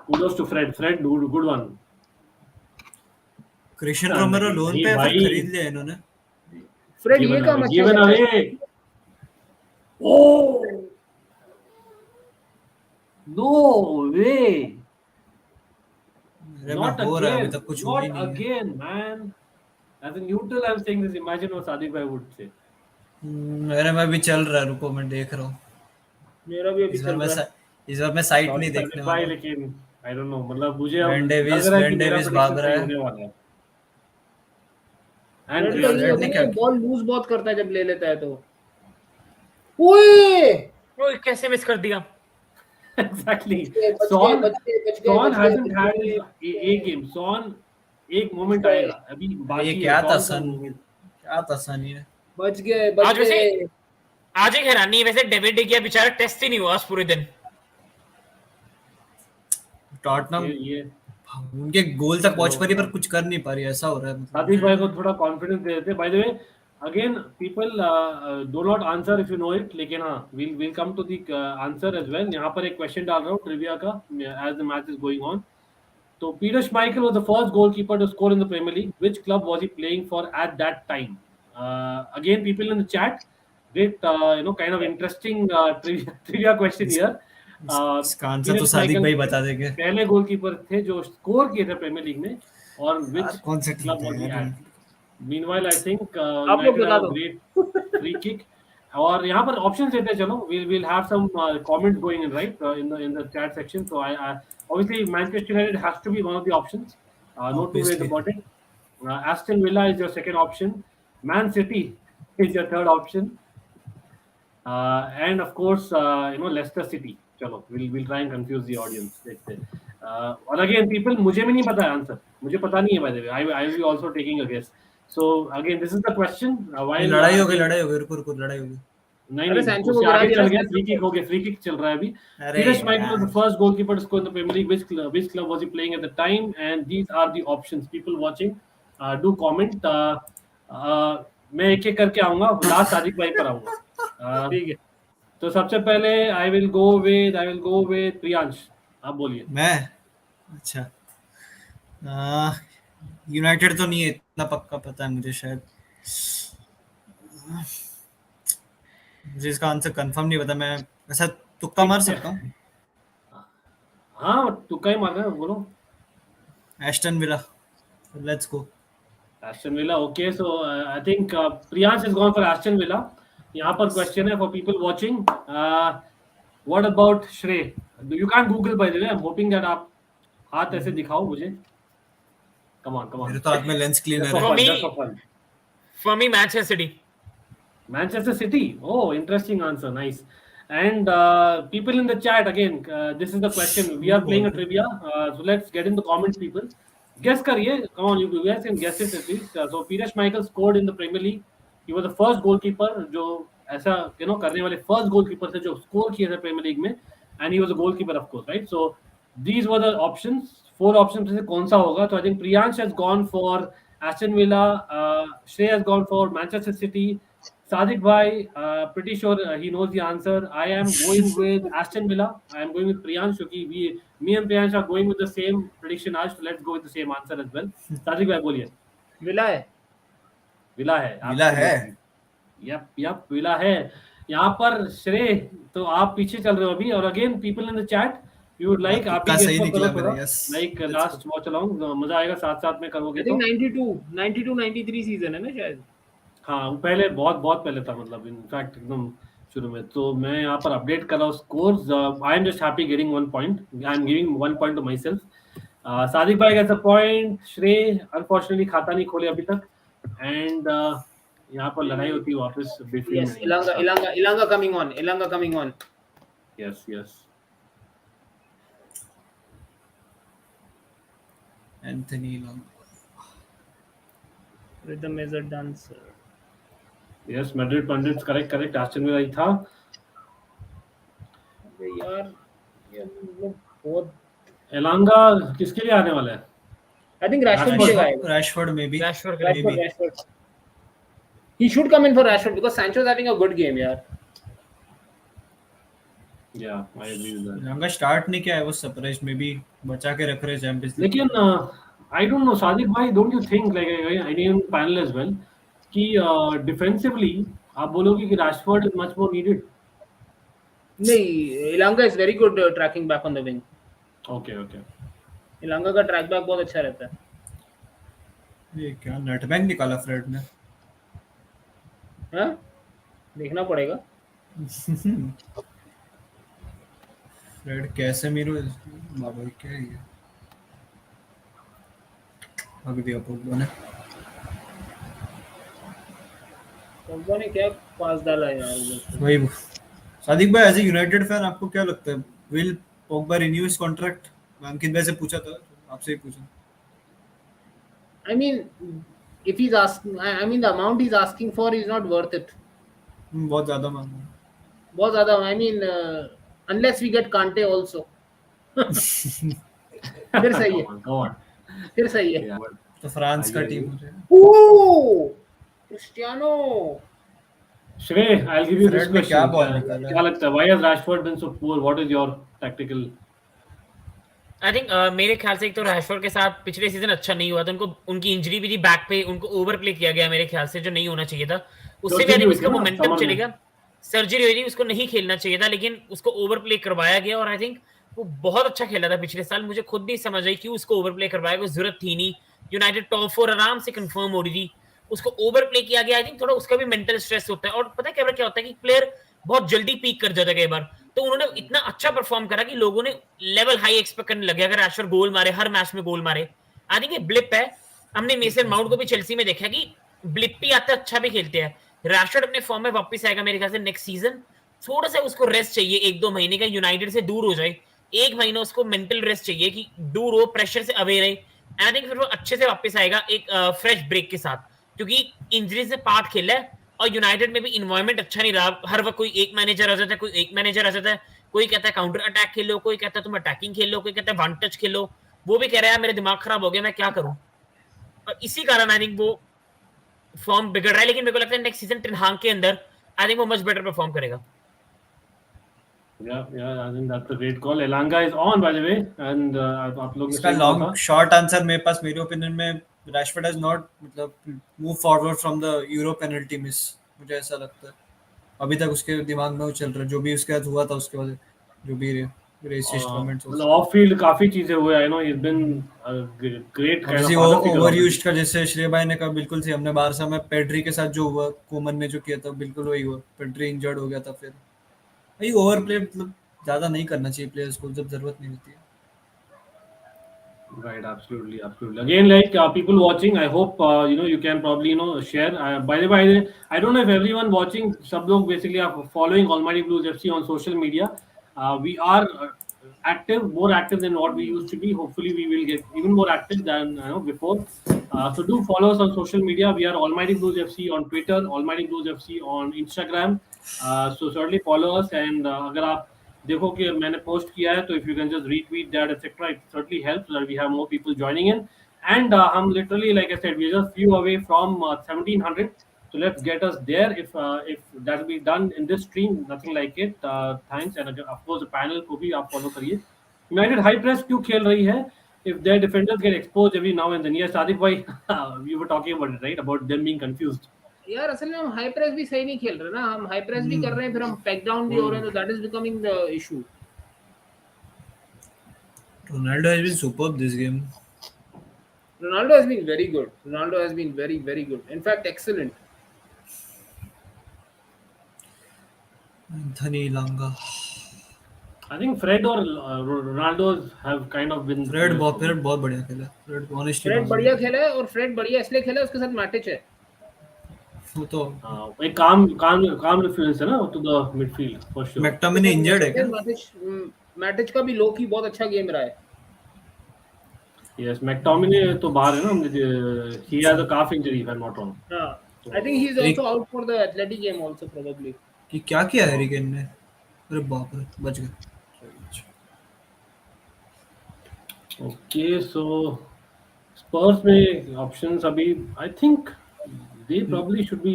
Kudos to Fred. Fred, good one. Christian हाँ, रोमेरो नहीं, लोन नहीं पे या फिर भाई. खरीद लिया इन्होंने. फ्रेड ये काम अच्छा Given कर रहा है. away. Oh no way. अरे Not मैं हो रहा है अभी again. तक, कुछ हो ही Not नहीं है. again, man. As a neutral, I'm saying this. Imagine what Sadiq bhai would say. मेरे में भी चल रहा है, रुको मैं देख रहा हूँ. मेरा भी अभी इस बार चल मैं रहा है. इस बार मैं साइट Sorry, नहीं Sadiq देखने bhai, वाला. लेकिन I don't know. मतलब मुझे अब Ben लग Davies रहा है कि मेरा भाग prediction रहा सही है. होने वाला है. And फ्रेड का ये Fred होता ने है क्या ना, किया? बॉल लूज बहुत करता है जब ले लेता है तो. ओए वो कैसे मिस कर दिया? exactly. बच Son गए. hasn't had his A game. Son एक मोमेंट आएगा, अभी ये बाकी है. क्या था Son का सन, moment. क्या था सन ये. बच गए. आज वैसे आज एक हैरानी है, वैसे डेविड डिगिया बेचारा टेस्ट ही नहीं हुआ आज पूरे दिन. टॉटनहम ये उनके गोल तक पहुंच पा रही पर कुछ कर नहीं पा रही, ऐसा हो रहा है. सादिक भाई को थोड़ा कॉन्फिडेंस दे देते. Bye the way, again people do not answer if you know it, लेकिन we'll come to the answer as well. यहाँ पर एक क्वेश्चन डाल रहा हूँ ट्रिविया का as the match is going on. तो Peter Schmeichel was the first goalkeeper to score in the Premier League. Which club was he playing for at that time? Again, people in the chat, great kind of interesting trivia question here. इसका answer Peter तो Sadiq Schmeichel भाई बता देंगे. पहले goalkeeper थे जो score किए थे प्रीमियर लीग में, और which कौन से club was he at? Meanwhile, I think आप लोग United बता have a दो. great free kick. और यहाँ पर ऑप्शंस देते हैं. चलो, we'll have some comments going in, right, in the chat section. So I obviously Manchester United has to be one of the options. No two ways Obviously. about it. Aston Villa is your second option. Man City is your third option. And of course, Leicester City चलो we'll try and confuse the audience. देखते हैं. और again people, मुझे भी नहीं पता है answer, मुझे पता नहीं है by the way. I will be also taking a guess. So again this is the question. While लड़ाई हो गई रुको लड़ाई हो गई. नहीं अरे नहीं सैंचो को उससे गिरा आगे दिया चल ना गया. सैंचो फ्री किक को। हो गया, फ्री किक चल रहा है अभी. अरे Priyansh Michael was यार. the first goalkeeper to score in the Premier League. Which club was he playing at the time? And these are the options. People watching, do comment. मैं एक एक करके आऊंगा, लास्ट सादिक भाई पर आऊंगा. ठीक है. तो सबसे पहले I will go with Priyansh. आप बोलिए. मैं अच्छा यूनाइटेड तो नहीं है, इतना पक्का पता है मुझे. शायद मुझे इसका आंसर कंफर्म नहीं पता. मैं ऐसा तुक्का मार सकता हूँ. हाँ तुक्का ही मारना है, बोलो. Aston villa. Let's go. Aston Villa. Okay, so I think Priyansh has gone for Aston Villa. यहाँ पर क्वेश्चन है for people watching. What about Shrey? You can't Google by the way. I'm hoping that आप हाथ ऐसे दिखाओ मुझे. Come on. मेरे तो हाथ में लेंस क्लीनर Just for है. fun, me- just for fun. For me, Manchester City. Manchester City. Oh, interesting answer. Nice. And people in the chat again. This is the question. We are playing a trivia. So let's get in the comments, people. Guess करिए. Come on, you guys can guess it at least. So Priyansh Michael scored in the Premier League. He was the first goalkeeper जो ऐसा करने वाले first goalkeeper थे जो score किए थे Premier League में. And he was a goalkeeper of course, right? So these were the options. 4 options में से कौन सा होगा? So I think Priyansh has gone for Aston Villa. Shrey has gone for Manchester City. Sadiq bhai, pretty sure he knows the answer. I am going with Aston Villa. I am going with Priyansh क्योंकि me and Priyansh are going with the same prediction आज. So let's go with the same answer as well. Sadiq bhai बोलिए. Villa है. Villa है. Villa है. Yup villa है. यहाँ पर श्रेय तो आप पीछे चल रहे हो अभी. और again people in the chat, you would like आप भी सही गेस निकला करो मेरा. थोड़ा, yes. Like last watch along. मजा आएगा साथ में करोगे आई तो. थिंक 92 93 सीजन है ना शायद. हाँ वो पहले बहुत पहले था, मतलब इनफैक्ट एकदम शुरू में. तो मैं यहाँ पर अपडेट कर रहा हूँ scores. I am just happy getting 1 point. I am giving 1 point to myself. Sadiq भाई gets a point. Shrey unfortunately खाता नहीं खोले अभी तक. एंड यहाँ पर लड़ाई होती है वापस between. Yes. Elanga coming on. Yes. Anthony long. Rhythm is a dancer. Yes Madrid pundits correct. Aston Villa ही था. अरे यार ये लोग बहुत. एलांगा किसके लिए आने वाला है? I think Rashford भी आएगा. रैशफोर्ड में भी. Rashford. He should come in for Rashford because Sancho is having a good game यार. Yeah, I agree with that. Langa start नहीं किया. I was surprised. May be बचा के रख रहे चैंपियंस लीग. लेकिन I don't know, Sadiq bhai, don't you think like Indian panel as well कि defensively आप बोलोगे कि Rashford is much more needed? नहीं, Ilanga is very good tracking back on the wing. Okay. Ilanga का track back बहुत अच्छा रहता है. ये क्या नेटबैंक निकाला फ्रेड ने. हाँ देखना पड़ेगा. फ्रेड कैसे मेरो बाबा क्या है ये. भाग दिया पोग्बा ने. पोग्बा ने क्या पास डाला यार. वही. सादिक भाई एज ए यूनाइटेड फैन आपको क्या लगता है, will Pogba renew his contract? Ankit भाई से पूछा था, आपसे ही पूछा. I mean, if he's asking, I mean the amount he's asking for is not worth it. बहुत ज्यादा मांग रहा है. बहुत ज़्यादा. I mean, unless we get Kante also. फिर सही है. Go on. फिर सही है. Yeah. तो फ्रांस का टीम हो जाए. Oh Cristiano. Shrey, I'll give you this Fred ने question. क्या बॉल निकाला? क्या लगता है why has Rashford been so poor? What is your tactical? I think मेरे ख्याल से एक तो रैशफोर्ड के साथ पिछले सीजन अच्छा नहीं हुआ था. उनको उनकी इंजरी भी थी बैक पे. उनको ओवर प्ले किया गया मेरे ख्याल से, जो नहीं होना चाहिए था. उससे भी आई थिंक उसका मोमेंटम चलेगा. सर्जरी हुई थी, उसको नहीं खेलना चाहिए था, लेकिन उसको ओवर प्ले करवाया गया. और आई थिंक वो बहुत अच्छा खेला था पिछले साल. मुझे खुद नहीं समझ आई क्यों उसको ओवर प्ले करवाया गया. जरूरत थी नहीं. यूनाइटेड टॉप 4 आराम से कंफर्म हो रही थी, उसको ओवर प्ले किया गया. आई थिंक थोड़ा उसका भी मेंटल स्ट्रेस होता है. और पता है क्या होता है कि प्लेयर बहुत जल्दी पीक कर जाता है कई बार. तो उन्होंने इतना अच्छा परफॉर्म करा कि लोगों ने लेवल हाई एक्सपेक्ट करने लगे. अगर रैशफोर्ड गोल मारे, हर मैच में गोल मारे, आई थिंक ये ब्लिप है. हमने मेसन माउंट को भी चेल्सी में देखा कि ब्लिप भी आता है, अच्छा भी खेलते हैं. रैशफोर्ड अपने फॉर्म में वापस आएगा मेरे ख्याल से नेक्स्ट सीजन. थोड़ा सा उसको रेस्ट चाहिए, 1-2 महीने का, यूनाइटेड से दूर हो जाए, 1 महीना उसको मेंटल रेस्ट चाहिए कि दूर हो, प्रेशर से अवे रहे। आई थिंक फिर वो अच्छे से वापस आएगा एक फ्रेश ब्रेक के साथ, क्योंकि इंजरी से पार्ट खेला है और यूनाइटेड में भी इन्वायरमेंट अच्छा नहीं रहा। हर वक्त कोई एक मैनेजर आ जाता है, कोई एक मैनेजर आ जाता है, कोई कहता है काउंटर अटैक खेलो, कोई कहता है तुम अटैकिंग खेलो, कोई कहता है वन टच खेलो। वो भी कह रहा है मेरे दिमाग खराब हो गया, मैं क्या करूं। और इसी कारण आई थिंक वो फॉर्म बिगड़ रहा है। लेकिन मेरे को लगता है नेक्स्ट सीजन टेन के अंदर आई थिंक वो मच बेटर परफॉर्म करेगा। Yeah, I think that's a great call. Elanga is on, by the way, and आप लोग ने इसका सही बोला था। लॉन्ग शॉर्ट आंसर मेरे पास, मेरे ओपिनियन में रैशफोर्ड हैज नॉट मतलब move forward from the euro penalty miss, मुझे ऐसा लगता है। अभी तक उसके दिमाग में वो चल रहा है, जो भी उसके साथ हुआ था उसके बाद, जो भी रेसिस्ट कमेंट्स मतलब ऑफ फील्ड काफी चीजें हुए, I know he has been great kind जैसे ऑफ वो फादर फिगर। ओवरयूज्ड का, जैसे श्रेय भाई ने कहा बिल्कुल सही, हमने बारसा में पेड्री के साथ जो हुआ, कोमन ने जो किया था, बिल्कुल वही हुआ। पेड्री इंजर्ड हो गया था, फिर भाई ओवर प्ले मतलब ज्यादा नहीं करना चाहिए प्लेयर्स को जब जरूरत नहीं होती है। Right, absolutely. Again, like people watching, I hope you can probably share. By the way, I don't know if everyone watching, सब लोग basically are following Almighty Blues FC on social media. We are active, more active than what we used to be. Hopefully, we will get even more active than before. So do follow us on social media. We are Almighty Blues FC on Twitter, Almighty Blues FC on Instagram. So certainly follow us, and अगर आप देखो कि मैंने post किया है तो if you can just retweet that etcetera, it certainly helps that we have more people joining in. And हम literally like I said we are just few away from 1700, so let's get us there if that will be done in this stream, nothing like it. Thanks, and of course panel को भी आप follow करिए। United high press क्यों खेल रही है? if their defenders get exposed every now and then? Yes, Sadiq bhai, you were talking about it, right, about them being confused. यार असल में हम हाई प्रेस भी सही नहीं खेल रहे ना, हम हाई प्रेस भी कर रहे हैं, फिर हम पैक डाउन भी हो रहे हैं, तो that is becoming the issue. Ronaldo has been superb this game. Ronaldo has been very good. Ronaldo has been very, very good. In fact, excellent. Anthony Elanga. I think Fred और Ronaldo have kind of been Fred बहुत बढ़िया खेला। Fred honestly Fred बढ़िया खेला है, और Fred बढ़िया इसलिए खेला है उसके साथ मैटिच है। वो तो एक काम रिफरेंस है ना to the midfield for sure. McTominay injured है क्या? मैटिच का भी लो की बहुत अच्छा गेम रहा है। यस, मैक्टोमिनी तो बाहर है ना, he has a calf injury if I am not wrong. हां, I think he is also out for the Athletic game also probably. कि क्या किया हैरी केन ने? अरे बाप रे, बच गए। ओके, सो स्पर्स में ऑप्शंस अभी I think they probably should be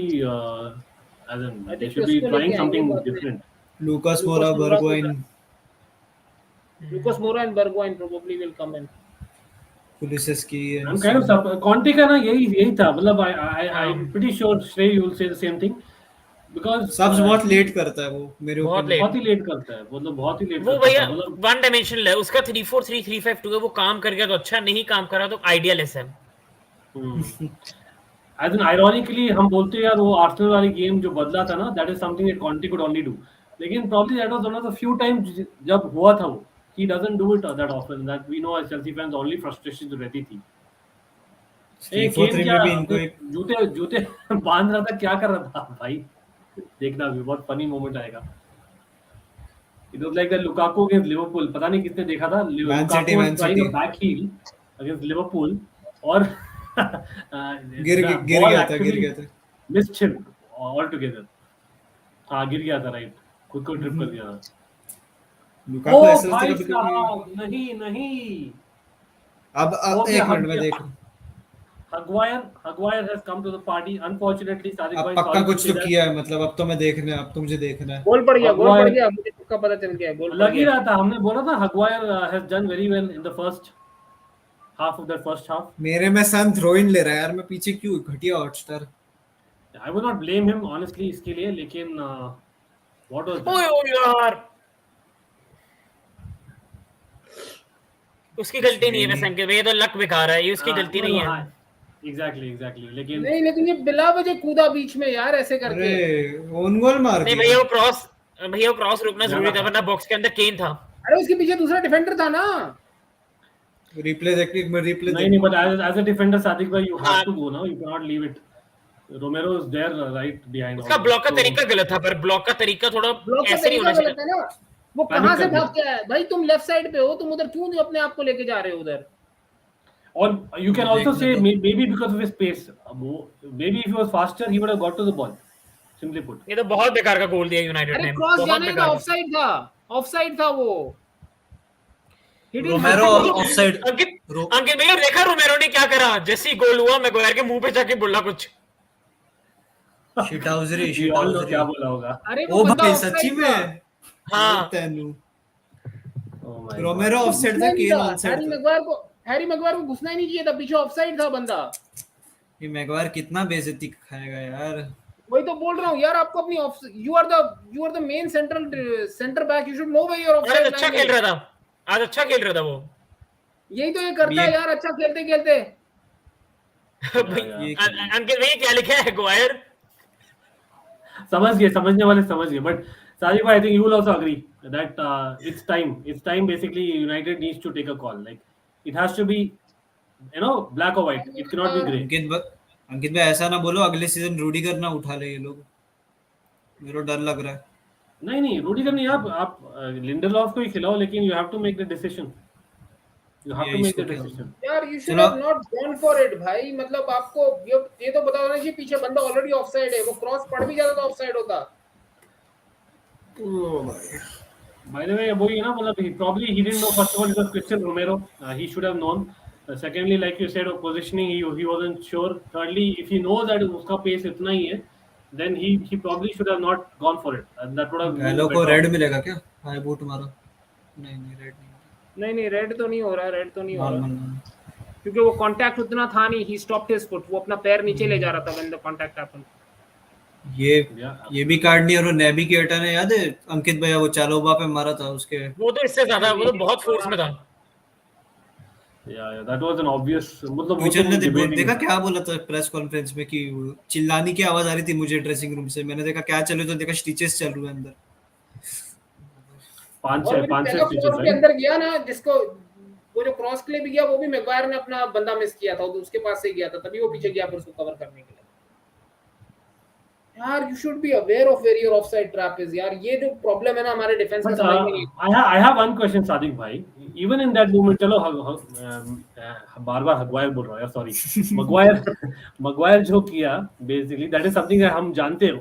as in they should be trying something different. Lucas Moura, Bergwijn, Lucas Moura and Bergwijn probably will come in. Kulusevski and I'm kind of Conte का ना यही था, मतलब I'm pretty sure Shrey you will say the same thing because सबस बहुत late करता है वो, मेरे बहुत ही लेट करता है, मतलब बहुत ही लेट वो भैया वन डायमेंशनल है उसका। 3-4-3, 3-5-2 है, वो काम कर गया तो अच्छा, नहीं काम करा तो आइडियलेस है। As in ironically हम बोलते हैं यार वो आर्सेनल वाली गेम जो बदला था ना, that is something that Conte could only do. लेकिन probably that was one of the few times जब हुआ था वो, he doesn't do it that often, that we know as Chelsea fans only frustration जो रहती थी। एक गेम क्या जूते बांध रहा था, क्या कर रहा था भाई, देखना भी बहुत फनी मोमेंट आएगा। It was like the Lukaku against Liverpool, पता नहीं किसने देखा था, Lukaku was trying a back heel against Liverpool और गिर गया था missed him altogether। हाँ, गिर गया था, राइट, खुद को ट्रिप कर दिया था। लुकाकू ऐसे भाई साहब, नहीं अब एक मिनट में देख। Hagwire has come to the party, unfortunately। Sadiq अब भाई पक्का कुछ तो किया है, मतलब अब तो मैं देखना है, अब तो मुझे देखना है। गोल पड़ गया, मुझे पक्का पता चल गया, गोल लग ही रहा था, हमने बोला था Hagwire has done very well in the first half of that first half। मेरे में सन थ्रो इन ले रहा है यार, मैं पीछे क्यों, घटिया Hotstar. I would not blame him honestly इसके लिए, लेकिन what was that? ओए यार, उसकी गलती नहीं है वैसे अंकित, ये तो लक बेकार है, ये उसकी गलती नहीं है। एग्जैक्टली, लेकिन लेकिन ये बिला वजह कूदा बीच में यार ऐसे करके। अरे ओन गोल मार दिया। नहीं भैया वो क्रॉस रुकना जरूरी था, वरना बॉक्स के अंदर केन था। अरे उसके पीछे दूसरा डिफेंडर था ना। रिप्ले नहीं, but as a defender Sadiq bhai you have to go now, you cannot leave it। Romero is there right behind. उसका also. ब्लॉक का So, तरीका गलत था, पर ब्लॉक का तरीका थोड़ा ब्लॉक का ऐसे नहीं तरीका होना गलत चाहिए। है ना, वो Panic कहाँ से कर दिया। भाग के आया भाई, तुम लेफ्ट साइड पे हो, तुम उधर क्यों अपने आप को लेके जा रहे हो उधर? or you can also देखने say दो। maybe because of his pace. Maybe if he was faster, he would have got to the ball. Simply put. ये तो बहुत बेकार का गोल दिया यूनाइटेड अरे ने, क्रॉस बहुत जाना ही था, बेकार का। ऑफसाइड था, ऑफसाइड था वो। He didn't Romero have to- offside. अंकित भैया देखा रोमेरो ने क्या करा, जैसे ही गोल हुआ मैगवायर के मुंह पे जाके बोला कुछ। शिटाउजरी We all know शिटाउजरी। क्या बोला होगा। अरे ओ वो बंदा भाई ऑफसाइड सच्ची था। में हाँ तेनू Oh my रोमेरो God. ऑफसाइड घुसना था, ही नहीं केन था, ऑनसाइड था। हैरी मैगवायर को घुसना ही नहीं चाहिए था, पीछे ऑफसाइड था बंदा। ये मैगवायर कितना बेइज्जती खाएगा यार। वही तो बोल रहा हूँ यार, आपको अपनी you are the main centre back, you should know where your आज ऑफसाइड अच्छा खेल रहा था, आज अच्छा खेल रहा था वो। यही तो ये करता है यार, अच्छा खेलते खेलते। अंकित भैया क्या लिखा है ग्वायर? समझ गए, समझने वाले समझ गए, but Sadiq, I think you will also agree that it's time basically United needs to take a call, like it has to be, you know, black or white, it cannot be grey. अंकित भाई ऐसा ना बोलो, अगले season Rudiger ना उठा ले ये लोग, मेरे को डर लग रहा है। नहीं रूडीगर नहीं, आप लिंडरलॉफ को ही खिलाओ, लेकिन you have to make the decision, you have ये to make इसको the क्या decision. यार यू शुड चलो। Have not gone for it भाई, मतलब आपको ये तो बताओ ना कि पीछे बंदा ऑलरेडी ऑफसाइड है, वो क्रॉस पड़ भी जाता तो ऑफसाइड होता। By the way, वही है ना, मतलब he didn't know, first of all it was Christian Romero, he should have known. Secondly, like you said, of positioning he wasn't sure. Thirdly, if he knows that उसका pace इतना ही है, then he probably should have not gone for it, and that would have been गैलो को better. Red मिलेगा क्या? High boot मारा। नहीं red नहीं रेड तो नहीं हो रहा, रेड तो नहीं हो रहा, नॉर्मल। क्योंकि वो कांटेक्ट उतना था नहीं, ही स्टॉप्ड हिज फुट, वो अपना पैर नीचे ले जा रहा था व्हेन द कांटेक्ट हैपेंड। ये भी कार्ड नहीं, और वो नेबी के हटा ने याद है अंकित भैया, वो चालोबा पे मारा था उसके, वो तो इससे ज्यादा, वो तो बहुत फोर्स में था। Yeah, that was an obvious, मतलब वो फ्यूचर तो ने debate ही देखा नहीं क्या बोला था प्रेस कॉन्फ्रेंस में कि चिल्लाने की आवाज आ रही थी मुझे ड्रेसिंग रूम से, मैंने देखा क्या चल रहा, तो देखा स्टिचेस चल रहे हैं अंदर। पांच और छह पहला stitches, क्रॉस के right? अंदर गया ना, जिसको वो जो क्रॉस के लिए भी गया, वो भी मैगवायर ने अपना बंदा मिस किया था, तो उसके पास से ही गया था, तभी वो पीछे गया फिर उसको कवर करने के लिए। यार you should be aware of where your offside trap is, यार ये जो प्रॉब्लम है ना हमारे डिफेंस का, But समझ में नहीं। I have one question, Sadiq भाई, even in that moment, चलो बार-बार हगवायर बोल रहा हूँ यार, sorry, मगवायर जो किया, basically that is something that हम जानते हैं,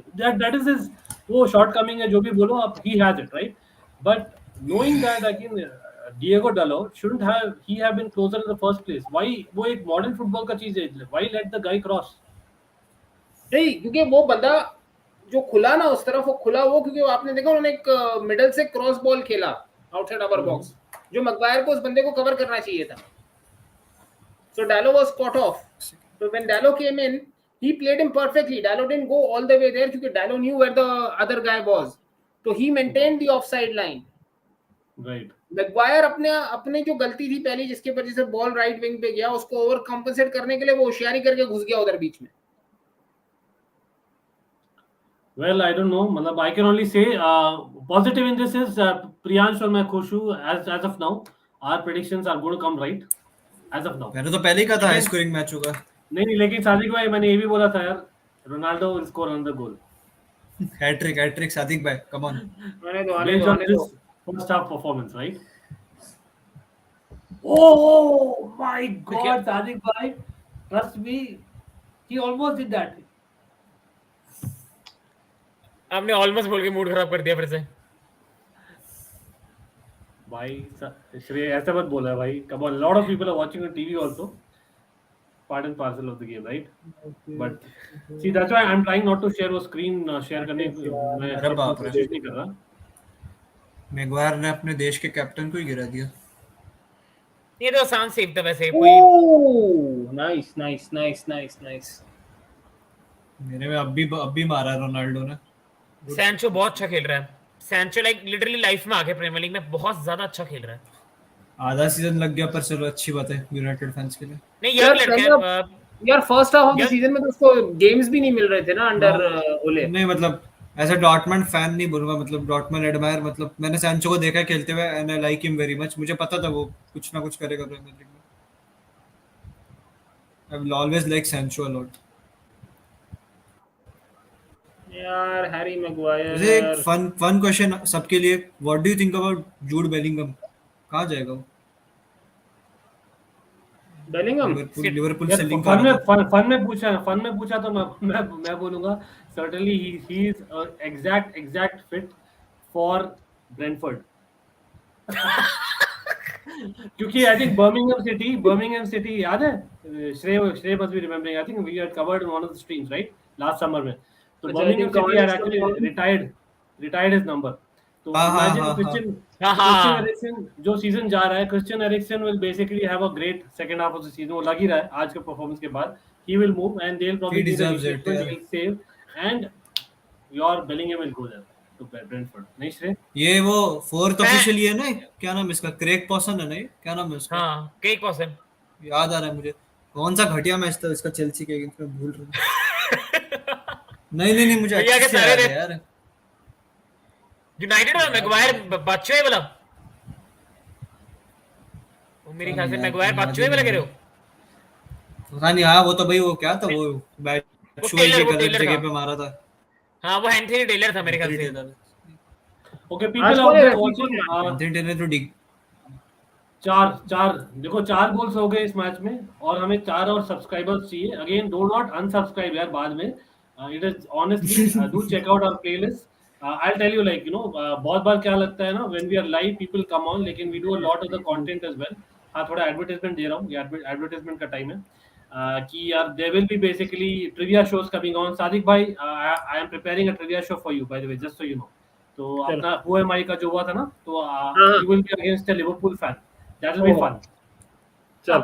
that is his, वो shortcoming है, जो भी बोलो आप, he has it, right? But knowing that again, Diego Dalot shouldn't have been closer in the first place. Why? वो एक modern football का चीज है, why let the guy cross? नहीं, क्योंकि वो बंदा जो खुला ना उस तरफ, वो खुला वो, क्योंकि आपने देखा उन्होंने एक मिडल से क्रॉस बॉल खेला आउटसाइड अवर बॉक्स, जो मैगवायर को उस बंदे को कवर करना चाहिए था। So Dalot was caught off. So when Dalot came in, he played him perfectly. Dalot didn't go all the way there because Dalot knew where the other guy was. So he maintained the offside line. Right. Maguire अपने जो गलती थी पहली, जिसके वजह से ball right wing पे गया, उसको ओवर कॉम्पेंसेट करने के लिए वो होशियारी करके घुस गया उधर बीच में। Well, I don't know. मतलब I can only say positive in this is Priyansh और मैं खुश हूँ as of now. Our predictions are going to come right as of now. मैंने तो पहले ही कहा था हाई स्कोरिंग मैच होगा। नहीं लेकिन सादिक भाई मैंने ये भी बोला था यार, Ronaldo will score another goal. Hattrick Sadiq भाई, come on. Based on this first half performance, right? Oh my God, Sadiq bhai, trust me, he almost did that. आपने ऑलमोस्ट बोल के मूड खराब कर दिया फिर से भाई। श्रेय ऐसा मत बोला भाई, come on, lot of people are watching on TV also, part and parcel of the game, right? But see, that's why I'm trying not to share वो screen share करने मैं अरे बाप रे, कोशिश नहीं कर रहा। मैगवायर ने अपने देश के कैप्टन को ही गिरा दिया। ये तो आसान सेव था वैसे। नाइस। मेरे में अब भी मारा रोनाल्डो ने। सैंचो बहुत अच्छा खेल रहा है, सैंचो लाइक लिटरली लाइफ में आके प्रीमियर लीग में बहुत ज्यादा अच्छा खेल रहा है। आधा सीजन लग गया, पर चलो अच्छी बात है यूनाइटेड फैंस के लिए। नहीं यार लड़का यार first half of the season में तो उसको गेम्स भी नहीं मिल रहे थे ना अंडर ओले। नहीं मतलब ऐसा डॉर्टमंड फैन नहीं बोलूंगा, मतलब डॉर्टमंड एडमायर, मतलब मैंने सैंचो को देखा खेलते हुए and I like him very much. मुझे पता था वो कुछ ना कुछ करेगा प्रीमियर लीग में। I will always like Sancho a lot. यार हैरी मुझे एक मैगवायर फन क्वेश्चन सबके लिए, what do you think about Jude Bellingham? कहाँ जाएगा वो? बेलिंगम लिवरपूल यार सेलिंग कर फन रहा में था। फन में पूछा तो मैं बोलूंगा certainly he is exact fit for Brentford क्योंकि आई थिंक बर्मिंगहम सिटी याद है, Shrey must be remembering, I think we had covered one of the streams right last summer में, तो अच्छा I Birmingham think City Cavani had is coming actually on retired his number, तो हाँ हाँ imagine हाँ हाँ, क्रिश्चियन एरिक्सन जो season जा रहा है, Christian Eriksen will basically have a great second half of the season, वो लग ही रहा है आज के परफॉर्मेंस के बाद, he will move and they will he probably need a deserves it replacement, यार। He will save and your Bellingham will go there to Brentford, नहीं श्रेय? ये वो फोर्थ मैं ऑफिशियल है ना, क्या नाम है इसका? क्रेग पॉसन है ना, ये क्या नाम है उसका? हाँ केक पर्सन याद आ रहा है मुझे। कौन सा घटिया मैच था इसका चेल्सी के अगेंस्ट में, भूल रहा हूँ। नहीं मुझे भैया अच्छे के से सारे याद है यार। यूनाइटेड और मैगवायर बाचुए वाला, वो मेरे ख्याल से मैगवायर याद ही बाचुए नहीं वाला आ कह रहे रहा। हो? पता नहीं, हाँ वो तो भाई वो क्या था, वो बैट्समैन की वो गलत टेलर था, जगह पे मारा था। हाँ वो एंथनी टेलर था मेरे ख्याल एंथनी से। टेलर। ओके आज पीपल कौन आउट है देयर रेफरी वाचिंग, कौन है एंथनी टेलर तो डिग। चार चार देखो 4 गोल्स हो गए इस मैच में और हमें 4 और सब्सक्राइबर्स चाहिए, अगेन डू नॉट अनसब्सक्राइब यार बाद में, it is honestly do check out our playlist, I tell you like बहुत बार क्या लगता है ना, when we are live people come on, लेकिन we do a lot of the content as well. हाँ थोड़ा एडवर्टाइजमेंट दे रहा हूँ, ये एडवर्टाइजमेंट का टाइम है, कि यार there will be basically trivia shows coming on, Sadiq भाई I am preparing a trivia show for you by the way, just so you know, तो चलो अपना हु एम आई का जो हुआ था ना, तो हाँ you will be against a Liverpool fan, that will be ओहो फन। चल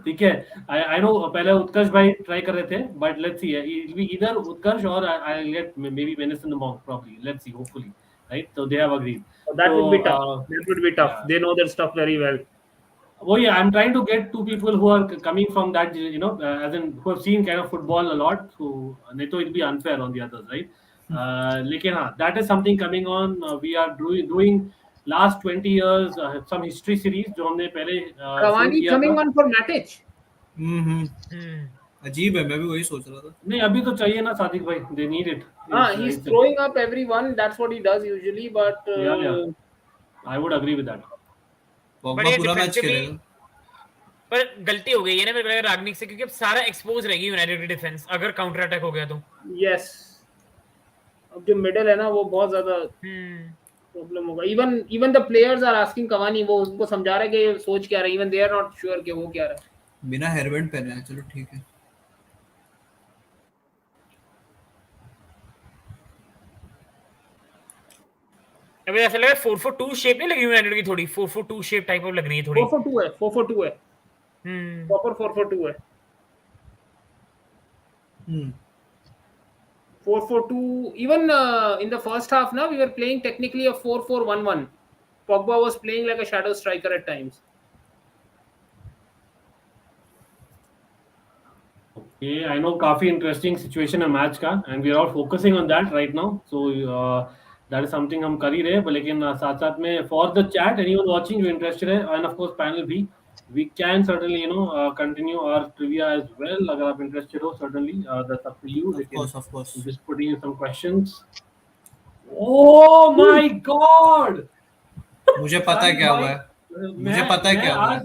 ठीक है, आई नो पहले उत्कर्ष भाई ट्राई कर रहे थे, but let's see, it be either Utkarsh और I get maybe venison the monk probably, let's see hopefully, right, तो they have agreed, that would be tough, तो that would be tough, या they know their stuff very well well, yeah, I'm trying to get two people who are coming from that, as in who have seen kind of football a lot. So, नहीं तो it'd be unfair on the others, right? लेकिन हाँ, that is something coming on. We are doing last 20 years some history series जो हमने पहले शुरू Cavani किया coming था. on for Matic अजीब है, मैं भी वही सोच रहा था। नहीं अभी तो चाहिए ना सादिक भाई, they need it. he's throwing up everyone, that's what he does usually, but Yeah, I would agree with that. But Pogba ये पूरा मैच डिफेंसिवली खेलेगा। पर गलती हो गई है ना मेरे को लग रहा है रागनिक से, क्योंकि अब सारा एक्सपोज रहेगी यूनाइटेड की डिफेंस अगर काउंटर अटैक हो गया तो। yes अब जो मिडिल है ना वो बहुत ज्यादा हम्म प्रॉब्लम होगा, even the players are asking Cavani, वो उनको समझा रहे कि सोच क्या रहे, even they are not sure कि वो क्या रहा है। बिना हेयरबैंड पहने हैं, चलो ठीक है। अभी ऐसा लग रहा है 4-4-2 शेप नहीं लगी यूनाइटेड की, थोड़ी 4-4-2 शेप टाइप ऑफ लग रही है थोड़ी। 4-4-2 है, 4-4-2 है, प्रॉपर 4-4-2 है, 4-4-2, even in the first half now we were playing technically a 4-4-1-1. Pogba was playing like a shadow striker at times. Okay, I know काफी इंटरेस्टिंग सिचुएशन है मैच का and we are all focusing on that right now, so that is something हम कर ही रहे हैं, लेकिन साथ साथ में for the chat anyone watching जो इंटरेस्टेड है एंड ऑफ कोर्स पैनल भी, we can certainly continue our trivia as well, अगर आप इंटरेस्टेड हो certainly that's up to you, लेकिन of course. I'm just putting in some questions. Oh my god, मुझे पता है क्या हुआ है, मुझे पता है क्या हुआ है।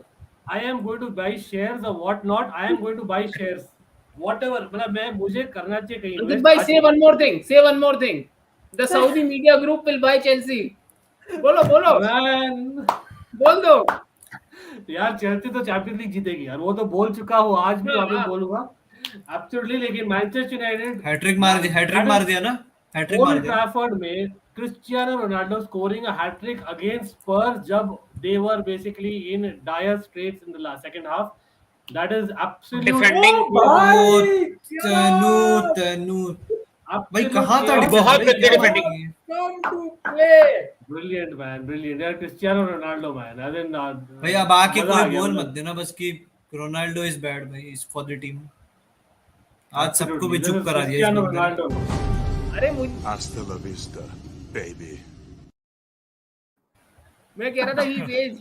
I am going to buy shares or what not. I am going to buy shares. Whatever. मतलब मैं मुझे करना चाहिए कहीं Ankit invest. bhai, say one more thing. Say one more thing. The Saudi media group will buy Chelsea. बोलो बोलो Man, बोल दो यार चेल्सी तो चैंपियंस लीग जीतेगी यार, वो तो बोल चुका हूँ, आज भी वापस बोलूंगा एब्सोल्युटली, लेकिन मैनचेस्टर यूनाइटेड हैट्रिक मार दिया ना, हैट्रिक मार ओल्ड दिया। ट्रैफर्ड में Cristiano Ronaldo scoring a hat trick against Spurs जब they were basically in dire straits in the last second half, that is absolute Defending- तनु भाई कहाँ था chaos. बहुत defending? गंदे defending। come to play. Brilliant man, brilliant यार, Cristiano Ronaldo man, as in भाई अब आके मजा आ कोई गया बोल मतलब। मत देना बस कि रोनाल्डो इज बैड भाई, इज फॉर द टीम। आज सबको Absolutely. भी This चुप is करा दिया इस Cristiano बंदे ने। Ronaldo. अरे मुझे Hasta la vista, baby. मैं कह रहा था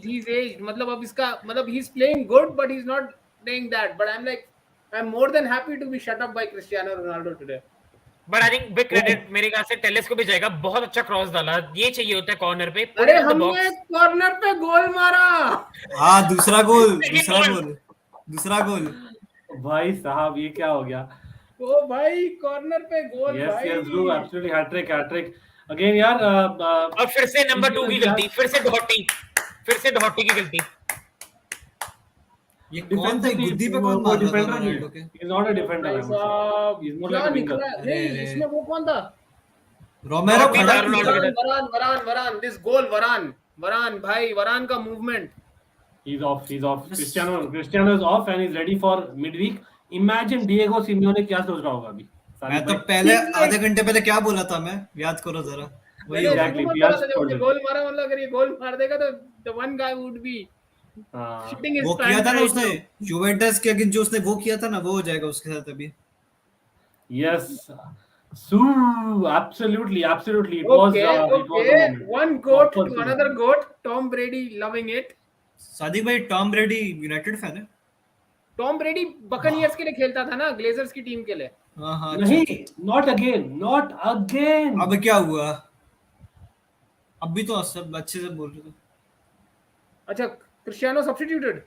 he's aged मतलब अब इसका मतलब he's playing good but he's not playing that, but I'm more than happy to be shut up by Cristiano Ronaldo today. But I think big credit मेरे ख्याल से टेलेस को भी जाएगा, बहुत अच्छा क्रॉस डाला, ये चाहिए होता है कॉर्नर पे, put अरे it in the हमने box। कॉर्नर पे गोल मारा। हाँ दूसरा गोल Second दूसरा गोल भाई साहब ये क्या हो गया? ओ भाई कॉर्नर पे गोल यस भाई। Yes bro, absolutely hattrick again यार। और फिर से नंबर 2 की गलती, फिर से डॉटी की गलती। ये कौन था? गुद्दी पे कौन वो मार रहा था डिफेंडर नहीं है, रोनाल्डो के? He is not a defender, I भाई वुड से साहब ही इज मोर क्या लाइक अ विंगर। निकला? नहीं अरे। इसमें वो कौन था? रोमेरो डॉटी खड़ा था क्यों रोनाल्डो था? के साथ। वरान दिस गोल वरान भाई, वरान का movement. He's off. Cristiano is off and he's ready for midweek. Imagine Diego Simeone क्या सोच रहा होगा अभी? मैं सादिक तो भाई। पहले आधे घंटे पहले क्या बोला था मैं? याद करो जरा। वही मैंने होगा। Exactly, शुरू में Priyansh बोला था जब told उसने him. गोल मारा, मतलब अगर ये गोल मार देगा तो the one guy would be हाँ, shitting his वो किया pants था ना right उसने now. यूवेंटस के अगेंस्ट, जो उसने वो किया था ना, वो हो जाएगा उसके साथ अभी। yes. So absolutely. It was a moment. One goat Proper to thing. another goat. Tom Brady loving it. Sadiq भाई टॉम ब्रेडी यूनाइटेड फैन है? टॉम ब्रेडी बकनियर्स के लिए खेलता था ना, ग्लेजर्स की टीम के लिए। हाँ हाँ नहीं, अच्छा। not again. अब क्या हुआ? अब भी तो सब अच्छे से बोल रहे थे। अच्छा क्रिस्टियानो सब्स्टिट्यूटेड।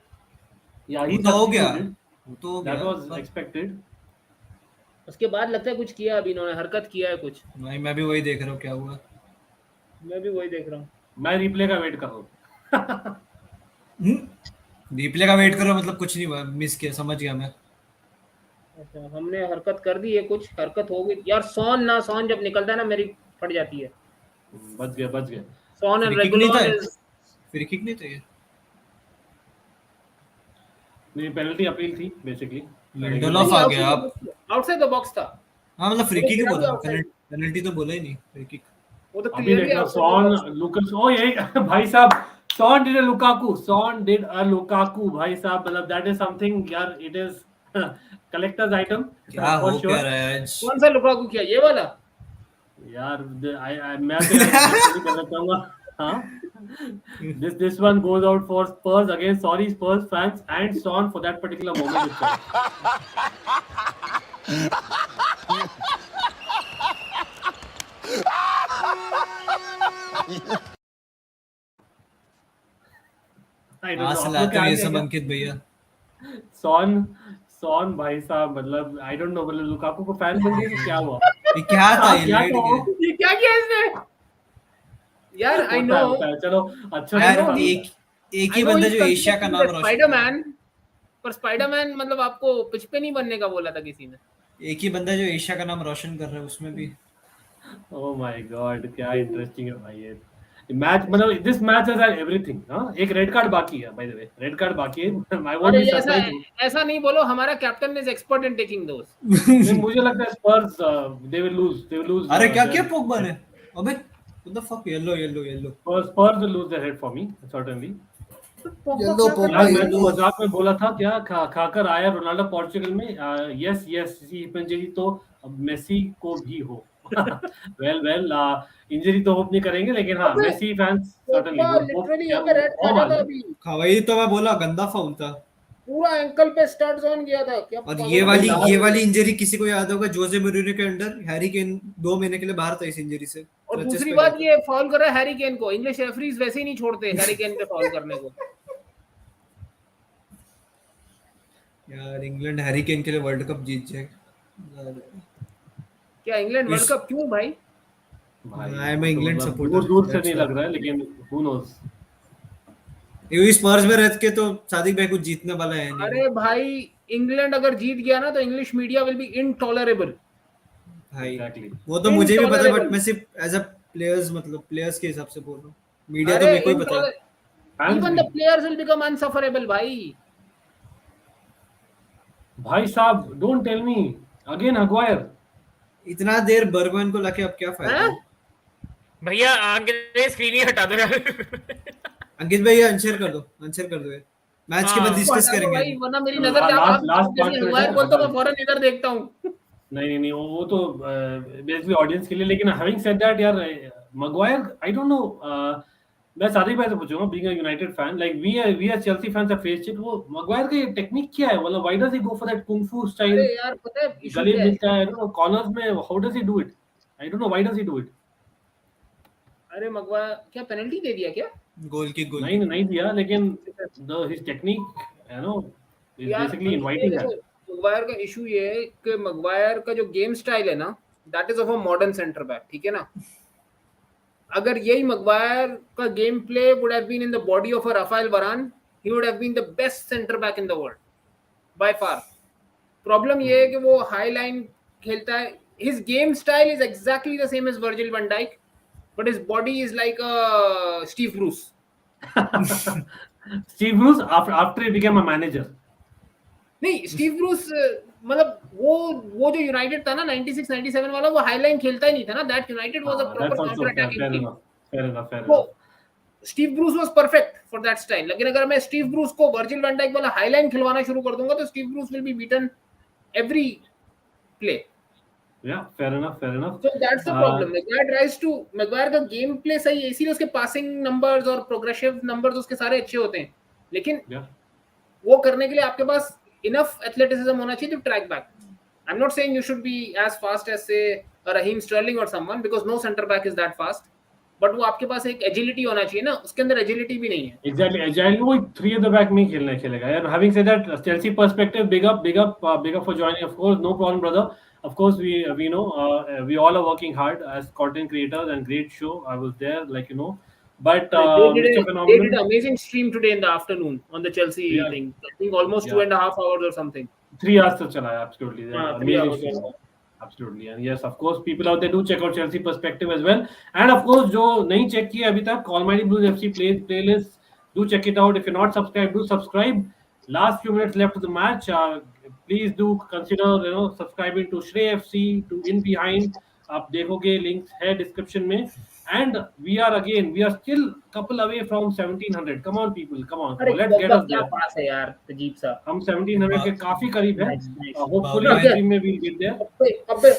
Yeah, वो he तो हो गया, substituted. वो तो हो That गया। was expected. उसके बाद लगता है कुछ किया, अभी इन्होंने हरकत किया है कुछ। नहीं मैं भी वही देख रहा हूँ क्या हुआ। मैं भी वही देख रहा हूँ। मैं रिप्ले का वेट कर रहा हूँ. रिप्ले का वेट करो मतलब कुछ नहीं हुआ, मिस किया, समझ गया मैं। अच्छा हमने हरकत कर दी है, कुछ हरकत हो गई यार। सॉन जब निकलता है ना मेरी फट जाती है। बच गए. सॉन एंड फ्री किक नहीं था? रेगुलर इज फ्री किक नहीं था ये? नहीं, पेनल्टी अपील थी बेसिकली. लिंडेलोफ आ गया अब। आउटसाइड द बॉक्स था। हाँ मतलब फ्री वो किक ही बोला, outside. पेनल्टी तो बोला ही नहीं, फ्री किक। वो तो अभी क्लियरली देखना आउटसाइड सॉन लुकास, ओ यही भाई साहब, सॉन डिड अ लुकाकू भाई साहब, मतलब दैट इज समथिंग यार, इट इज कलेक्टर्स आइटम क्या फॉर हो क्या श्योर रहा है आज? कौन सा लुकाकू किया, ये वाला? यार। मैं तो यार expect नहीं करना चाहूंगा. हाँ, this one goes out for Spurs again. Sorry Spurs fans and Son for that particular moment itself. I don't know, आस आप लोग लाते क्या हैं ये आइडिया सब क्या? अंकित भैया। सॉन भाई साहब, मतलब आई डोंट नो, मतलब लुकाकू को फैन बन गए तो क्या हुआ? ये क्या था? ये क्या लेट था वो? गए ये क्या किया इसने यार? आई नो होता है, चलो अच्छा यार। नहीं था. एक ही बंदा जो एशिया का नाम रोशन कर, स्पाइडरमैन, पर स्पाइडरमैन मतलब आपको पिच पे नहीं बनने का बोला था किसी ने। एक ही बंदा जो एशिया का नाम रोशन कर रहा है उसमें भी। ओह माय गॉड, क्या इंटरेस्टिंग है भाई ये मैच. मतलब this match has had everything. हां, एक रेड कार्ड बाकी है by the way, red card बाकी है. आई वोंट अरे बी ऐसा सरप्राइज्ड. ऐसा नहीं बोलो, हमारा captain is expert in taking those. नहीं, मुझे लगता है स्पर्स दे विल लूज. अरे क्या किया पोग्बा ने? अबे what the fuck, yellow Spurs will lose their head for me certainly. Yellow Pogba यार मैं तो येलो। मजाक में बोला था क्या, खाकर आया रोनाल्डो पोर्चुगल में. यस इंजरी तो मेसी को भी हो. वेल इंजरी तो होप नहीं करेंगे, लेकिन हाँ अबे, मेसी फैंस सर्टेनली लिटरली यहाँ पे रेड कार्ड था अभी, वही तो मैं बोला, गंदा फाउल था। पूरा एंकल पे स्टड्स ऑन गया था क्या। और पागल ये वाली इंजरी किसी को याद होगा, जोसे मोरिन्यो के अंडर हैरी केन 2 महीने के लिए बाहर था इस इंजरी से। और क्रचेस दूसरी पे बात, गया था। ये फाउल कर रहा है हैरी केन को। इंग्लिश रेफरीज वैसे ही नहीं छोड़ते हैरी केन पे फाउल करने को। यार इंग्लैंड हैरी केन के लिए वर्ल्ड कप जीत जाए। क्या इंग्लैंड वर्ल्ड कप? क्यों भाई? I M England supporter. दूर से नहीं लग रहा है, लेकिन हु नोस. ये स्पर्स में रह के तो सादिक भाई कुछ जीतने वाला है नहीं। अरे भाई इंग्लैंड अगर जीत गया ना तो English media will be intolerable भाई एग्जैक्टली. वो तो मुझे भी पता है, बट Intolerable. मैं सिर्फ एज अ प्लेयर्स, मतलब प्लेयर्स के हिसाब से बोल रहा हूँ। मीडिया तो मेरे को ही पता है। Even the players will become insufferable भाई। भाई साहब don't tell me again Maguire. इतना देर बर्गमैन को लाके अब क्या फायदा? हैं? भैया अंकित स्क्रीन ही हटा दो यार। अंकित भाई आंसर कर दो यार। मैच के बाद डिस्कस भाई करेंगे। वरना मेरी चलो, नजर लास्ट जैसे पार्ट हवाई बोलता मैं फौरन इधर देखता हूँ। नहीं वो तो बेसिकली ऑडियंस के लिए. लेकिन हैविंग सेड दैट यार, मगवायर आई डोंट नो, मैं सादिक भाई से पूछूंगा, being a United fan, like we are Chelsea fans have faced it, वो मैग्वायर का ये टेक्निक क्या है, मतलब why does he go for that kung fu style, अरे यार पता है इशू गले क्या है? मिलता है ना कॉर्नर्स में, how does he do it, I don't know why does he do it. अरे मगवा क्या पेनल्टी दे दिया क्या? गोल की नहीं दिया, लेकिन the his technique you know is यार बेसिकली अंकित ये इनवाइटिंग देखो, दैट। मगवायर का इशू ये है कि मगवायर का जो गेम स्टाइल है ना, that is of a modern centre back, ठीक है ना? अगर यही मगवायर का game play would have been in the body of a Raphael Varane, he would have been the best centre back in the world by far. Problem ये है कि वो हाई लाइन खेलता है, his game style is exactly the same as Virgil van Dijk, but his body is like a Steve Bruce. Steve Bruce after he became a manager. नहीं Steve Bruce मतलब वो जो यूनाइटेड था ना 96 97 वाला, वो हाई लाइन खेलता ही नहीं था ना, that United was a proper That's also counter attacking fair team. enough. Fair enough. Fair वो enough. Steve Bruce was perfect for that style, लेकिन अगर मैं स्टीव ब्रूस को वर्जिल वैन डाइक वाला हाई लाइन खिलवाना शुरू कर दूंगा तो Steve Bruce will be beaten every play. Yeah, fair enough. Fair enough. So that's the problem. Maguire tries to, Maguire का गेम प्ले सही है, इसीलिए उसके पासिंग नंबर्स और प्रोग्रेसिव नंबर्स उसके सारे अच्छे होते हैं, लेकिन Yeah. वो करने के लिए आपके पास इनफ एथलेटिसिज्म होना चाहिए to track back. I am not saying you should be as fast as say Raheem Sterling और someone, because no centre back is that fast, but वो आपके पास एक एजिलिटी होना चाहिए ना, उसके अंदर एजिलिटी भी नहीं है। Exactly. Agile वो 3 at the back में खेलेगा यार। Having said that, Chelsea perspective, big up for joining. Of course, no problem, brother. Of course, we know we all are working hard as content creators, and great show. I was there, like you know. But Mr. They Phenomenal, did amazing stream today in the afternoon on the Chelsea Yeah. thing. I think almost Yeah. 2.5 hours or something. 3 hours तक चला है, absolutely. हाँ, 3 Amazing hours, stream. yeah. Absolutely. And yes, of course, people out there do check out Chelsea perspective as well. And of course, जो नहीं check किया अभी तक, Almighty Blues FC playlist, do check it out. If you're not subscribed, do subscribe. Last few minutes left of the match. Please do consider, subscribing to Shrey FC, to In Behind. आप देखोगे links है description में. And we are still couple away from 1700. Come on, people, come on. अरे Let's get us क्या there. पास है यार, अजीब सा। हम 1700 के काफी करीब है। Nice, nice. Hopefully, Bye-bye. stream में we'll get there. अबे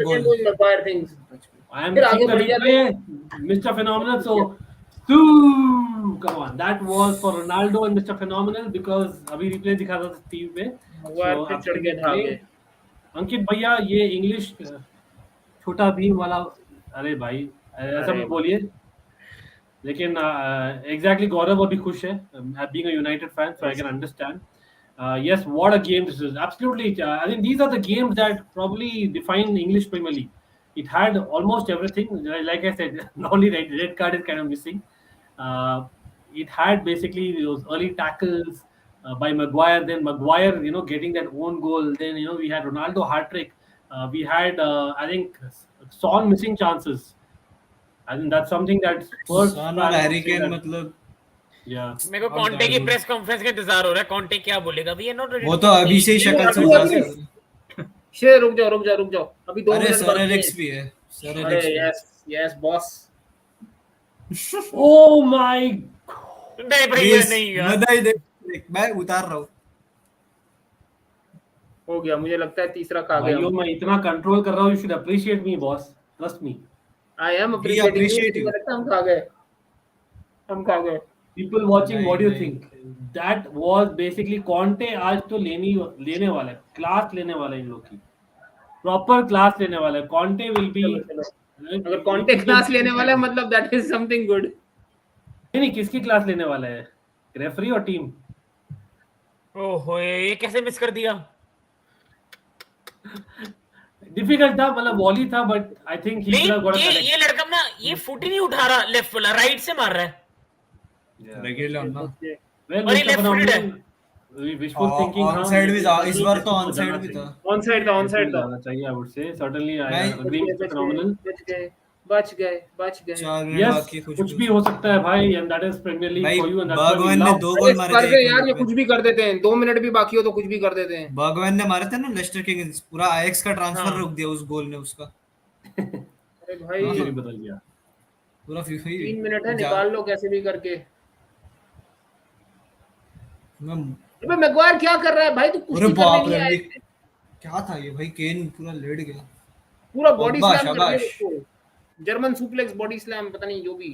गोल doing Maguire things. I am फिर आगे seeing the बढ़ गया replay, Mr. Phenomenal. So, come on, that was for Ronaldo and Mr. Phenomenal because अभी replay दिखा था टीवी पे। Maguire So, फिर चढ़ आपके गया था replay- आगे। अंकित भैया, ये इंग्लिश छोटा भीम वाला, अरे भाई ऐसा अरे मत बोलिए। लेकिन एग्जैक्टली गौरव अभी खुश है, being a United fan, so I can understand. Yes, what a game this is! Absolutely, I think these are the games that probably define English Premier League. It had almost everything. Like I said, only red card is kind of missing. It had basically those early tackles by Maguire. Then Maguire, getting that own goal. Then we had Ronaldo hat trick. We had I think Son missing chances. I think that's something that Spurs Son और fans Harry say Kane that- मतलब yeah. मेरे को Conte की press conference का इंतजार हो रहा है, कॉन्टे क्या बोलेगा। We are not ready. वो तो अभी से ही शक्ल से अभी- उदास अभी- कर रहे हैं। श्रेय रुक जाओ, अभी 2 अरे मिनट सर बाकी एलेक्स हैं। भी है, सर अरे Alex yes boss. Oh my नहीं भैया नहीं यार। बधाई दे, मैं उतार रहा हूँ। हो गया, मुझे लगता है तीसरा खा गया। भाइयों, मैं इतना कंट्रोल कर रहा हूँ, you should appreciate me, boss. Trust me. I am appreciate appreciating you. You. हम खा गए। People watching, what do you नहीं, think? That was basically Conte आज तो लेने वाला है, क्लास लेने वाला है इन लोग की, प्रॉपर क्लास लेने वाला है। Conte will be चलो। अगर कॉन्टे क्लास लेने वाला है मतलब दैट इज समथिंग गुड। नहीं, किसकी क्लास लेने वाला है? रेफरी और टीम? ओहो, ये कैसे मिस कर दिया। डिफिकल्ट था, मतलब वॉली था, but I think he got ये लड़का ना ये फुट ही नहीं उठा रहा, लेफ्ट वाला राइट से मार रहा है। रेगुलर ना वेल, और ये left footed है। Wishful thinking. ऑन साइड भी था इस बार, तो ऑन साइड भी था। ऑन साइड था जाना चाहिए, I would say certainly. I agree with phenomenal. बच गए 4 मिनट यस, बाकी, कुछ भी हो सकता है भाई, and that is Premier League भाई for you, and that's why Bergman we ने लव। 2 गोल मारे थे यार, ये कुछ भी कर देते हैं, 2 मिनट भी बाकी हो तो कुछ भी कर देते हैं। बर्गमैन ने मारे थे ना लेस्टर किंग्स, पूरा आईएक्स का ट्रांसफर हाँ। रोक दिया उस गोल ने उसका। अरे भाई ये भी बदल गया। पूरा फीफा ही 3 मिनट है, निकाल लो कैसे भी करके। मैं अबे मैगवायर क्या कर रहा है भाई, तू कुछ अरे नहीं बाप करने रे, नहीं आया। क्या था ये भाई, केन पूरा लेट गया। पूरा बॉडी अब्बा, स्लैम कर दिया शाबाश। उसको। जर्मन सुप्लेक्स बॉडी स्लैम पता नहीं जो भी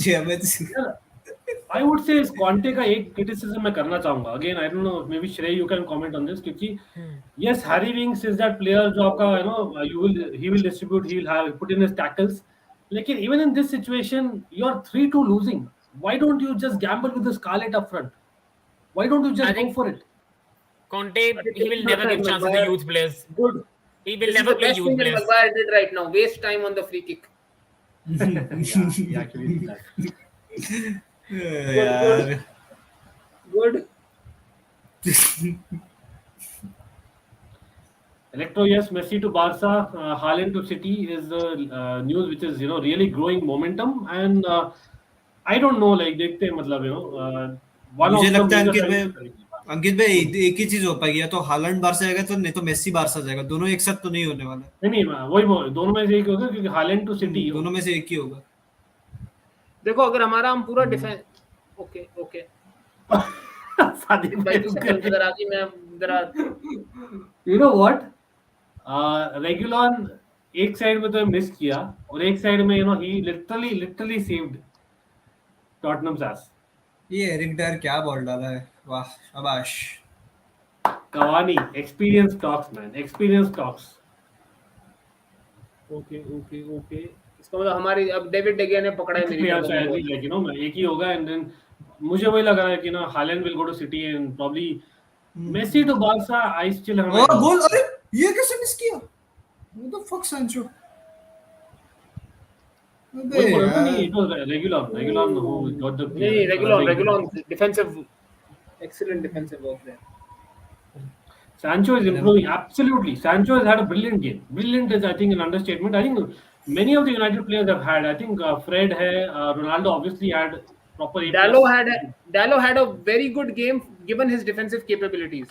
Yeah, I would say इस Conte का एक criticism मैं करना चाहूंगा. Again, I don't know, maybe Shrey you can comment on this क्योंकि yes, Harry Winks is that player जो आपका he will distribute, he will have put in his tackles. लेकिन even in this situation, you're 3-2 losing. Why don't you just gamble with the Scarlet up front? Why don't you I just go think for it? Conte, he will never give chances to youth players. Good. He will This is never the play best youth thing that players. Maguire did right now. Waste time on the free kick. Yeah, he actually did that. यार Good. Electro, yes, Messi to Barca, Haaland to City is the news which is really growing momentum, and I don't know, like देखते हैं मतलब one मुझे of the लगता है major अंकित भाई signings- अंकित भाई एक ही चीज हो पाएगी, या तो हालैंड बारसा जाएगा तो नहीं तो मेसी बारसा जाएगा, दोनों एक साथ तो नहीं होने वाला। नहीं वही दोनों में से एक होगा क्योंकि हालैंड टू सिटी दोनों में से एक ही होगा। देखो अगर हमारा हम पूरा डिफेंस ओके सादिक भाई की शक्ल नजर आ गई, मैं जरा यू नो व्हाट रेगुलर एक साइड में तो मिस किया और एक साइड में ही लिटरली सेव्ड टॉटनम एस। ये एरिक डायर क्या बॉल डाला है, वाह शाबाश। Cavani experience talks man, experience talks. Okay इसका मतलब हमारी अब डेविड डेगिया ने पकड़ा है मेरी तरफ शायद लाइक एक ही होगा एंड देन मुझे वही लग रहा है कि Haaland will go to City and probably Messi to Barca. I still have और गोल, अरे ये कैसे मिस किया, व्हाट द फक सैंचो। नहीं it was regular who got the नहीं regular defensive excellent defensive work there. Sancho is improving absolutely. Sancho has had a brilliant game. Brilliant is I think an understatement. I think many of the United players have had. I think Fred hai, Ronaldo obviously had proper. Dallo had a very good game given his defensive capabilities.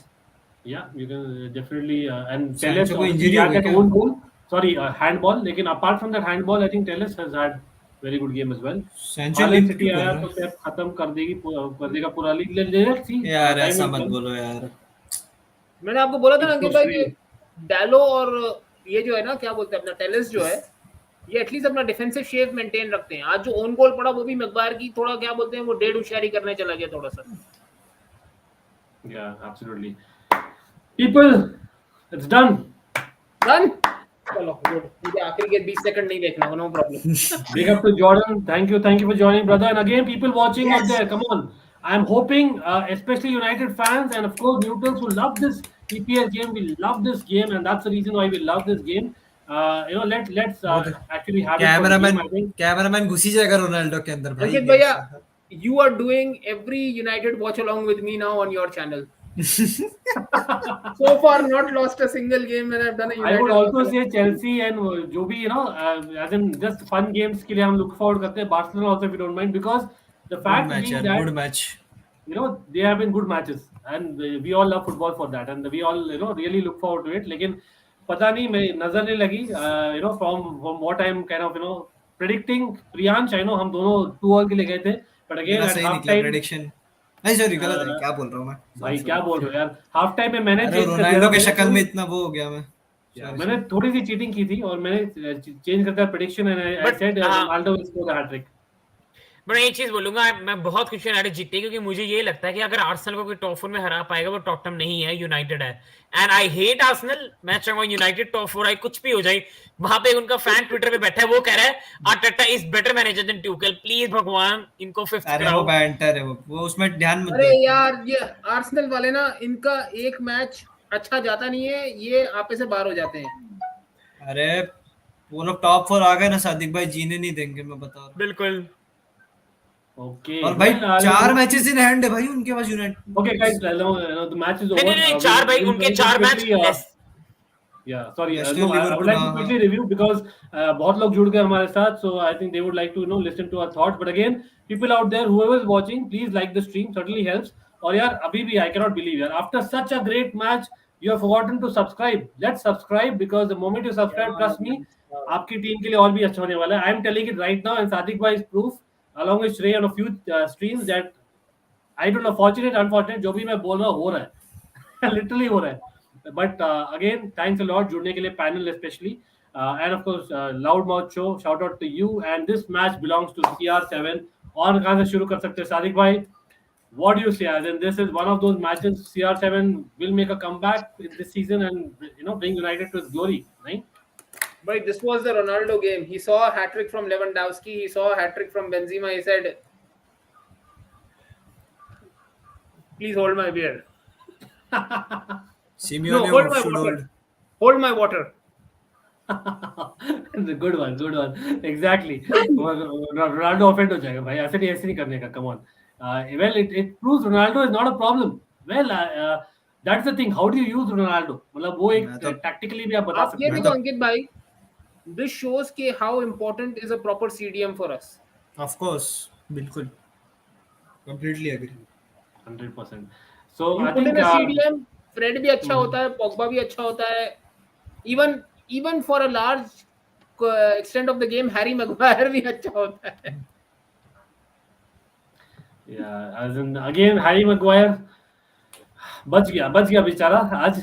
Yeah, you can definitely and Sancho Telles को obviously injury had हो that गई own goal. Sorry, handball. लेकिन apart from that handball, I think Telles has had very good game as well. Sancho Haaland lead City क्यों आया कर तो रहा शायद खत्म कर देगा पूरा लीग। Let's see. है यार, Time ऐसा will मत tell. बोलो यार। मैंने आपको बोला था ना It's कि so भाई strange. डैलो और ये जो है ना क्या बोलते हैं अपना टेलेस जो है ये एटलीस्ट अपना डिफेंसिव शेप मेंटेन रखते हैं। आज जो ओन गोल पड़ा वो भी मैगवायर की थोड़ा क्या बोलते हैं वो डेढ़ होशियारी करने चला गया थोड़ा सा। Yeah, absolutely. People, it's done. Done चलो गुड, मुझे आखिरी के 20 सेकंड नहीं देखना, no problem. Big up to Jordan. Thank you for joining, brother. And again, people watching out there, come on. I'm hoping, especially United fans and of course neutrals who love this EPL game, we love this game, and that's the reason why we love this game. Let's actually have it for the game. I think. Cameraman घुसी जाएगा Ronaldo के अंदर भाई। अंकित भैया, you are doing every United watch along with me now on your channel. So far not lost a single game when I've done a United I would also watch say along. Chelsea and जो भी as in just fun games के लिए हम look forward करते हैं. Barcelona also if you don't mind, because the fact being that good match. they have been good matches and we all love football for that and we all really look forward to it. लेकिन पता नहीं मैं नजर नहीं लगी from what I'm kind of predicting. Priyansh, I know हम दोनों 2-2 के लिए गए थे, but again मेरा at सही half निकला time प्रेडिक्शन। नहीं सॉरी गलत है, क्या बोल रहा हूँ मैं भाई क्या बोल रहे हो यार, हाफ टाइम में मैंने अरे चेंज कर दिया रोनाल्डो था, के मैंने शक्ल में थोड़ी- इतना वो हो गया मैं। मैंने थोड़ी सी चीटिंग की थी और मैंने चेंज कर दिया prediction and I But, said हाँ। Ronaldo will score the hat trick. मैं एक चीज बोलूंगा, मैं बहुत खुश हूं यूनाइटेड जीती, क्योंकि मुझे ये लगता है कि अगर आर्सेनल को कोई टॉप 4 में हरा पाएगा वो टॉटनहम नहीं है, यूनाइटेड है। एंड आई हेट आर्सेनल, मैं चाहूंगा यूनाइटेड टॉप 4 आए, कुछ भी हो जाए। वहां पे उनका फैन ट्विटर पे बैठा है, वो कह रहा है Arteta is better manager than Tuchel, please भगवान इनको 5th अरे वो कराओ। बैंटर है, वो उसमें ध्यान मत अरे दो। यार ये आर्सेनल वाले ना, इनका एक मैच अच्छा जाता नहीं है, ये आपे से बाहर हो जाते हैं। अरे वो लोग टॉप 4 आ गए ना सादिक भाई, जीने नहीं देंगे, मैं बता रहा हूँ। बिल्कुल ओके और भाई 4 मैचेस इन हैंड है भाई उनके पास United. Okay guys, the match is नहीं ओवर। नहीं 4 भाई, उनके 4 match less. Yeah, sorry. Leicester, No, I would Liverpool, like to हाँ, quickly review because बहुत लोग जुड़ गए हमारे साथ, so I think they would like to listen to our thoughts. But again, people out there, whoever is watching, please like the stream. Certainly helps. और यार अभी भी I cannot believe यार, after such a great match, you have forgotten to subscribe. Let's subscribe because the moment you subscribe, trust me, आपकी team के लिए और भी अच्छा होने वाला है. I am telling it right now, and Sadiq bhai is proof, along with Shrey on a few streams that I don't know, fortunate, unfortunate, जो भी मैं बोल रहा हूँ हो रहा है, literally हो रहा है. But again, thanks a lot जुड़ने के लिए, panel especially. And of course, Loudmouth Show, shout out to you. And this match belongs to CR7. और कहाँ से शुरू कर सकते हैं सादिक भाई? What do you say? As in, this is one of those matches. CR7 will make a comeback in this season and bring United to its glory, right? But this was the Ronaldo game. He saw a hat trick from Lewandowski. He saw a hat trick from Benzema. He said, "Please hold my beer." Simeone hold my should water. hold. Hold my water. Good one, good one. Exactly. Ronaldo offend हो जाएगा भाई. ऐसे नहीं करने का. Come on. Well, it proves Ronaldo is not a problem. Well, that's the thing. How do you use Ronaldo? मतलब वो एक tactically भी आप बता आप सकते ये हैं. देखो अंकित भाई, this shows कि how important is a proper CDM for us. Of course, बिल्कुल. Completely agree. 100%. So You I put think in a CDM, Fred भी अच्छा होता है, Pogba भी अच्छा होता है. Even for a large extent of the game, Harry Maguire भी अच्छा होता है. yeah, as in again Harry Maguire बच गया बेचारा आज.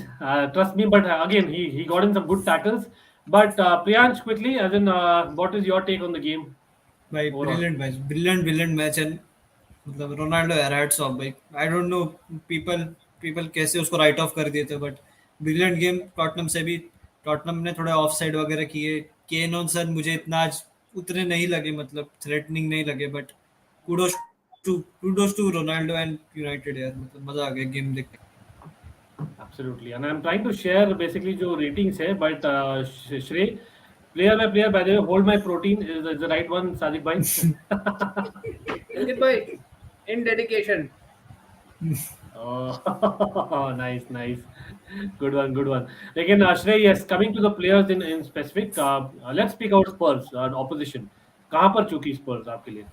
Trust me, but again he got in some good tackles. But Priyansh, quickly, as in what is your take on the game? भाई brilliant match and मतलब Ronaldo यार hats off भाई. आई don't know people कैसे उसको right of कर दिए थे, but brilliant game Tottenham से भी. टॉटनम ने थोड़ा ऑफ साइड वगैरह किए. केन ऑन सन मुझे इतना आज उतने नहीं लगे, मतलब थ्रेटनिंग नहीं लगे, but kudos to Ronaldo and United यार. मतलब मजा आ गया गेम देख के. Absolutely, and I'm trying to share basically जो ratings है, but Shrey, player by player, by the way, hold my protein is the right one, Sadiq bhai. अंकित भाई, in dedication. Oh, nice. Good one. लेकिन Shrey, yes, coming to the players in specific, let's speak out Spurs, opposition. कहाँ पर चुकी Spurs आपके लिए?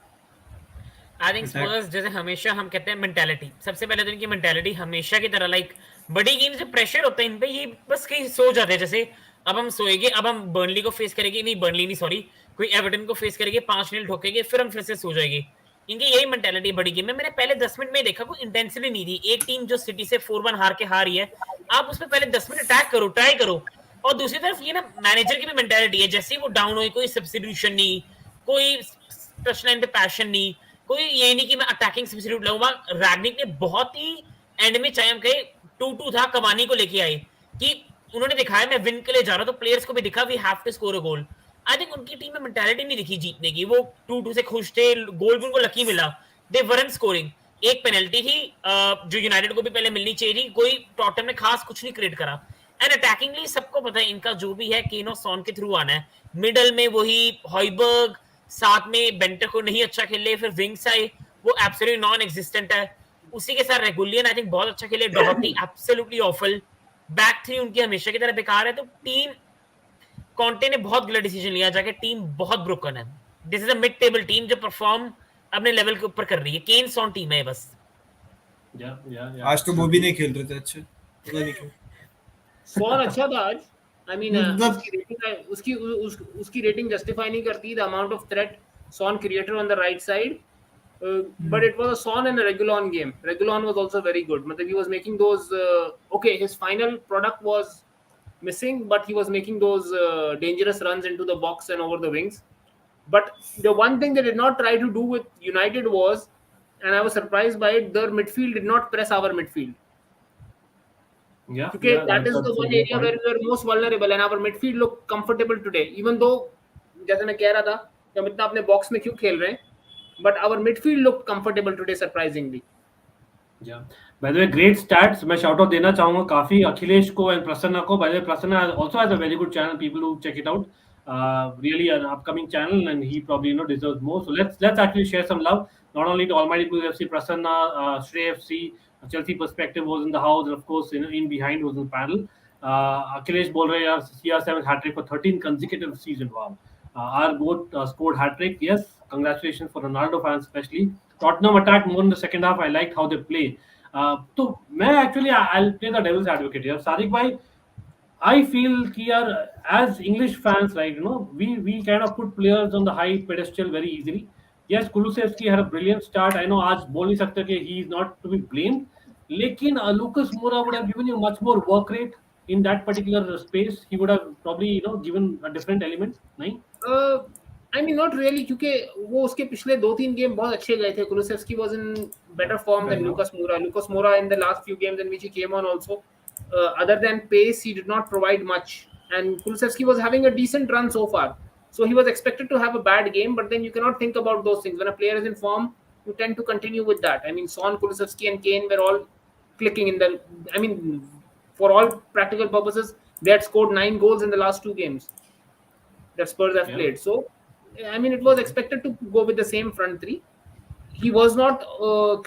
I think स्पर्स जैसे हमेशा हम कहते हैं मेंटालिटी, सबसे पहले तो इनकी मेंटालिटी हमेशा की तरह लाइक बड़ी गेम से प्रेशर होता है इन पे, ये बस कहीं सो जाते हैं. जैसे अब हम सोएंगे, अब हम बर्नली को फेस करेंगे, नहीं सॉरी, कोई एवर्टन को फेस करेंगे, 5-0 ठोकेंगे, फिर हम फिर से सो जाएंगे. इनकी यही मेंटालिटी बड़ी गेम में. मैंने पहले 10 मिनट में देखा कोई इंटेंसिटी नहीं दी. एक टीम जो सिटी से 4-1 हार रही है, आप उसमें पहले 10 मिनट अटैक करो, ट्राई करो. और दूसरी तरफ ये ना मैनेजर की भी मेंटालिटी है, जैसे ही वो डाउन हुई कोई सब्स्टिट्यूशन नहीं, कोई टच लाइन पे पैशन नहीं, कोई ये नहीं कि मैं अटैकिंग सब्स्टिट्यूट लाऊंगा. रैगनिक ने बहुत ही एंड में, चाहे हम कहे 2-2 था, कवानी को लेके आए कि उन्होंने दिखाया मैं विन के लिए जा रहा हूं, तो प्लेयर्स को भी दिखा we have to score a goal. I think उनकी टीम में मेंटालिटी नहीं दिखी जीतने की. वो 2-2 से खुश थे, गोल भी उनको लकी मिला. They weren't scoring. एक पेनल्टी थी जो यूनाइटेड को भी पहले मिलनी चाहिए थी, कोई टॉटनहम ने खास कुछ नहीं क्रिएट करा. एंड अटैकिंगली सबको पता है इनका जो भी है केन और सॉन के थ्रू आना है. मिडल में वही हॉयबर्ग, साथ में बेंटर को नहीं अच्छा खेले, फिर विंग्स आए, वो एब्सोल्युटली नॉन एग्जिस्टेंट है. उसी के साथ रेगुलियन आई थिंक बहुत अच्छा खेले, डॉटी एब्सोल्युटली ऑफल. बैक थ्री उनकी हमेशा की तरह बेकार है. तो टीम कॉन्टे ने बहुत गलत डिसीजन लिया जाके, टीम बहुत ब्रोकन है. This is a mid table team जो परफॉर्म अपने लेवल के ऊपर कर रही है. केन सॉन टीम है बस. आज तो वो भी नहीं खेल रहे थे अच्छे, पता नहीं क्यों. सॉन अच्छा था आज. I mean, मतलब उसकी रेटिंग जस्टिफाई नहीं करती the amount of threat Son created on the right side. But it was a Son and a Reguilon game. Reguilon was also very good. मतलब he was making those okay, his final product was missing, but he was making those dangerous runs into the box and over the wings. But the one thing they did not try to do with United was, and I was surprised by it, their midfield did not press our midfield. Okay, that is the one area where we are most vulnerable, and our midfield look comfortable today. Even though, जैसे मैं कह रहा था कि हम इतना अपने box में क्यों खेल रहे हैं, but our midfield looked comfortable today surprisingly. Yeah. By the way, great stats. मैं shout out देना चाहूँगा काफी अखिलेश को and Prasanna को. By the way, Prasanna also has a very good channel. People who check it out. Really an upcoming channel, and he probably deserves more. So let's actually share some love. Not only to Almighty Blues FC, Prasanna, Shrey FC, Chelsea Perspective was in the house, and of course in behind was in the panel. Akhilesh बोल रहे यार CR7 hat trick for 13 consecutive season. Wow. Our both scored hat trick. Yes, congratulations for Ronaldo fans especially. Tottenham attacked more in the second half. I liked how they play. तो मैं actually I'll play the devil's advocate here. Sadiq bhai, I feel कि यार as English fans, right, we kind of put players on the high pedestal very easily. Yes, Kulusevski had a brilliant start. I know आज बोल नहीं सकते कि he is not to be blamed. लेकिन Lucas Moura would have given you much more work rate. in that particular space, he would have probably given a different element. Nahin? I mean, not really, क्योंकि वो उसके पिछले 2-3 game बहुत अच्छे गए थे. Kulusevski was in better form Fair than enough. Lucas Moura. Lucas Moura in the last few games in which he came on also, other than pace, he did not provide much. And Kulusevski was having a decent run so far. So he was expected to have a bad game, but then you cannot think about those things. When a player is in form, you tend to continue with that. I mean, Son, Kulusevski, and Kane were all clicking in the. I mean, for all practical purposes, they had scored 9 goals in the last 2 games that Spurs have Yeah. played. So, I mean, it was expected to go with the same front three. He was not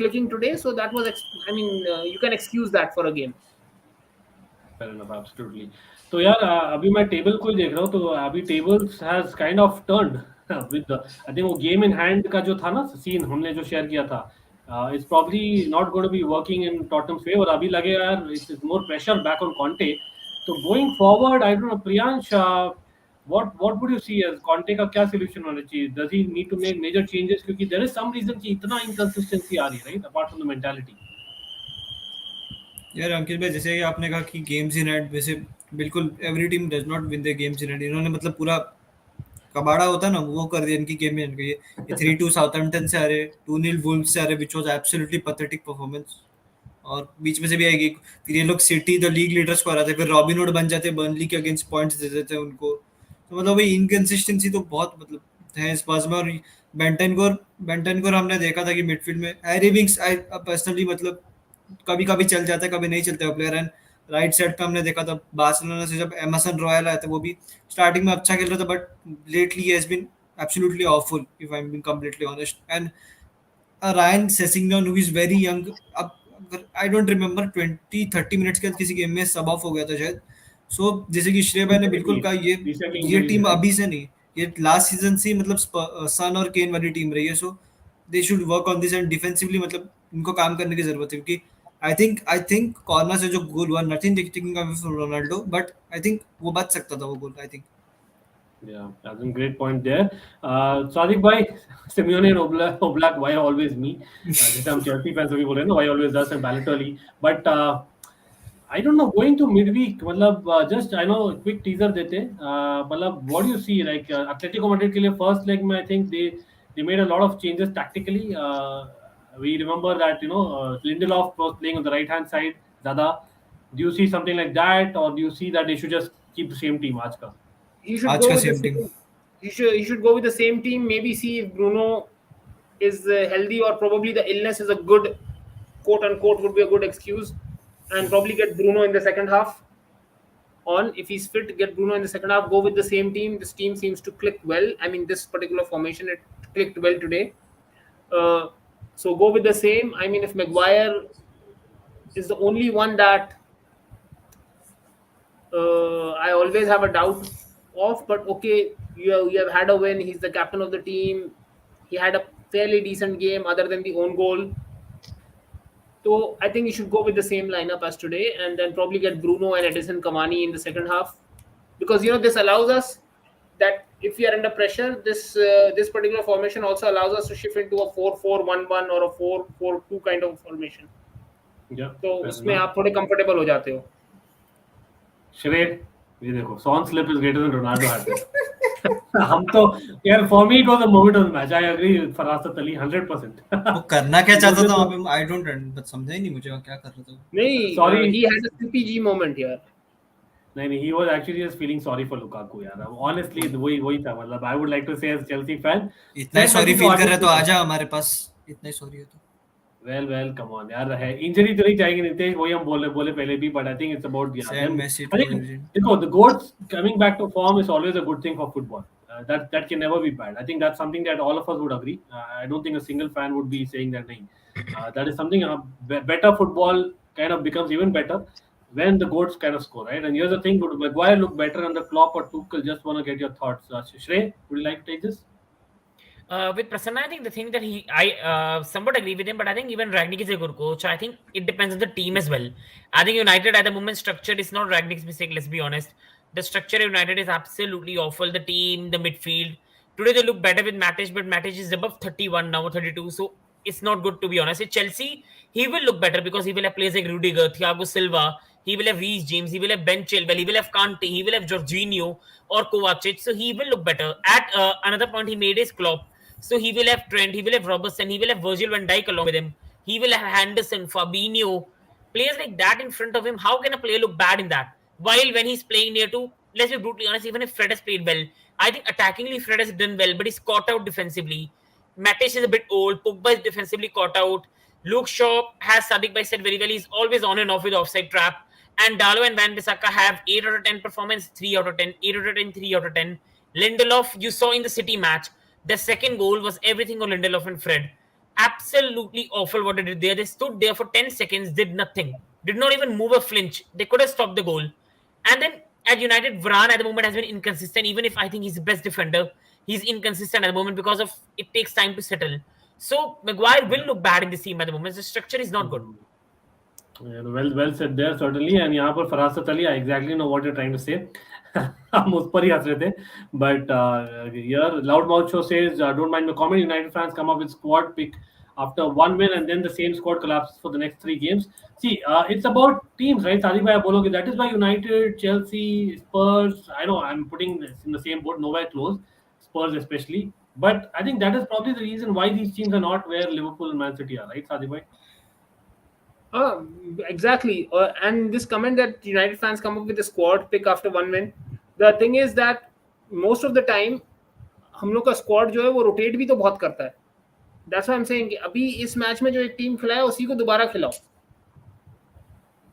clicking today, so that was. I mean, you can excuse that for a game. Fair enough, absolutely. तो यार अभी मैं table को ही देख रहा हूँ, तो अभी tables has kind of turned with I think वो गेम इन हैंड का जो था ना सीन हमने जो शेयर किया था, it's probably not going to be working in Tottenham's favour. अभी लगेगा यार it's more pressure back on Conte. तो going forward I don't know Priyansh, what would you see as Conte का क्या सोल्यूशन होना चाहिए? Does he need to make major changes? क्योंकि there is some reason कि इतना इनकंसिस्टेंसी आ रही है, right, apart from the mentality. यार अंकित भाई, जैसे कि आपने कहा कि गेम्स इन हैंड, वैसे बिल्कुल every team does not win the games in hand. इन्होंने मतलब पूरा कबाड़ा होता है ना, वो कर दिया इनकी गेम में. ये 3-2 साउथहैम्पटन से हारे, 2-0 वुल्व्स से हारे, which was absolutely pathetic performance. और बीच में से भी आएगी, फिर ये लोग सिटी द लीग लीडर्स को हराते, फिर रॉबिनहुड बन जाते, बर्नली के अगेंस्ट पॉइंट्स दे देते हैं उनको. तो मतलब वही इनकंसिस्टेंसी तो बहुत मतलब है स्पर्स में. और बेंटनकोर हमने देखा था कि मिडफील्ड में हैरी विंग्स आई पर्सनली मतलब कभी कभी चल जाता है, कभी नहीं चलता है प्लेयर. एंड राइट साइड पे हमने देखा था बार्सिलोना से जब एमरसन रॉयल आया था, वो भी स्टार्टिंग में अच्छा खेल रहा था, but lately he has been absolutely awful if I am being completely honest. And Ryan Sessegnon who is very young, अब आई डोंट रिमेम्बर 20-30 मिनट्स के किसी गेम में सब ऑफ हो गया था शायद. सो जैसे कि श्रेय भाई ने बिल्कुल कहा, ये टीम अभी से नहीं, ये लास्ट सीजन से मतलब सन और केन वाली टीम रही है. So they should work on this. And defensively मतलब इनको काम करने की जरूरत है, क्योंकि आई थिंक कॉर्नर से जो गोल हुआ, nothing taking away from Ronaldo, but I think वो बच सकता था वो goal. I think Yeah, that's a great point there. Sadiq bhai, Simeone and Oblak, why always me? Just I'm Chelsea fans, we बोल रहे हैं ना, why always us and Balotelli. But I don't know, going to midweek, मतलब just I know quick teaser देते. मतलब what do you see like Atletico Madrid के लिए first leg में I think they made a lot of changes tactically. We remember that Lindelof was playing on the right hand side ज़्यादा. Do you see something like that, or do you see that they should just keep the same team आज का? He should आज go का with the same team. he should go with the same team. Maybe see if Bruno is healthy, or probably the illness is a good, quote unquote, would be a good excuse, and probably get Bruno in the second half. If he's fit, get Bruno in the second half. Go with the same team. This team seems to click well. I mean, this particular formation, it clicked well today. So go with the same. I mean, if Maguire is the only one that I always have a doubt of, but okay, you have had a win. He's the captain of the team. He had a fairly decent game other than the own goal. So I think you should go with the same lineup as today, and then probably get Bruno and Edison Cavani in the second half, because this allows us that if we are under pressure, this particular formation also allows us to shift into a 4-4-1-1 or a 4-4-2 kind of formation. Yeah. तो उसमें आप थोड़े comfortable हो जाते हो. Shrey, ये देखो, Son slip is greater than Ronaldo hat trick. हम तो यार, for me it was a moment of the match. I agree with फरासत Ali 100%. वो करना क्या चाहता था वहाँ पे, आई डोंट बट समझा ही नहीं मुझे क्या कर रहा था. नहीं, Sorry. he had a CPG moment here. नहीं, he was actually just feeling sorry for Lukaku यार. Honestly, वही था. मतलब I would like to say as Chelsea fan, इतना ही सॉरी फील कर रहा है तो आजा हमारे पास, इतना ही सॉरी है तो. well, come on यार, है इंजरी तो नहीं चाहिए नितेश, वही हम बोले पहले भी, but I think it's about Send Messi to I think origin. the goats coming back to form is always a good thing for football. That can never be bad. I think that's something that all of us would agree. I don't think a single fan would be saying that nahi. That is something better football kind of becomes even better when the goats kind of score, right? And here's the thing, would Maguire look better under Klopp or Tuchel? Just want to get your thoughts. Shrey, would you like to take this? With Prasanna, I think the thing that I somewhat agree with him, but I think even Rangnick is a good coach. I think it depends on the team as well. I think United at the moment structure is not Rangnick's mistake. Let's be honest. The structure of United is absolutely awful. The team, the midfield. Today they look better with Matic, but Matic is above 31 now, 32. So it's not good, to be honest. With Chelsea, he will look better because he will have players like Rudiger, Thiago Silva. He will have Reece James, he will have Ben Chilwell, he will have Kante, he will have Jorginho or Kovacic. So he will look better. At another point he made is Klopp. So he will have Trent, he will have Robertson, he will have Virgil van Dijk along with him. He will have Henderson, Fabinho, players like that in front of him. How can a player look bad in that? While when he's playing near to, let's be brutally honest, even if Fred has played well, I think attackingly Fred has done well, but he's caught out defensively. Mattis is a bit old. Pogba is defensively caught out. Luke Shaw, has Sadiq Bhai said very well, he's always on and off with offside trap. And Dalo and Van Bissaka have 8 out of 10 performance, 3 out of 10, 8 out of 10, 3 out of 10. Lindelof, you saw in the City match, the second goal was everything on Lindelof and Fred. Absolutely awful what they did there. They stood there for 10 seconds, did nothing, did not even move a flinch. They could have stopped the goal. And then at United, Varane at the moment has been inconsistent. Even if I think he's the best defender, he's inconsistent at the moment because of it takes time to settle. So Maguire will look bad in this team at the moment. The structure is not good. Yeah, well said there, certainly. And यहाँ पर फरासत Ali, I exactly know what you're trying to say. हम उस पर ही हंस रहे थे. But here, Loudmouth Show says, don't mind my comment. United fans come up with squad pick after one win and then the same squad collapses for the next 3 games. See, it's about teams, right? Sadiq bhai bologe. That is why United, Chelsea, Spurs. I know I'm putting this in the same boat, nowhere close. Spurs especially. But I think that is probably the reason why these teams are not where Liverpool and Man City are, right, Sadiq bhai? Exactly. And this comment that United fans come up with a squad pick after one win, the thing is that most of the time हम लोग का squad जो है वो rotate भी तो बहुत करता है. That's why I'm saying कि अभी इस मैच में जो एक टीम खिलाया उसी को दोबारा खिलाओ.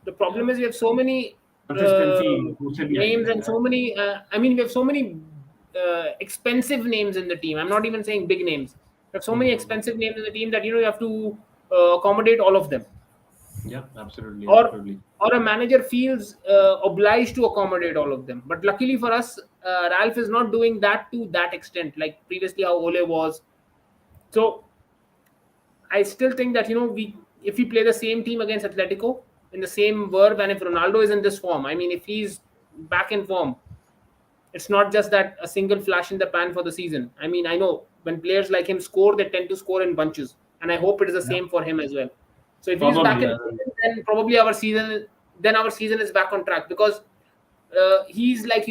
The problem is we have so many names and so many. We have so many expensive names in the team. I'm not even saying big names. We have so many expensive names in the team that you have to accommodate all of them. Yeah, absolutely. Or a manager feels obliged to accommodate all of them. But luckily for us, Ralph is not doing that to that extent, like previously how Ole was. So I still think that if we play the same team against Atletico in the same verb, and if Ronaldo is in this form, if he's back in form, it's not just that a single flash in the pan for the season. I know when players like him score, they tend to score in bunches, and I hope it is the same for him as well. So if he's back in, then probably our season is back on track, because he's like,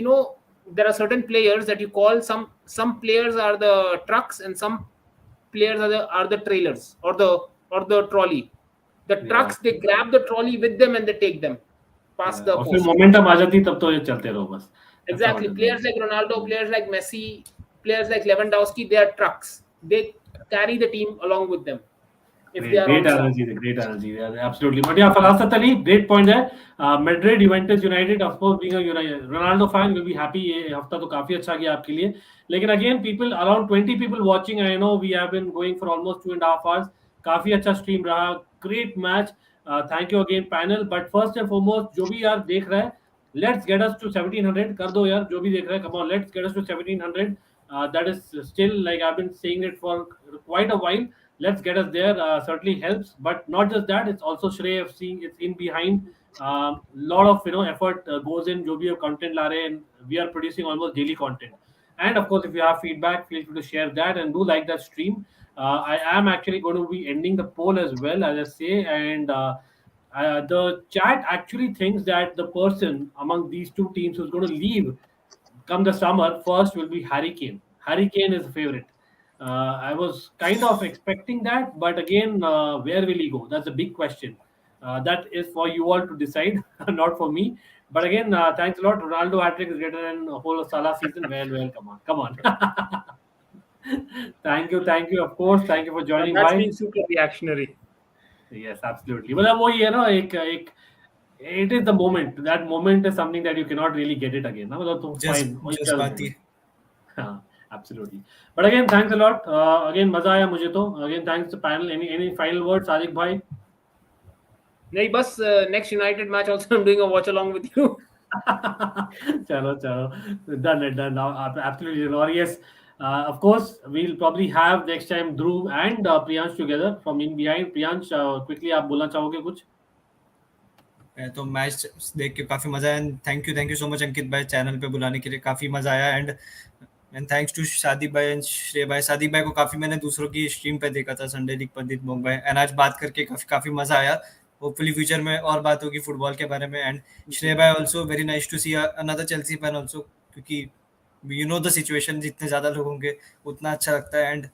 there are certain players that you call some players are the trucks and some players are the trailers or the trolley. The trucks, they grab the trolley with them and they take them past the post. Momentum आ जाती तब तो ये चलते रहो बस. Exactly. Players like Ronaldo, players like Messi, players like Lewandowski, they are trucks. They carry the team along with them. Great energy. Yeah, absolutely. But yeah, Farasat Ali, great point there. Madrid, Juventus, United, of course, being a Ronaldo fan, will be happy. ये हफ्ता तो काफी अच्छा गया आपके लिए. लेकिन again, people around 20 people watching. I know we have been going for almost 2.5 hours. काफी अच्छा stream रहा. Great match. Thank you again, panel. But first and foremost, जो भी यार देख रहा है, let's get us to 1700. कर दो यार, जो भी देख रहा है, come on, let's get us to 1700. That is still, like I've been saying it for quite a while. Let's get us there. Certainly helps, but not just that. It's also Shrey FC. It's in behind. Lot of effort goes in. जो भी content ला रहे हैं, we are producing almost daily content. And of course, if you have feedback, feel free to share that and do like that stream. I am actually going to be ending the poll as well, as I say, and the chat actually thinks that the person among these two teams who's going to leave come the summer first will be Harry Kane. Harry Kane is the favorite. I was kind of expecting that, but again, where will he go? That's a big question. That is for you all to decide, not for me. But again, thanks a lot. Ronaldo hat-trick is greater than a whole Salah season. Well, come on. Thank you. Of course, thank you for joining. That's been super reactionary. Yes, absolutely. But वो ही है ना, it is the moment. That moment is something that you cannot really get it again. Just बात ही. Absolutely. But again, thanks a lot. Again, मजा आया मुझे तो. Again, thanks to the panel. Any final words, Sadiq bhai? नहीं बस next United match also I'm doing a watch along with you. चलो done now. Absolutely. Or yes, of course we'll probably have next time Dhruv and Priyansh together from in behind. Priyansh, quickly आप बोलना चाहोगे कुछ? तो match देख के काफी मजा आया. थैंक यू सो मच अंकित भाई चैनल पे बुलाने के लिए. काफी मजा आया. एंड थैंक्स टू सादिक भाई एंड श्रेय भाई. सादिक भाई को काफी मैंने दूसरों की स्ट्रीम पे देखा था, संडे लीग पंडित मोंग भाई, एंड आज बात करके काफी मजा आया. होपफुली फ्यूचर में और बात होगी फुटबॉल के बारे में. एंड श्रेय भाई also very nice to see another Chelsea fan also, क्योंकि यू नो द सिचुएशन, जितने ज्यादा लोग होंगे उतना अच्छा लगता है. एंड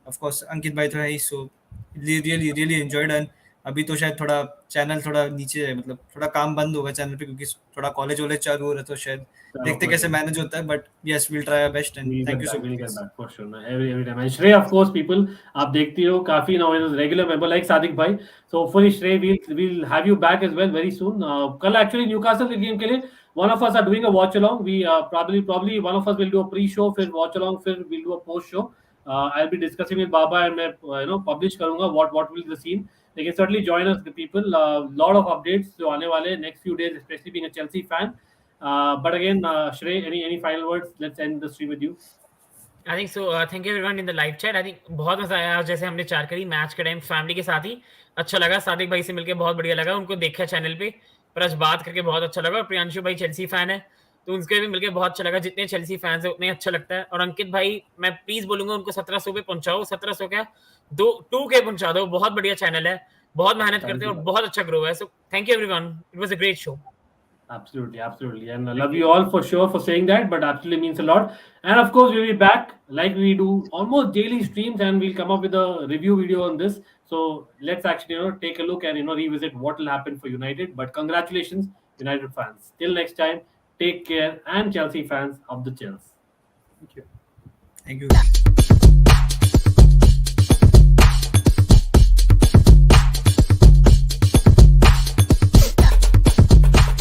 ऑफ कोर्स अंकित भाई तो है ही, so really really enjoyed. And अभी तो शायद थोड़ा चैनल थोड़ा नीचे है, मतलब थोड़ा काम बंद होगा चैनल पे, क्योंकि थोड़ा कॉलेज वॉलेज चालू हो रहा है, तो शायद देखते कैसे मैनेज होता है. But yes, will try our best. And thank you so we'll get much. back for sure. Every time. And Shrey, of course, people, आप देखती हो काफी now is a regular member like Sadiq bhai. So hopefully Shrey, we'll have you back as well very soon. कल actually Newcastle के game के लिए one of us are doing a watch along. We probably one of us will do a pre-show, फिर watch along, फिर we'll do a post show. I'll be discussing with Baba and मैं publish करूँगा what will be the scene. They can certainly join us, the people. Lot of updates जो आने वाले next few days, especially being a Chelsea fan. But again, Shrey, any final words? Let's end the stream with you. I think so. Thank you everyone in the live chat. I think बहुत मजा आया जैसे हमने चार करी match के time family के साथ ही. अच्छा लगा, सादिक भाई से मिलकर बहुत बढ़िया लगा, उनको देखा चैनल पे, पर आज बात करके बहुत अच्छा लगा. और प्रियांशु भाई चेल्सी फैन है, तो उनके भी मिलकर बहुत अच्छा लगा. जितने चेल्सी फैंस है उतने अच्छा लगता है. और अंकित भाई, मैं प्लीज बोलूंगा उनको 1700 पे पहुंचाओ. 1700 क्या, 2K पहुंचा दो. बहुत बढ़िया चैनल है, बहुत मेहनत करते हैं और बहुत अच्छा ग्रो है. So thank you everyone, it was a great show. Absolutely. And I love you all for sure for saying that, but absolutely means a lot. And of course, we'll be back like we do almost daily streams, and we'll come up with a review video on this. So let's actually, take a look and, revisit what will happen for United. But congratulations, United fans. Till next time, take care, and Chelsea fans of the Chelsea. Thank you. Thank you.